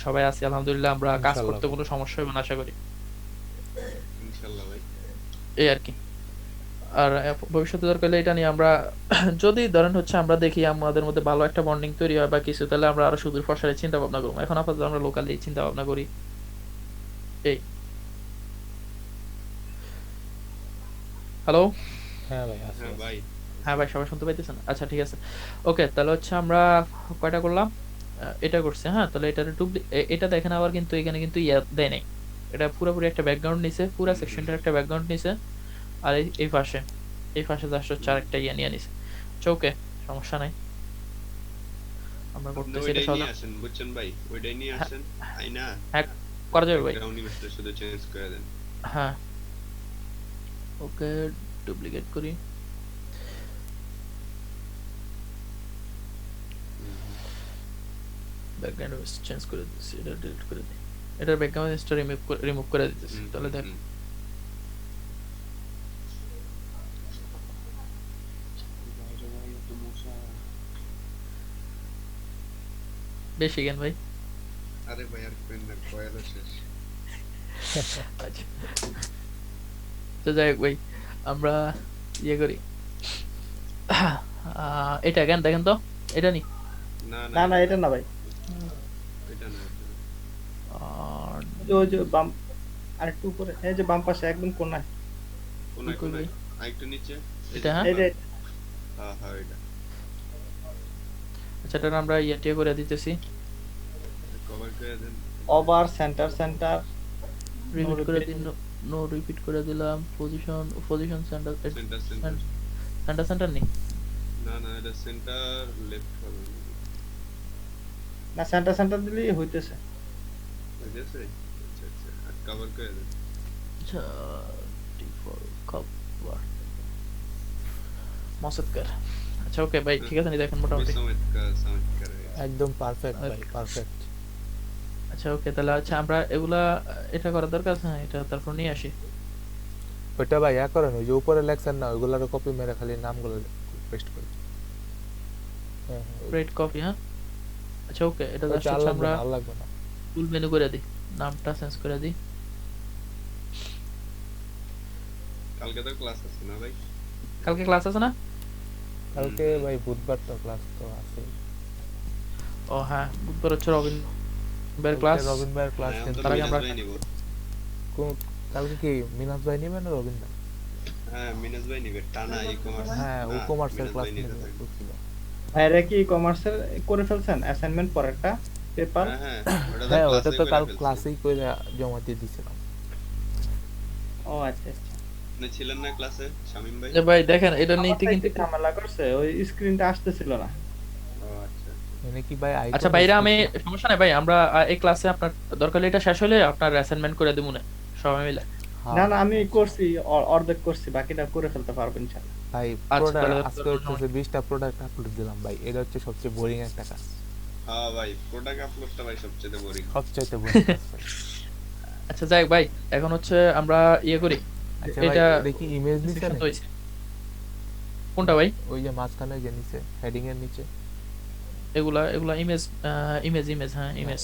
সবাই আছি আলহামদুলিল্লাহ, আমরা কাজ ইনশাল্লাহ করতে ভাই। কোনো সমস্যা হবে না আশা করি, ইনশাআল্লাহ ভাই। এই আর কি। আর ভবিষ্যতে দরকার হলে এটা নিয়ে আমরা যদি ধরেন হচ্ছে আমরা দেখি আমাদের মধ্যে ভালো একটা বন্ডিং তৈরি হয় বা কিছু, তাহলে আমরা আরো সুদূর প্রসারে চিন্তা ভাবনা করবো। এখন আপাতত আমরা লোকালি চিন্তা ভাবনা করি এই। হ্যালো, হ্যাঁ ভাই আছে। হ্যাঁ ভাই, হ্যাঁ ভাই সবাই শুনতে পাইতেছেন? আচ্ছা ঠিক আছে, ওকে তাহলে হচ্ছে আমরা কয়টা করলাম, এটা করছি। হ্যাঁ তাহলে এটা দেখেন আবার, কিন্তু এখানে কিন্তু ইয়া দেয় নাই, এটা পুরোপুরি একটা ব্যাকগ্রাউন্ড নিছে, পুরো সেকশনটার একটা ব্যাকগ্রাউন্ড নিছে, আর এই পাশে জাস্ট হচ্ছে আরেকটা ইয়া নিয়ে নিছে। ওকে, সমস্যা নাই, আমরা আপনি করতেছি এটা ওইটাই সহজ। নিয়ে আসেন, বুঝছেন ভাই, ওইটাই নিয়ে আসেন। আইনা হ্যাঁ করা যাবে ভাই। ব্যাকগ্রাউন্ড ইমেজটা শুধু চেঞ্জ করে দেন। হ্যাঁ ওকে, ডুপ্লিকেট করি, ব্যাকগ্রাউন্ড ইমেজ চেঞ্জ করে দিচ্ছি, এটা ডিলিট করে দিই, এটার ব্যাকগ্রাউন্ড ইমেজটা রিমুভ করে দিতেছি, তাহলে দেখ বেশি জ্ঞান ভাই। আরে ভাই আর পেন না, কয়েল শেষ। আচ্ছা তো যাই হোক ভাই, আমরা ইয়ে করি। এটা কেন দেখেন তো, এটা নি না না না না এটা না ভাই, এটা না আর ওই যে বাম আর একটু উপরে, এই যে বাম পাশে একদম কোনায়। কোনায় কি করবি? কোনায় আরেকটু নিচে এটা, হ্যাঁ? এই যে হ্যাঁ হ্যাঁ এটা আচ্ছা এটা আমরা ইয়ে করে দিতেছি, কভার করে দেন। ওভার সেন্টার সেন্টার রিপিট করে repeat। দিন, নো রিপিট করে দিলাম, position centre centre centre centre নেই। না না এটা সেন্টার লেফট হবে না সেন্টার সেন্টার দিলেই হইতেছে। বুঝেছে? আচ্ছা আচ্ছা আর কভার করে দেন। আচ্ছা ডিফল্ট কভার মসৎকার। আচ্ছা ওকে ভাই ঠিক আছে নি দেখেন মোটামুটি। চমৎকার একদম পারফেক্ট ভাই, Okay. পারফেক্ট। আচ্ছা ওকে তাহলে আচ্ছা আমরা এগুলা এটা করার দরকার আছে, হ্যাঁ এটা তারপর নিয়ে আসি। ওইটা ভাই করেন, ওই যে উপরে লেখছেন না ওইগুলার কপি মেরে খালি নামগুলো পেস্ট করে দিন। হ্যাঁ হ্যাঁ রেড কপি, হ্যাঁ আচ্ছা ওকে এটা ওইটা জাস্ট আর হচ্ছে লাগবে আমরা না, আর লাগবে না। ফুল মেনু করে দিই, নামটা চেঞ্জ করে দিই। কালকে তো ক্লাস আছে না ভাই? কালকে ক্লাস আছে না? কালকে ভাই বুধবার তো ক্লাস তো আছে। ও হ্যাঁ বুধবার হচ্ছে রবিন ভাইয়ের ক্লাস। রবিন ভাইয়ের ক্লাস হ্যাঁ, কিন্তু আমি তো তার আগে মিনাজ আমরা ভাই নিব। কালকে কি মিনাজ ভাই নিবে না রবিন ভাই? হ্যাঁ মিনাজ ভাই নিবে টানা ই-কমার্স। হ্যাঁ ও কমার্সের ক্লাস নিবে নিতে থাকবে। বলছিল। ভাইরা কি কমার্সের করে ফেলছেন অ্যাসাইনমেন্ট পরেরটা পেপার? হ্যাঁ ওটা হ্যাঁ ওটা ক্লাসে তো করে কাল ফেলছি। ক্লাসেই কইরা জমা দিয়ে দিছিলাম। ও আচ্ছা আচ্ছা। আপনি ছিলেন না ক্লাসে শামিম ভাই? যে ভাই দেখেন এটা আমার নিতে তো কিন্তু একটু ঝামেলা করছে, ওই স্ক্রিনটা আসতেছিল না। ও আচ্ছা মানে কি ভাই আচ্ছা ভাইরা আমি সমস্যা নাই ভাই, আমরা এই ক্লাসে আপনার দরকার হলে এটা শেষ হলে আপনার অ্যাসাইনমেন্ট করে দেবো না সবাই মিলে। না না আমি করছি, অর্ধেক করছি, বাকিটা করে ফেলতে পারবো ইনশাআল্লাহ। ভাই আচ্ছা, প্রোডাক্ট তাহলে আজকে হচ্ছে 20টা প্রোডাক্ট আপলোড দিলাম ভাই, এটা হচ্ছে সবচেয়ে বোরিং একটা কাজ, হ্যাঁ ভাই প্রোডাক্ট আপলোডটা ভাই সবচেয়ে বোরিং। সবচাইতে বোরিং কাজ ভাই। আচ্ছা যাই ভাই এখন হচ্ছে আমরা ইয়ে করি, আচ্ছা ভাই এটা দেখি ইমেজ নিছে section না তো হয়েছে। কোনটা ভাই? ওই যে মাঝখানে যে নিচে হেডিং এর নিচে এগুলা ইমেজ ইমেজ হ্যাঁ ইমেজ।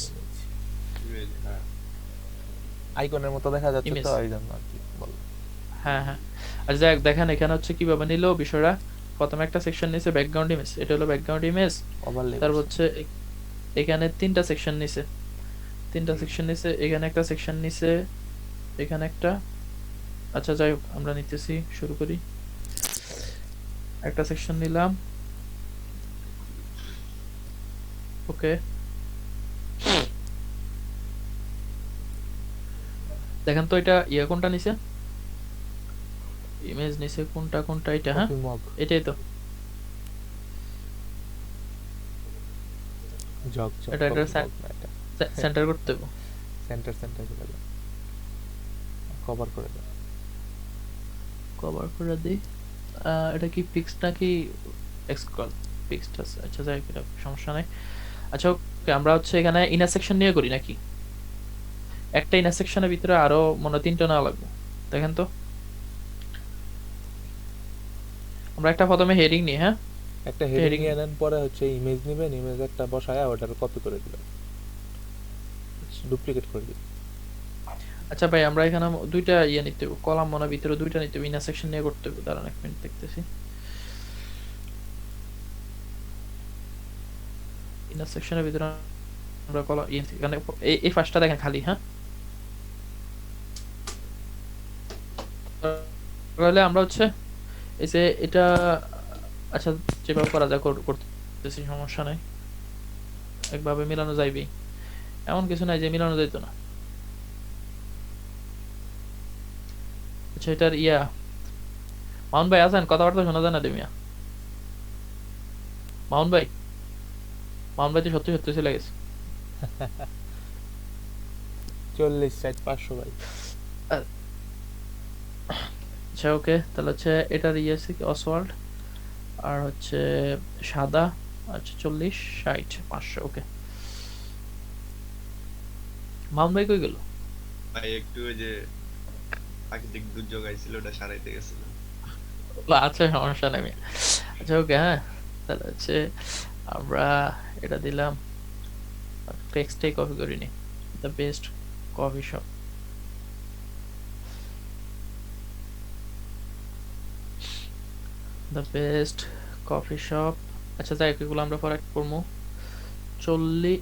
হ্যাঁ আইকনের মতো দেখা যাচ্ছে Image। তো এই জন্য আর কি বল। হ্যাঁ হ্যাঁ আচ্ছা যাই দেখেন এখানে হচ্ছে কিভাবে নিল বিষয়টা। প্রথমে একটা সেকশন নিছে ব্যাকগ্রাউন্ড ইমেজ, এটা হলো ব্যাকগ্রাউন্ড ইমেজ। ওভারলে তারপর হচ্ছে এখানে তিনটা সেকশন নিছে, এখানে একটা সেকশন নিছে, এখানে একটা। আচ্ছা যাই হোক আমরা নিতেছি, শুরু করি। একটা সেকশন নিলাম, ওকে। দেখেন তো এটা ইয়ে কোনটা নিছে, ইমেজ নিছে কোনটা এটা, হ্যাঁ মগ এটাই তো। জগ জগ এটা সেন্টার করতে হবে, সেন্টার করে দাও, কভার করে দাও। কভার করে দিই। এটা কি ফিক্সড নাকি এক্সকল? ফিক্সড আছে, আচ্ছা যাই হোক, এটা সমস্যা নাই। আচ্ছা ওকে আমরা হচ্ছে এখানে ইন্টারসেকশন নিয়ে করি নাকি? একটা ইন্টারসেকশনের ভিতরে আরো মনে হয় 3টা না লাগবে, দেখেন তো। আমরা একটা প্রথমে হেডিং নিই, হ্যাঁ একটা হেডিং heading নিয়ে নেন, পরে হচ্ছে ইমেজ নেবেন, ইমেজ একটা বসায়া ওটার কপি করে দিবেন, ডুপ্লিকেট করে দিবেন। আচ্ছা ভাই আমরা এখানে দুইটা ইয়ে নিতে হবে, কলাম মনে হয় ভিতরে দুইটা নিতে হবে, ইন্টারসেকশন নিয়ে করতে হবে। দাঁড়ান এক মিনিট দেখতেছি। ইন্টারসেকশনের ভিতরে আমরা কলাম এখানে এই ফার্স্টটা দেখেন খালি, হ্যাঁ তাহলে আমরা হচ্ছে এই যে এটা, আচ্ছা যেভাবে করা যায় করতেছি, সমস্যা নাই, একভাবে মিলানো যাইবেই, এমন কিছু নাই যে মিলানো যাইতো না। আচ্ছা এটার ইয়া মাউন্ট ভাই আছেন? কথাবার্তা শোনা যায় না দেমিয়া। মাউন্ট ভাই তো সত্যি চলে গেছে। 40 সাইড 500 ভাই। আচ্ছা ওকে তাহলে হচ্ছে এটার ইয়ে আছে কি অসওয়াল্ড, আর হচ্ছে সাদা, আচ্ছা 40 60 500 ওকে। মাউন্ট ভাই কই গেল? ভাই একটু ওই যে প্রাকৃতিক দুর্যোগ আইছিল ওটা সারাইতে গেছিল। আচ্ছা সমস্যা নেই। আচ্ছা ওকে হ্যাঁ তাহলে হচ্ছে আমরা এটা দিলাম, টেক্সটে কপি করে নি, the best coffee shop. The best coffee shop. আচ্ছা যাই হোক, এগুলো আমরা পরে করবো। 40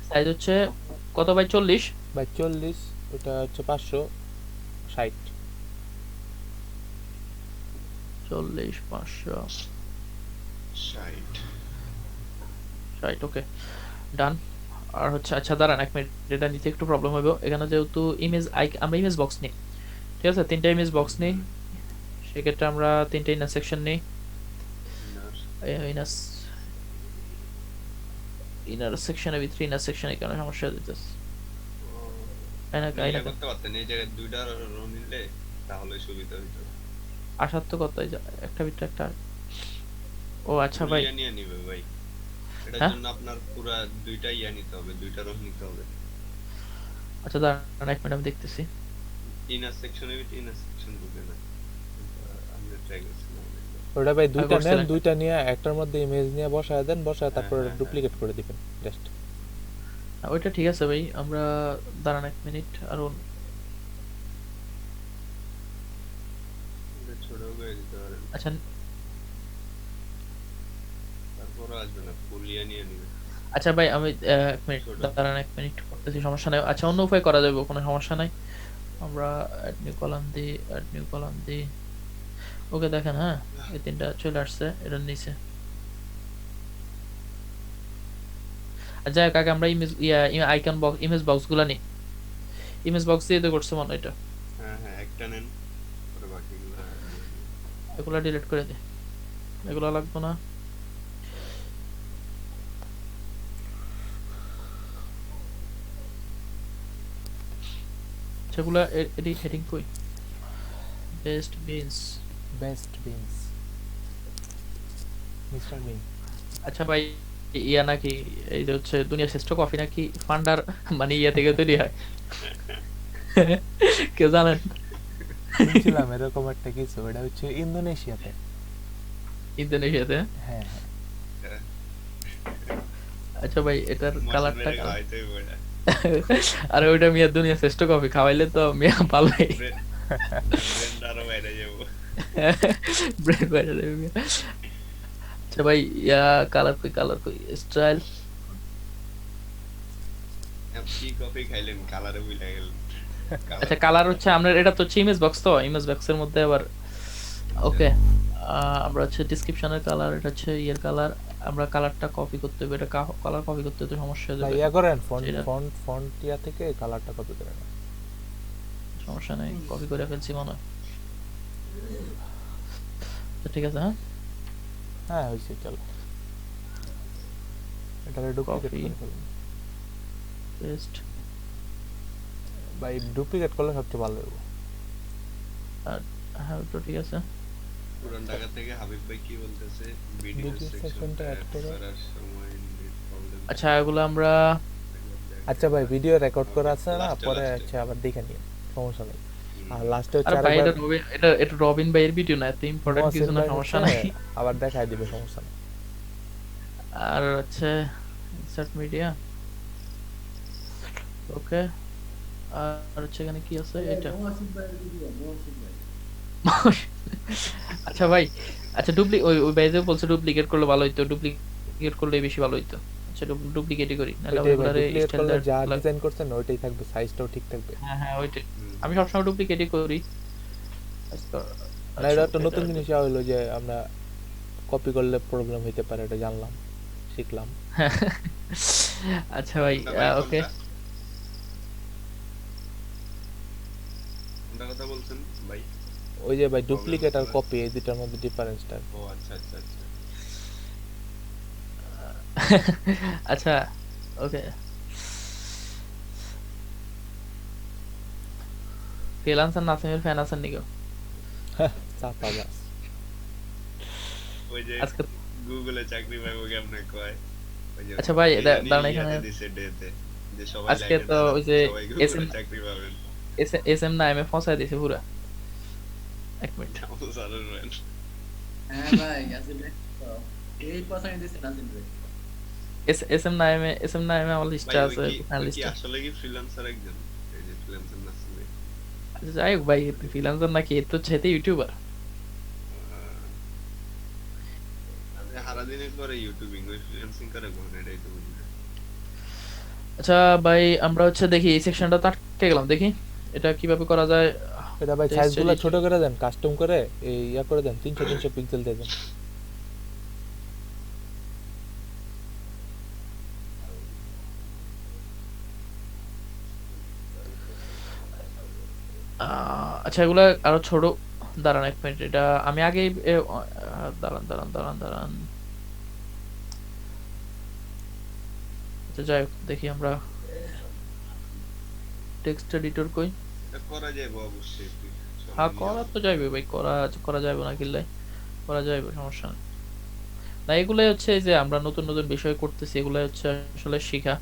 সাইজ হচ্ছে কত বাই 40? বাই 40, ওটা হচ্ছে 560। 40 560। 60 ওকে ডান। আর হচ্ছে আচ্ছা দাঁড়ান এক মিনিট, এটা নিতে একটু প্রবলেম হবে। এখানে যেহেতু ইমেজ আমরা ইমেজ বক্স নিই, ঠিক আছে, 3টা ইমেজ বক্স নিই, সেক্ষেত্রে আমরা 3টা ইনার সেকশন নিই। ইনার সেকশনের ভিতরে ইনার সেকশনে কেন সমস্যা দিতেছে? তাই না তাই না, করতে পারতেন এই জায়গায় দুইটা রো নিলে তাহলে সুবিধা হইতো। আসার তো কত, এই যে একটা ভিতরে একটা। ও আচ্ছা ভাই, ইয়া নিয়ে নিবে ভাই, এটার হ্যাঁ? জন্য আপনার পুরা দুইটা ইয়া নিতে হবে, দুইটা রো নিতে হবে। আচ্ছা দাঁড়ান এক মিনিট, আমি দেখতেছি। ইনার সেকশনে ইনার সেকশন ঢুকে না, আমরা ট্রাই করছিলাম অনেকবার। ওটা ভাই দুইটা করছিলেন। নেন, দুইটা নিয়ে একটার মধ্যে ইমেজ নিয়ে বসায় দেন, বসায় তারপর হ্যাঁ, হ্যাঁ, ডুপ্লিকেট করে দিবেন জাস্ট। ওইটা ঠিক আছে ভাই, আমরা দাঁড়ান এক মিনিট আরো। এটা ছোট করে দিতে পারেন, আচ্ছা তারপরও আসবে না, ফুল ইয়া নিয়ে নিবে। আচ্ছা ভাই আমি এক মিনিট ছোট। দাঁড়ান, এক মিনিট করতেছি, সমস্যা নাই। আচ্ছা অন্য উপায় করা যাবে, কোনো সমস্যা নাই। আমরা অ্যাড নিউ কলাম দিই। ওকে দেখেন, হ্যাঁ এই 3টা চলে আসছে এটার নিচে। আর যাই হোক, আগে আমরা ইমেজ আইকন বক্স ইমেজ বক্সগুলো নিই। ইমেজ বক্স দিয়ে তো করছে মনে হয় এটা। হ্যাঁ হ্যাঁ, একটা নেন, পরে বাকিগুলো নিয়ে নিন। এগুলো ডিলিট করে দিই, এগুলো লাগবে না। সেগুলো এডিট হেডিং কই? Best beans. Best beans, mister bean. আচ্ছা ভাই, ইয়া নাকি এই যে হচ্ছে দুনিয়ার শ্রেষ্ঠ কফি নাকি ফান্ডার মানে ইয়া থেকে তৈরি হয়? কেউ জানেন? শুনছিলাম এরকম একটা কিছু, এটা হচ্ছে ইন্দোনেশিয়াতে। ইন্দোনেশিয়াতে? হ্যাঁ হ্যাঁ, আচ্ছা ভাই এটার মশলা কালারটা মেরে খাওয়াইতেই পড়ে। আরে ওইটা মিয়া দুনিয়ার শ্রেষ্ঠ কফি খাওয়াইলে তো মিয়া পালাই। ব্রেন্ড আরো বাইরে যাবো। ব্রেক হয়ে যাবে মিয়া। আচ্ছা ভাই ইয়া কালার কই স্টাইল। কি কফি খাইলেন, কালারে ভুলে গেলেন। আচ্ছা কালার হচ্ছে আমরা, এটা তো হচ্ছে ইমেজ বক্স, তো ইমেজ বক্সের মধ্যে আবার ওকে আমরা হচ্ছে ডেসক্রিপশনের কালার, এটা হচ্ছে ইয়ের কালার। আমরা কালারটা কপি করতে হবে, এটা কালার কপি করতে তো সমস্যা হয়ে ভাই যাবে। ইয়া করেন, ফন্ট এটা- ফন্ট ফন্ট ইয়া থেকে কালারটা কপি করে নেন। সমস্যা নেই, কপি করে ফেলছি মনে হয়। তো ঠিক আছে, হ্যাঁ হ্যাঁ হইছে, চলো এটারে ডুপ্লিকেট Copy. করে ফেলুন। পেস্ট। ভাই ডুপ্লিকেট করলে সবচেয়ে ভালো হবে। হ্যাঁ তো ঠিক আছে। পুরান ঢাকা থেকে হাবিব ভাই কি বলতেছে, ভিডিও Video section সেকশনটা টা add অ্যাড করো। করার সময় নেট প্রবলেম। আচ্ছা এগুলো আমরা আচ্ছা ভাই ভিডিও রেকর্ড করা আছে না, Last এ, পরে last এ। আচ্ছা আবার দেখে নিন, সমস্যা নেই। আর লাস্টে আরে হচ্ছে ভাই এটা আরেকবার রবিন, এটা রবিন ভাইয়ের ভিডিও না, এত ইম্পর্টেন্ট কিছু না, মহসিন ভাই সমস্যা হচ্ছে নাই। আবার দেখায় দিবে, সমস্যা নেই। আর হচ্ছে ইনসার্ট মিডিয়া, ওকে। আর হচ্ছে এখানে কি আছে এটা? আচ্ছা ভাই, আচ্ছা ওই ভাই যে বলছে ডুপ্লিকেট করলে ভালো হইতো, ডুপ্লিকেট করলে বেশি ভালো হইতো। আচ্ছা ডুপ্লিকেটই করি, নাহলে ওইটাই ভাই, ওগুলারে ডুপ্লিকেট করলে যা স্ট্যান্ডার্ড। ডিজাইন করছেন ওইটাই থাকবে, সাইজটাও ঠিক থাকবে। হ্যাঁ হ্যাঁ ওইটাই, আমি সবসময় ডুপ্লিকেটই করি। না এটা একটা নতুন জিনিস হইলো যে আমরা কপি করলে প্রবলেম হইতে পারে, এটা জানলাম, শিখলাম। আচ্ছা ভাই ওকে। কোনটা কথা বলছেন ভাই? ওই যে ভাই ডুপ্লিকেট আর হচ্ছে- কপি এই দুটার মধ্যে ডিফারেন্সটা। ও আচ্ছা আচ্ছা আচ্ছা। আচ্ছা ওকে। ফ্রিল্যান্সার নাসিমের ফ্যান আছেন নাকি? চাপা গাছ। ওই যে আজকে গুগলে চাকরি পাবো কেমনে কয়। ওই যে আচ্ছা ভাই, এটা দাঁড়ান নিয়ে এখানে। ইয়াতে দিছে ডেতে, যে সবাই আজকে লাইনে তো দাঁড়ান, ওই যে সবাই গুগলে SM চাকরি পাবেন। SM না এমএ ফসায় দিছে পুরা। এক মিনিট। আমল চালু করেন। হ্যাঁ ভাই আসিফ ভাই তো এই পছন্দ দিছেন আসিফ ভাই। SM না এমএ আমার লিস্টে ভাই, আছে, ওই কি ফ্যান লিস্টে। আসলে কি ফ্রিল্যান্সার একজন? এই যে ফ্রিল্যান্সার নাসিম ভাই। আচ্ছা, যাই হোক ভাই, ফ্রিল্যান্সার নাকি, এর তো ছেতে ইউটিউবার। আমি সারাদিনে করে ইউটিউবিং, ওই ফ্রিল্যান্সিং করে কোন, এটাই তো বুঝি না। আচ্ছা ভাই, আমরা হচ্ছে দেখি এই সেকশনটা তো আটকে গেলাম, দেখি এটা কিভাবে করা যায়। এটা ভাই Text সাইজগুলো edit। ছোট করে দেন, কাস্টম করে এই ইয়া করে দেন, 300 পিক্সেল দিয়ে দেন। আচ্ছা, এগুলা আরো ছোট। দাঁড়ান এক মিনিট, এটা আমি আগেই দাঁড়ান দাঁড়ান দাঁড়ান দাঁড়ান। আচ্ছা যাই হোক, দেখি আমরা টেক্সট এডিটর কই। এটা করা যাবে অবশ্যই, হ্যাঁ, করা তো যাইবে ভাই, করা করা যাবে না কিল্লাই, করা যাইবে, সমস্যা নেই। না, এগুলাই হচ্ছে এই যে আমরা নতুন নতুন বিষয় করতেছি, এগুলাই হচ্ছে আসলে শিখা।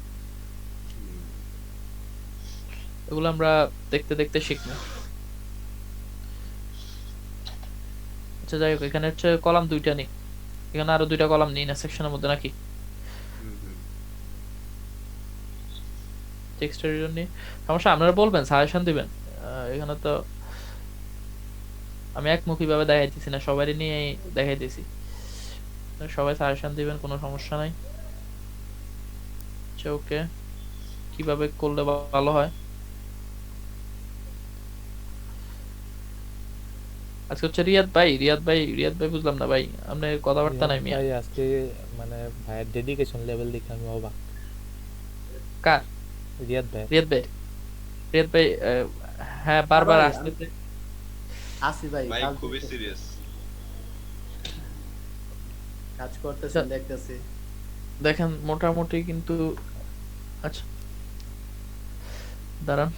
এগুলো আমরা দেখতে দেখতে শিখবো। আচ্ছা যাই হোক, এখানে হচ্ছে কলাম দুইটা নেই, এখানে আরো দুইটা কলাম নেই না সেকশনের মধ্যে নাকি? টেক্সট এডিটর নিয়ে সমস্যা, আপনারা বলবেন, সাজেশন দিবেন। এখানে তো আমি একমুখী ভাবে দেখাইতেছি না, সবারই নিয়ে দেখাইতেছি, সবাই সাজেশন দিবেন, কোনো সমস্যা নাই। আচ্ছা ওকে, কিভাবে করলে ভালো হয়? আজকে হচ্ছে রিয়াদ ভাই বুঝলাম না ভাই, আপনার কথাবার্তা নাই মিয়া। ভাই আজকে মানে ভাইয়ের ডেডিকেশন লেভেল দেখে আমি অবাক। কার? রিয়াদ ভাই। রিয়াদ ভাই হ্যাঁ, বারবার ভাই, আসতেছে। আসি ভাই, ভাই কাজ খুবই করতেছি, সিরিয়াস। কাজ করতেছি, আচ্ছা, দেখতেছি। দেখেন মোটামুটি কিন্তু। আচ্ছা দাঁড়ান,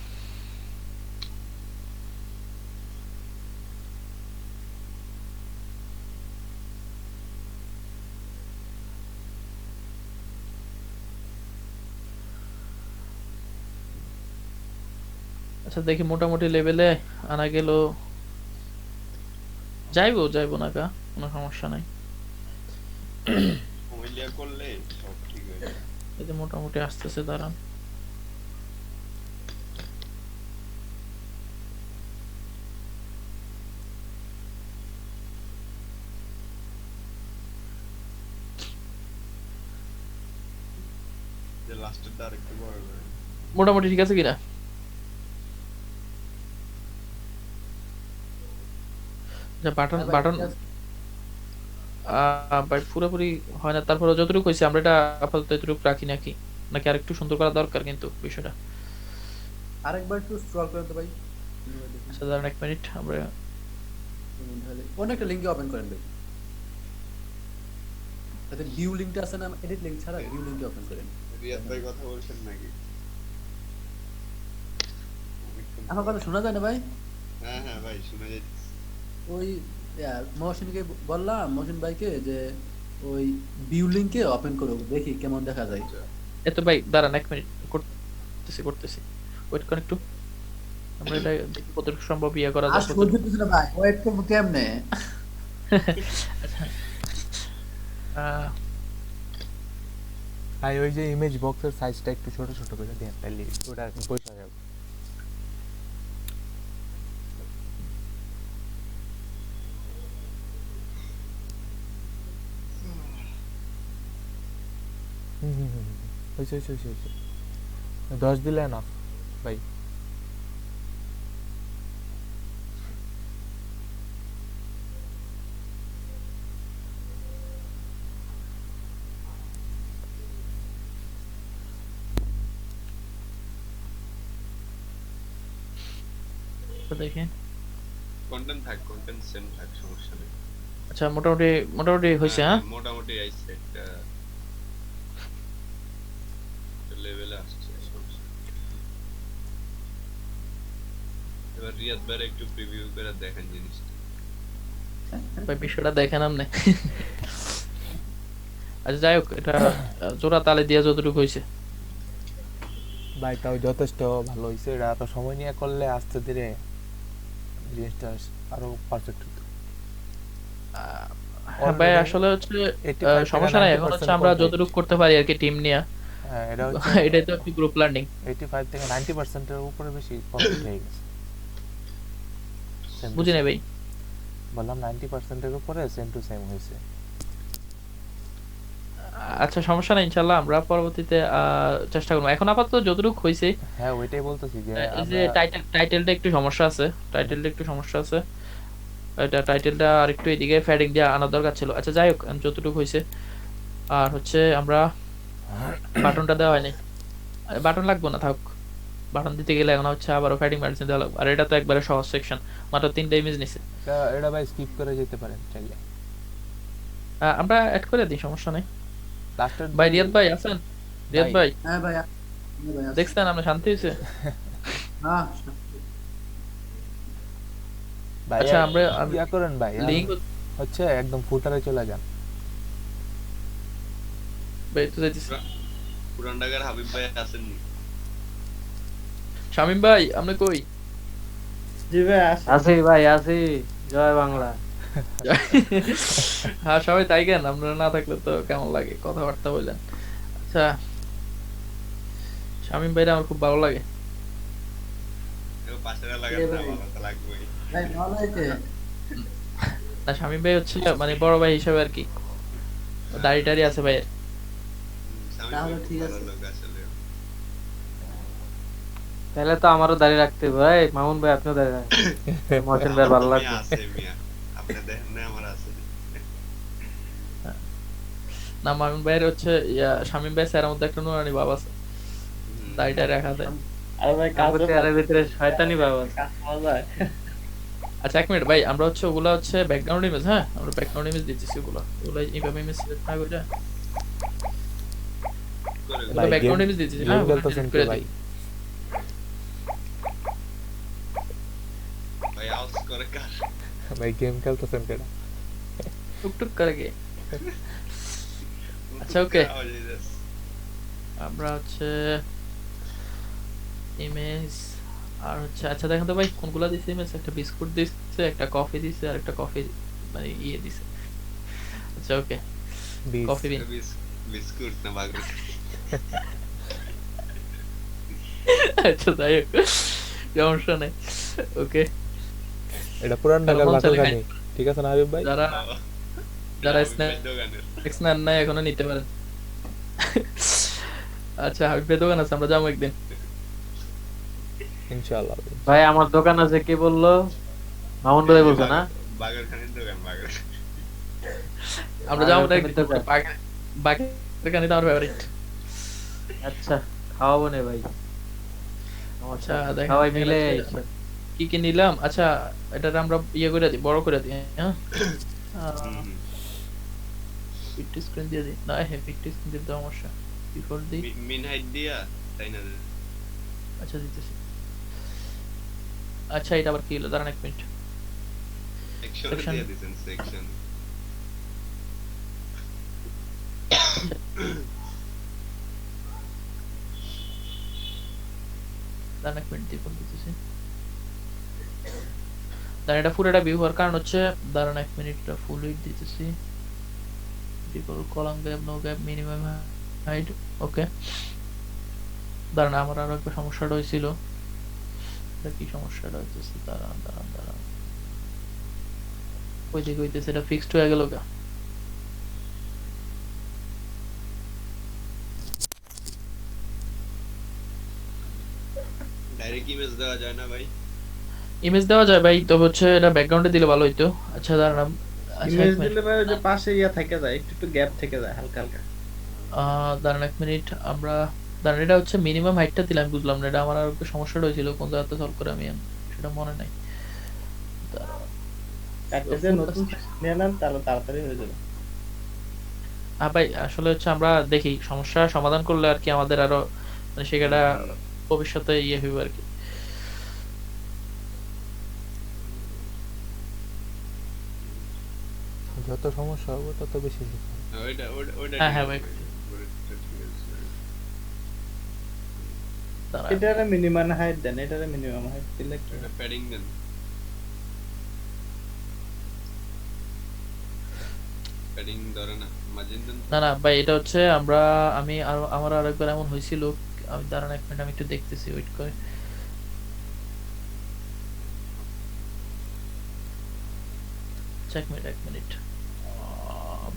আচ্ছা দেখি মোটামুটি লেভেলে আনা গেল, যাইবো না কা, কোনো সমস্যা নাই। হোমিলিয়া করলে সব ঠিক হয়ে যাবে। এই যে মোটামুটি আসতেছে, দাঁড়ান। যে লাস্টেরটা আরেকটু বড় করে। মোটামুটি ঠিক আছে কিনা? বাটন হ্যাঁ ভাই, বাটন ঠিক আছে। ভাই পুরোপুরি হয় না, তারপরে যতটুকু হয়েছে আমরা এটা আপাতত এতটুকু রাখি নাকি, নাকি আরেকটু সুন্দর করা দরকার কিন্তু বিষয়টা। আরেকবার একটু স্ক্রল করে তো ভাই। আচ্ছা দাঁড়ান এক মিনিট, আমরা অন্য একটা লিঙ্কে ওপেন করেন ভাই, তাতে ভিউ লিঙ্কটা আছে না, এডিট লিঙ্ক ছাড়া ভিউ লিঙ্কে ওপেন করেন। রিয়াদ ভাই কথা বলছেন নাকি? আমার কথা শোনা যায় না ভাই? হ্যাঁ হ্যাঁ ভাই, শোনা যাচ্ছে। ওই মহসিনকে বললাম, মহসিন ভাইকে যে ওই ভিউ লিঙ্কে ওপেন করো, দেখি কেমন দেখা যায়। এত ভাই দাঁড়ান এক মিনিট, করতেছি ওয়েট করেন একটু, আমরা এটা দেখি কতটুকু সম্ভব ইয়ে করা আর যায় সহ্য করতেছি না ভাই, ওয়েট করবো কেমনে? আহ, ভাই ওই যে ইমেজ বক্সের সাইজটা একটু ছোট ছোট করে দেন, তাহলে ওটা পয়সা যাবে। হয়েছে 10 দিলে না ভাই। তো দেখি। কন্টেন্ট সেম থাক, সমস্যা নেই। আচ্ছা মোটামুটি হয়েছে। হ্যাঁ মোটামুটি আইছে, একটা লেভেলে আসছে, সমস্যা নেই। এবার রিয়াদ ভাই একটু প্রিভিউ করে দেখেন জিনিসটা। ভাই বিষয়টা দেখেন আপনি। আচ্ছা যাই হোক, এটা জোড়া তালে দিয়া যতটুকু হয়েছে ভাই তাও যথেষ্ট ভালো হয়েছে, এটা এত সময় নিয়ে করলে আস্তে ধীরে জিনিসটা আরো পারফেক্ট হতো। হ্যাঁ ভাই, আসলে হচ্ছে সমস্যা নাই, এখন হচ্ছে আমরা যতটুকু করতে পারি আর কি টিম নিয়ে। হ্যাঁ এটা হচ্ছে এটাই তো একটু গ্রুপ লার্নিং। 85 থেকে 90% এর উপরে বেশি কমপ্লিট হয়ে গেছে। সেম বুঝি নাই ভাই। বললাম 90% এর উপরে সেম টু সেম হয়েছে। আচ্ছা সমস্যা নাই, ইনশাল্লাহ আমরা পরবর্তীতে চেষ্টা করবো। এখন আপাতত যতটুকু হয়েছে, হ্যাঁ ওইটাই বলতেছি যে এই যে আমরা টাইটেলটা একটু সমস্যা আছে, এটা টাইটেলটা আর একটু এদিকে ফ্যাডিং দিয়ে আনার দরকার ছিল। আচ্ছা যাই হোক, যতটুকু হয়েছে। আর হচ্ছে আমরা বাটনটা দেওয়া হয়নি, বাটন লাগবে না থাক। বাটন দিতে গেলে এখন হচ্ছে আবারও ফ্যাডিং মেডিসিন দেওয়া লাগবে। আর এটা তো একবারে সহজ সেকশন, মাত্র 3টা ইমেজ নিছে। এটা ভাই স্কিপ করে যেতে পারেন চাইলে। আমরা অ্যাড করে দিই, সমস্যা নেই। লাস্টের ভাই রিয়াদ ভাই আছেন? রিয়াদ ভাই হ্যাঁ ভাই হ্যাঁ ভাই আসছি। দেখছেন আমরা শান্তি হয়েছে? হ্যাঁ ভাই আচ্ছা আমরা ইয়া করেন ভাই লিংক হচ্ছে একদম ফুটারে চলে যান। ভাই তো যাইতেছি। পুরান ঢাকার হাবিব ভাই আসেননি? শামিম ভাই আপনি কই? জি ভাই আসি। আছি ভাই আছি, জয় বাংলা। হ্যাঁ সবাই তাই কেন, আপনারা না থাকলে তো কেমন লাগে কথাবার্তা বললেন। আচ্ছা শামিম ভাইরা আমার খুব ভালো লাগে। এও পাশের এলাকার না, ভালো তো লাগবেই। ভাই ভালো হয়েছে। না শামিম ভাই হচ্ছে মানে বড় ভাই হিসাবে আর কি, দাড়ি টাড়ি আছে ভাই। স্বামী তাহলে খুব ঠিক ভালো আছে। লোক আসলে। তাহলে তো আমারও দাঁড়িয়ে রাখতে হবে। ভাই মামুন ভাই আপনিও দাঁড়িয়ে রাখেন, মহসিন ভাই ভালো মিয়া লাগবে। আছে মিয়া, আপনি দেখেন না আমার আছে। না মামিন ভাইয়ের হচ্ছে শামিম ভাই স্যারের মধ্যে একটা নুরানি ভাব আছে, দাড়িটা রাখা দেয়। আরে ভাই কাজ আমাদের চেহারার ভিতরে শয়তানি বাবা। কাজ পাওয়া যায়। আচ্ছা এক মিনিট ভাই, আমরা হচ্ছে ওগুলা হচ্ছে ব্যাকগ্রাউন্ড ইমেজ, হ্যাঁ আমরা ব্যাকগ্রাউন্ড ইমেজ দিতেছি ওগুলা এইভাবে ইমেজ সিলেক্ট না করে করে ওগুলা ভাই, ব্যাকগ্রাউন্ড game- ইমেজ দিতেছি। game হ্যাঁ ওগুলা খেলতেছেন delete কি করে ভাই? দিই। ভাই আউস করে কার? ভাই গেম খেলতেছেন কেডা? টুকটুক করে গে। আচ্ছা, okay. আওয়াজ হইতাছে। আমরা হচ্ছে ইমেজ আর হচ্ছে আচ্ছা দেখেন তো ভাই কোনগুলা দিছে ইমেজ। একটা বিস্কুট দিছে, একটা কফি দিছে, আর একটা কফি মানে ইয়ে দিছে। আচ্ছা ওকে, বিস। কফি বিন। বিস্কুট না বাগরুট? আচ্ছা যাই হোক, সমস্যা নেই। ওকে এটা পুরান ঢাকার মন চাইলে বাকরখানি, ঠিক আছে না হাবিব ভাই? যারা যারা হাবিব ভাই স্ন্যাক্স দোকানের। নেন নাই এখনো নিতে পারেন। আচ্ছা হাবিব ভাই দোকান আছে, আমরা যাবো একদিন। ইনশাআল্লাহ। ভাই আমার দোকান আছে, কে বললো? মামুন ভাই বলছে না? বাগরখানির দোকান, বাগর। আমরা যাবো বাগের একদিন। দোকান। বাকি দোকানই তো আমার ফেভারিট। আচ্ছা খাওয়াবো না ভাই, আচ্ছা দেখেন সবাই এখানে মিলে হচ্ছে কি কি নিলাম। আচ্ছা এটা আমরা ইয়ে করে দিই, বড় করে দিই। হ্যাঁ পিটি স্ক্রিন দিয়ে দিই। না হ্যাঁ পিটি স্ক্রিন দিতে সমস্যা, ডিফল্ট দিই। মিন হাইট দিয়া তাই না? আচ্ছা দিতেছি। আচ্ছা এটা আবার কি হলো, দাঁড়ান এক মিনিট। Section Section. দিয়ে দিবেন, সেকশন। দাঁড়ান এক মিনিট ডিফল্ট দিতেছি। দাঁড়ান এটা পুরোটা ভিউ হওয়ার কারণ হচ্ছে, দাঁড়ান এক মিনিট এটা ফুল উইডথ দিতেছি। Default column gap, no gap, minimum height. Okay দাঁড়ান আমার আরো একটা সমস্যাটা হয়েছিল। এটা কি সমস্যাটা হইতেছে, দাঁড়ান দাঁড়ান দাঁড়ান, ওই দিকে হইতেছে, এটা ফিক্সড হয়ে গেল গা। ডাইরেক্ট ইমেজ দেওয়া যায় না ভাই? ইমেজ দেওয়া যায় ভাই, তবে হচ্ছে এটা ব্যাকগ্রাউন্ডে দিলে ভালো হইতো। আচ্ছা দাঁড়ান, আচ্ছা ইমেজ এক মিনিট। দিলে ভাই ওই যে পাশে ইয়া থেকে যায়, একটু একটু গ্যাপ থেকে যায় হালকা হালকা। দাঁড়ান এক মিনিট, আমরা দাঁড়ান এটা হচ্ছে মিনিমাম হাইটটা দিলাম, বুঝলাম না। এটা আমার আর একটা সমস্যাটা হয়েছিল, কোন জায়গাতে সলভ করে আমি সেটা মনে নাই। একটা যে নতুন নিয়ে নেন তাহলে তাড়াতাড়ি হয়ে যাবে। ভাই আসলে হচ্ছে আমরা দেখি সমস্যা সমাধান করলে আর কি আমাদের আরো মানে সেটা ভবিষ্যতে ইয়ে হইবে আর কি। যত সমস্যা হবে তত বেশি শিখা। ওইটা ওইটা হ্যাঁ, ঠিক হ্যাঁ আছে ভাই। ওইটা ঠিক আছে। দাঁড়ান। এটারে মিনিমাম হাইট দেন, এটারে মিনিমাম হাইট দিলে কি ওইটা প্যাডিং দেন, প্যাডিং ধরে না, মার্জিন দেন। না না ভাই এটা হচ্ছে আমি আমার আরেকবার এমন হয়েছিল। আমি দাঁড়ান এক মিনিট, আমি একটু দেখতেছি, ওয়েট করে। আচ্ছা এক মিনিট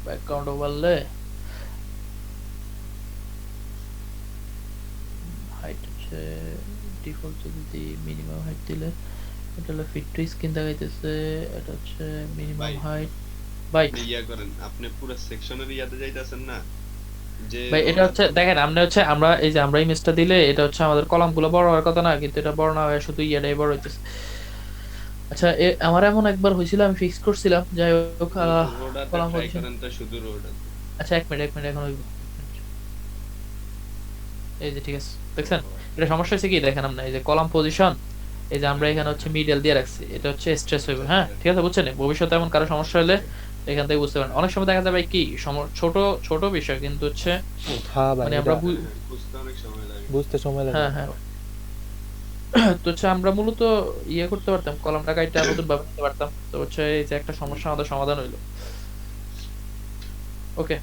ব্যাকগ্রাউন্ড ওভারলে হাইট হচ্ছে ডিফল্ট যদি দিই মিনিমাম হাইট দিলে এটা হলো ফিট টু স্ক্রিন দেখাইতেছে, এটা হচ্ছে মিনিমাম ভাই, হাইট। ভাই আপনি ইয়া করেন, আপনি পুরো সেকশনের ইয়াতে যাইতাছেন না যে ভাই এটা হচ্ছে দেখেন আপনি হচ্ছে আমরা এই যে আমরা ইমেজটা দিলে এটা হচ্ছে আমাদের কলামগুলো বড় হওয়ার কথা না, কিন্তু এটা বড় না হয়ে শুধু ইয়াটাই বড় হইতেছে। আচ্ছা আমার এমন একবার হয়েছিল, আমি ফিক্স করছিলাম, যাই হোক রোডাতে কলাম ট্রাই পজিশন। করেন তো, শুধু রোডাতে। আচ্ছা এক মিনিট এখন হইব। এই যে ঠিক আছে, দেখছেন এটা সমস্যা হচ্ছে কি দেখেন আপনি এই যে কলাম পজিশন, এই যে আমরা এখানে হচ্ছে মিডল দিয়ে রাখছি, এটা হচ্ছে স্ট্রেস হইবে। হ্যাঁ ঠিক আছে, বুঝছেন? ভবিষ্যতে এমন কারো সমস্যা হলে এখান থেকে বুঝতে পারেন। অনেক সময় দেখা যায় ভাই কি ছোট ছোট বিষয় কিন্তু হচ্ছে হ্যাঁ ভাই, মানে আমরা এটা বুঝতে অনেক সময় লাগে। বুঝতে সময় লাগে। হ্যাঁ হ্যাঁ তো হচ্ছে আমরা মূলত ইয়ে করতে পারতাম, কলামটা কাইটা নতুন ভাবে নিতে পারতাম। তো হচ্ছে এই যে একটা সমস্যা আমাদের সমাধান হইলো। ওকে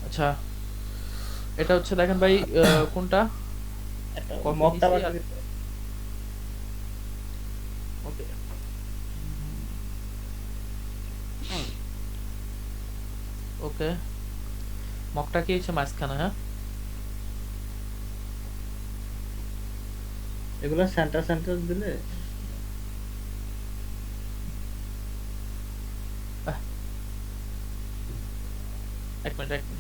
আচ্ছা এটা হচ্ছে দেখেন ভাই কোনটা একটা Copy মকটা দিছি বাকি আর- ওকে ওকে মকটা কি হচ্ছে মাঝখানে? হ্যাঁ এগুলো সেন্টার দিলে এক মিনিট এখন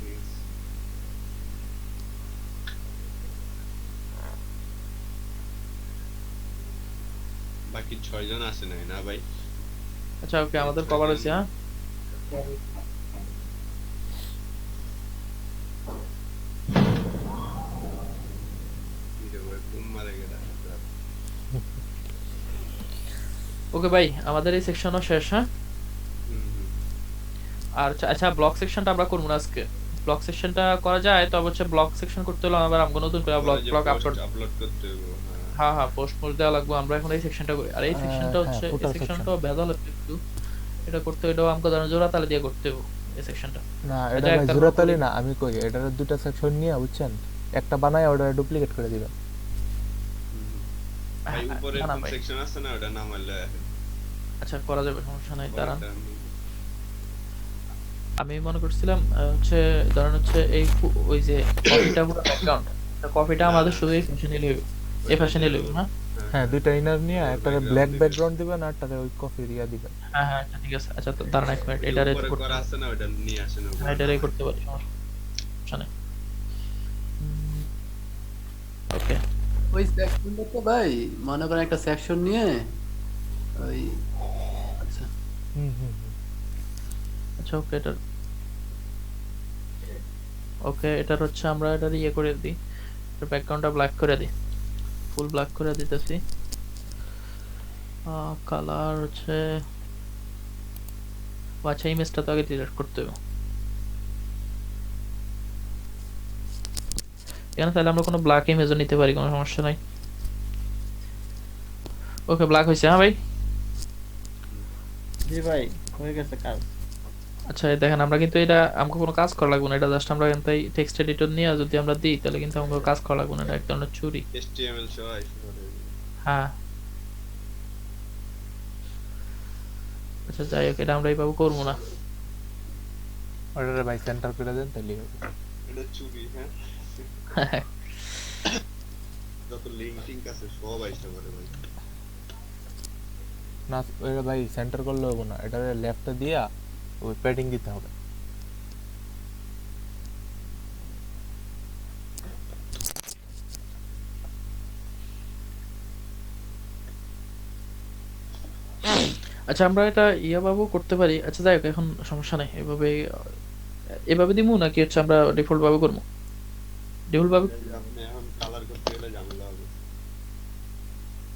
ঠিক আছে। বাকি 6 জন আসে নাই না ভাই? আচ্ছা ওকে আমাদের কভার হয়েছে। হ্যাঁ এটা ভাই ঘুম মারে গেল। ওকে ভাই আমাদের এই সেকশনও শেষ। হ্যাঁ হুম। আর আচ্ছা ব্লক সেকশনটা আমরা করবো না আজকে। ব্লক সেকশনটা করা যায়, তবে হচ্ছে ব্লক সেকশন করতে হলে আবার আমাকে নতুন করে ব্লক আপলোড করতে হবে। হ্যাঁ পোস্ট মোড দেওয়া লাগবে। আমরা এখন এই সেকশনটা করি, আর এই সেকশনটা হ্যাঁ, হচ্ছে এই footer সেকশনটাও ভেজাল একটু। এটা করতে এটাও আমাকে ধরো জোড়া তালে দিয়ে করতে হবে এই সেকশনটা। না আচ্ছা, এটা ভাই একটা জোড়াতালি করি। না, আমি কই এটার দুটো সেকশন নিয়ে বুঝছেন, একটা বানায় ওটা ডুপ্লিকেট করে দিবেন। ভাই উপরে না, না কোন ভাই। সেকশন আছে না, ওটা নামাইলে আচ্ছা করা যাবে, সমস্যা নাই। দাঁড়ান পরেরটা আমি মনে করছিলাম হচ্ছে ধরেন হচ্ছে এই ওই যে কপিটা পুরো ব্যাকগ্রাউন্ড, কপিটা আমাদের শুধু এই ফ্যাশনে লিখবে, এই ফ্যাশনে লিখবে। হ্যাঁ হ্যাঁ, দুইটা ইনার নিয়ে একটারে ব্ল্যাক ব্যাকগ্রাউন্ড দিবেন আর একটারে ওই কফি দিয়া দিবেন। হ্যাঁ আচ্ছা ঠিক আছে। আচ্ছা তো দাঁড়ান এক মিনিট, এটারে উপরে করতে করা আছে না, ওটা নিয়ে আসেন উপরে। এটারে করতে পারি, সমস্যা নেই। ওকে ওই সেকশনটা তো ভাই মনে করেন একটা সেকশন নিয়ে ওই আচ্ছা হুম। আচ্ছা ওকে এটার হচ্ছে আমরা এটার ইয়ে করে দিই, ব্যাকগ্রাউন্ডটা ব্ল্যাক করে দিই, ফুল ব্ল্যাক করে দিতেছি। কালার হচ্ছে আচ্ছা ইমেজটা তো আগে ডিলিট করতে হবে। এখানে তাহলে আমরা কোনো ব্ল্যাক ইমেজও নিতে পারি, কোনো সমস্যা নাই। ওকে ব্ল্যাক হয়েছে। হ্যাঁ ভাই জি ভাই হয়ে গেছে কাজ। আচ্ছা এই দেখেন আমরা কিন্তু এটা আমাকে কোনো কাজ করা লাগবে না, এটা জাস্ট আমরা এখান থেকে টেক্সট এডিটর নিয়ে যদি আমরা দিই তাহলে কিন্তু আমাকে কাজ করা লাগবে না, এটা এক ধরনের চুরি। HTML সহ আসবে। হ্যাঁ আচ্ছা যাই হোক এটা আমরা এইভাবে করবো না। ওটারে ভাই সেন্টার করে দেন তাহলে হবে। এটা চুরি। হ্যাঁ, যত লিঙ্ক আছে সব আইসা করে ভাই। না ওটা ভাই সেন্টার করলে হবে না, এটারে লেফটে দিয়া ওই প্যাডিং দিতে হবে। আচ্ছা আমরা এটা ভাবেও করতে পারি। আচ্ছা যাই হোক এখন সমস্যা নাই, এভাবে দিমু নাকি হচ্ছে আমরা ডিফল্ট ভাবে করবো? ডিফল্ট ভাবে আপনি এখন কালার করতে গেলে ঝামেলা হবে।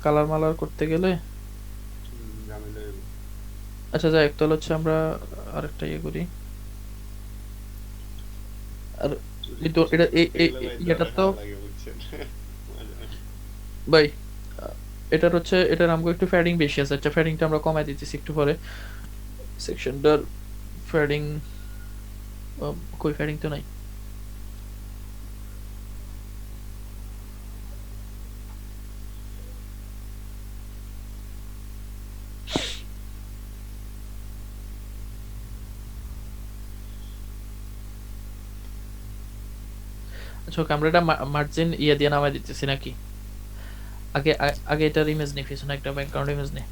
কালার মালার করতে গেলে ঝামেলা হবে। আচ্ছা যাই হোক তাহলে হচ্ছে আমরা আরেকটা করি। আর কিন্তু এটা এটা তো লাগে বুঝছেন। ভাই এটার হচ্ছে এটার আমাকে একটু ফ্যাডিং বেশি আছে। আচ্ছা ফ্যাডিংটা আমরা কমাই দিতেছি একটু পরে, সেকশনটার ফ্যাডিং কই ফ্যাডিং তো নাই। আচ্ছা ওকে, আমরা এটা মার্জিন ইয়ে দিয়ে নামাই দিতেছি নাকি? আগে এটার ইমেজ নেই, পিছনে একটা ব্যাকগ্রাউন্ড ইমেজ নেই।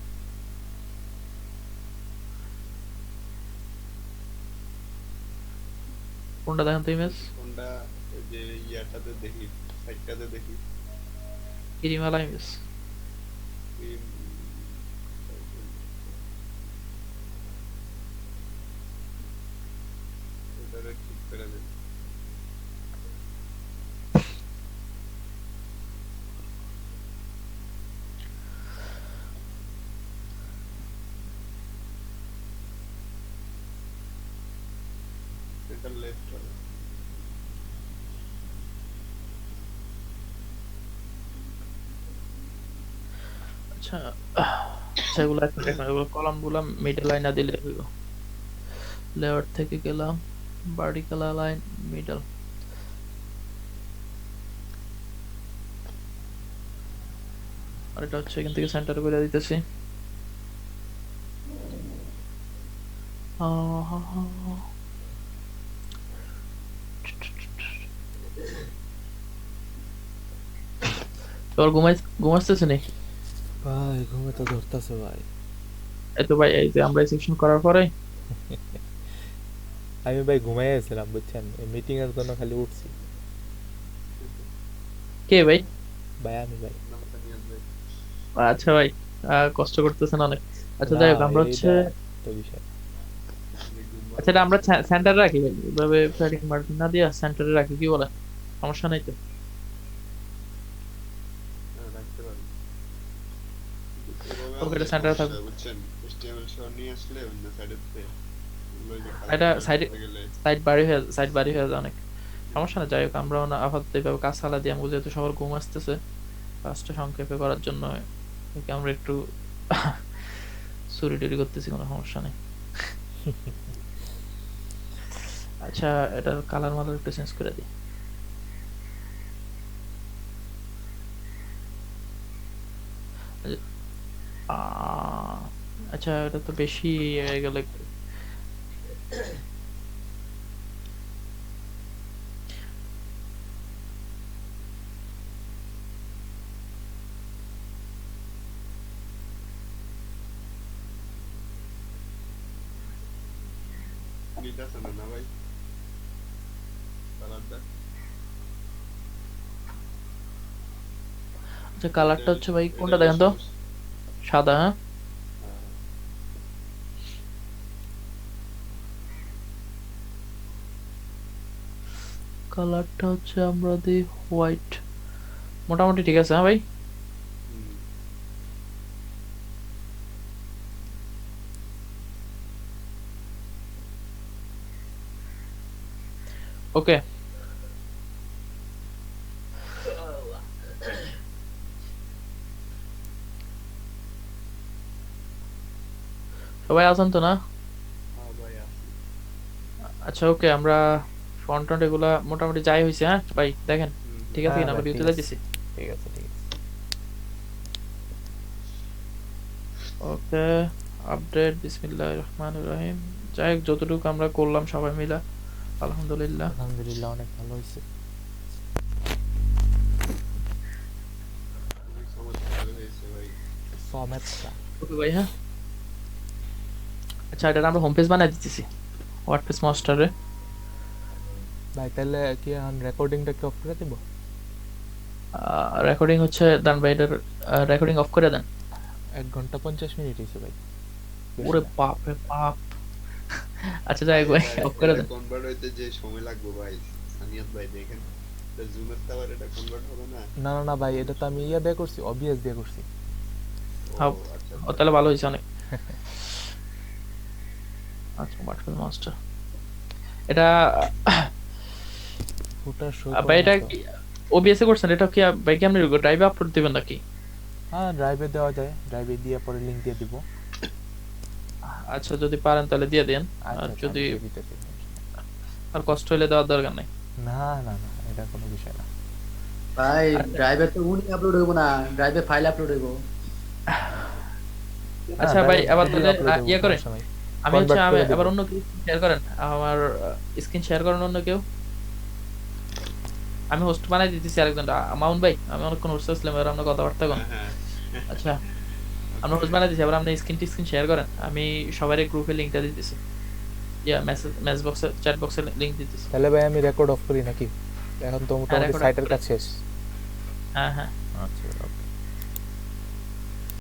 কোনটা দেখেন তো ইমেজ? কোনটা? ওই যে ইয়াটাতে দেখি, সাইডটাতে দেখি। কিরিমালা ইমেজ। এই- এটারে ঠিক করে দেন। এটা লেফট হবে। আচ্ছা আচ্ছা, এগুলো একটা দেখুন, এগুলো কলাম গুলা মিডল লাইন না দিলে হইব। লেয়ার থেকে গেলাম, ভার্টিক্যাল লাইন মিডল। আর এটা হচ্ছে এখান থেকে সেন্টার করে দিতেছি। তোর ঘুমাইতেছে নি? ভাই ঘুমে তো ধরতেছে ভাই। এই তো ভাই, এই যে আমরা সেকশন করার পরে আমি ভাই ঘুমাই আছিলাম বুঝছেন, মিটিং এর জন্য খালি উঠছি। কে ভাই? ভাই আমি ভাই। নামটা নিয়ে আসবে। আচ্ছা ভাই, কষ্ট করতেছেন অনেক। আচ্ছা না যাই হোক, ভাই, আমরা হচ্ছে এইটা তো বিষয়। আমি ঘুমাবো। আচ্ছা এটা আমরা সেন্টারে রাখি ভাই, এভাবে ফ্যাডিং মার্জিন না দিয়া সেন্টারে রাখি, কি বলে? সমস্যা নাই তো? হ্যাঁ, রাখতে পারি। এভাবে ওকে, এটা আমাদের সেন্টারে সমস্যা, থাকবে। বুঝছেন? HTML সহ নিয়ে আসলে অন্য সাইডেতে ওগুলো যে এটা কালার সাইডে করতে গেলে সাইড বাড়ি হয়ে যায় অনেক। সমস্যা না, যাই হোক আমরা আপাতত এইভাবে কাজ চালা দিয়ে, আমি যেহেতু সবার ঘুম আসতেছে, কাজটা সংক্ষেপে করার জন্য একে আমরা একটু চুরি টুরি করতেছি, কোনো সমস্যা নেই। আচ্ছা এটার কালার মালার একটু চেঞ্জ করে দিই। আচ্ছা এটা তো বেশি হয়ে গেল একটু। নিতেছে না না ভাই কালারটা। আচ্ছা কালারটা হচ্ছে ভাই কোনটা দেখেন তো? সাদা, হ্যাঁ? কালারটা হচ্ছে আমরা দিই হোয়াইট, মোটামুটি ঠিক আছে। হ্যাঁ ভাই, ওকে। সবাই আছেন তো না? হ্যাঁ ভাই আছে। আচ্ছা ওকে, আমরা ফন্ট টন্ট এগুলা মোটামুটি যাই হয়েছে। হ্যাঁ ভাই দেখেন ঠিক আছে হ্যাঁ কিনা, ভাই, আমরা ঠিক ভিউতে আছে। দিছি। ঠিক আছে ঠিক আছে। ওকে, আপডেট বিসমিল্লাহির রহমানির রহিম। যাই হোক, যতটুকু আমরা করলাম সবাই মিলে আলহামদুলিল্লাহ। আলহামদুলিল্লাহ অনেক ভালো হয়েছে। অনেক চমৎকার হয়েছে ভাই। সমেতটা ওকে ভাই, হ্যাঁ। আচ্ছা এটা আমরা হোম পেজ বানাই দিতেছি ওয়ার্ডপ্রেস মাস্টারে। ভাই তাহলে কি এখন রেকর্ডিংটা কি অফ করে দেব? রেকর্ডিং হচ্ছে দেন ভাই, এটার রেকর্ডিং অফ করে দেন। 1 ঘন্টা 50 মিনিট হয়েছে ভাই। বেশি ওরে না। বাপ রে বাপ। আচ্ছা যাই হোক ভাই, অফ করে দেন। কনভার্ট হইতে যে সময় লাগবে ভাই, সানিয়াত ভাই দেখেন জুমের টাওয়ার এটা কনভার্ট হবে না। না না না ভাই, এটা তো আমি ইয়া দিয়ে করছি, অবিএস দিয়ে করছি। হ্যাঁ, আচ্ছা ও তাহলে ভালো হয়েছে অনেক। আচ্ছা ওয়ার্ডপ্রেস মাস্টার এটা ফুটার শো ভাই, এটা কি ওবিএস এ করছেন? এটা কি ভাই কি আপনি ড্রাইভে আপলোড দিবেন নাকি? হ্যাঁ ড্রাইভে দেওয়া যায়, ড্রাইভে দিয়ে পরে লিংক দিয়ে দিব। আচ্ছা যদি পারেন তাহলে দিয়ে দেন। আচ্ছা আর আচ্ছা, যদি আমি দিয়ে দিতেছি। আর কষ্ট হলে দেওয়ার দরকার নাই। না না না, এটা কোনো বিষয় না। ভাই আচ্ছা। ড্রাইভে তো উনি আপলোড হইব না, ড্রাইভে ফাইল আপলোড হইব। আচ্ছা হ্যাঁ, ভাই, direct এবার video তাহলে upload হবে, ইয়ে কোনো করেন, সমস্যা নাই। আমি হচ্ছে Convert করে দিব। এবার অন্য কেউ শেয়ার করেন, আমার স্ক্রিন শেয়ার করেন অন্য কেউ। আমি হোস্ট বানাই দিতেছি আরেকজন, মাউন ভাই, আমি অনেকক্ষণ হোস্ট আসলাম, এবার আমরা কথাবার্তা কোন। হ্যাঁ আচ্ছা, আমরা হোস্ট বানাই দিচ্ছি, এবার আপনি স্ক্রিন শেয়ার করেন, আমি সবার গ্রুপে লিংকটা দিতেছি, ইয়া মেসেজ বক্সে, চ্যাট বক্সে লিংক দিতেছি। তাহলে ভাই আমি রেকর্ড অফ করি নাকি? এখন তো মোটামুটি record off সাইটের করে। কাজ শেষ। হ্যাঁ হ্যাঁ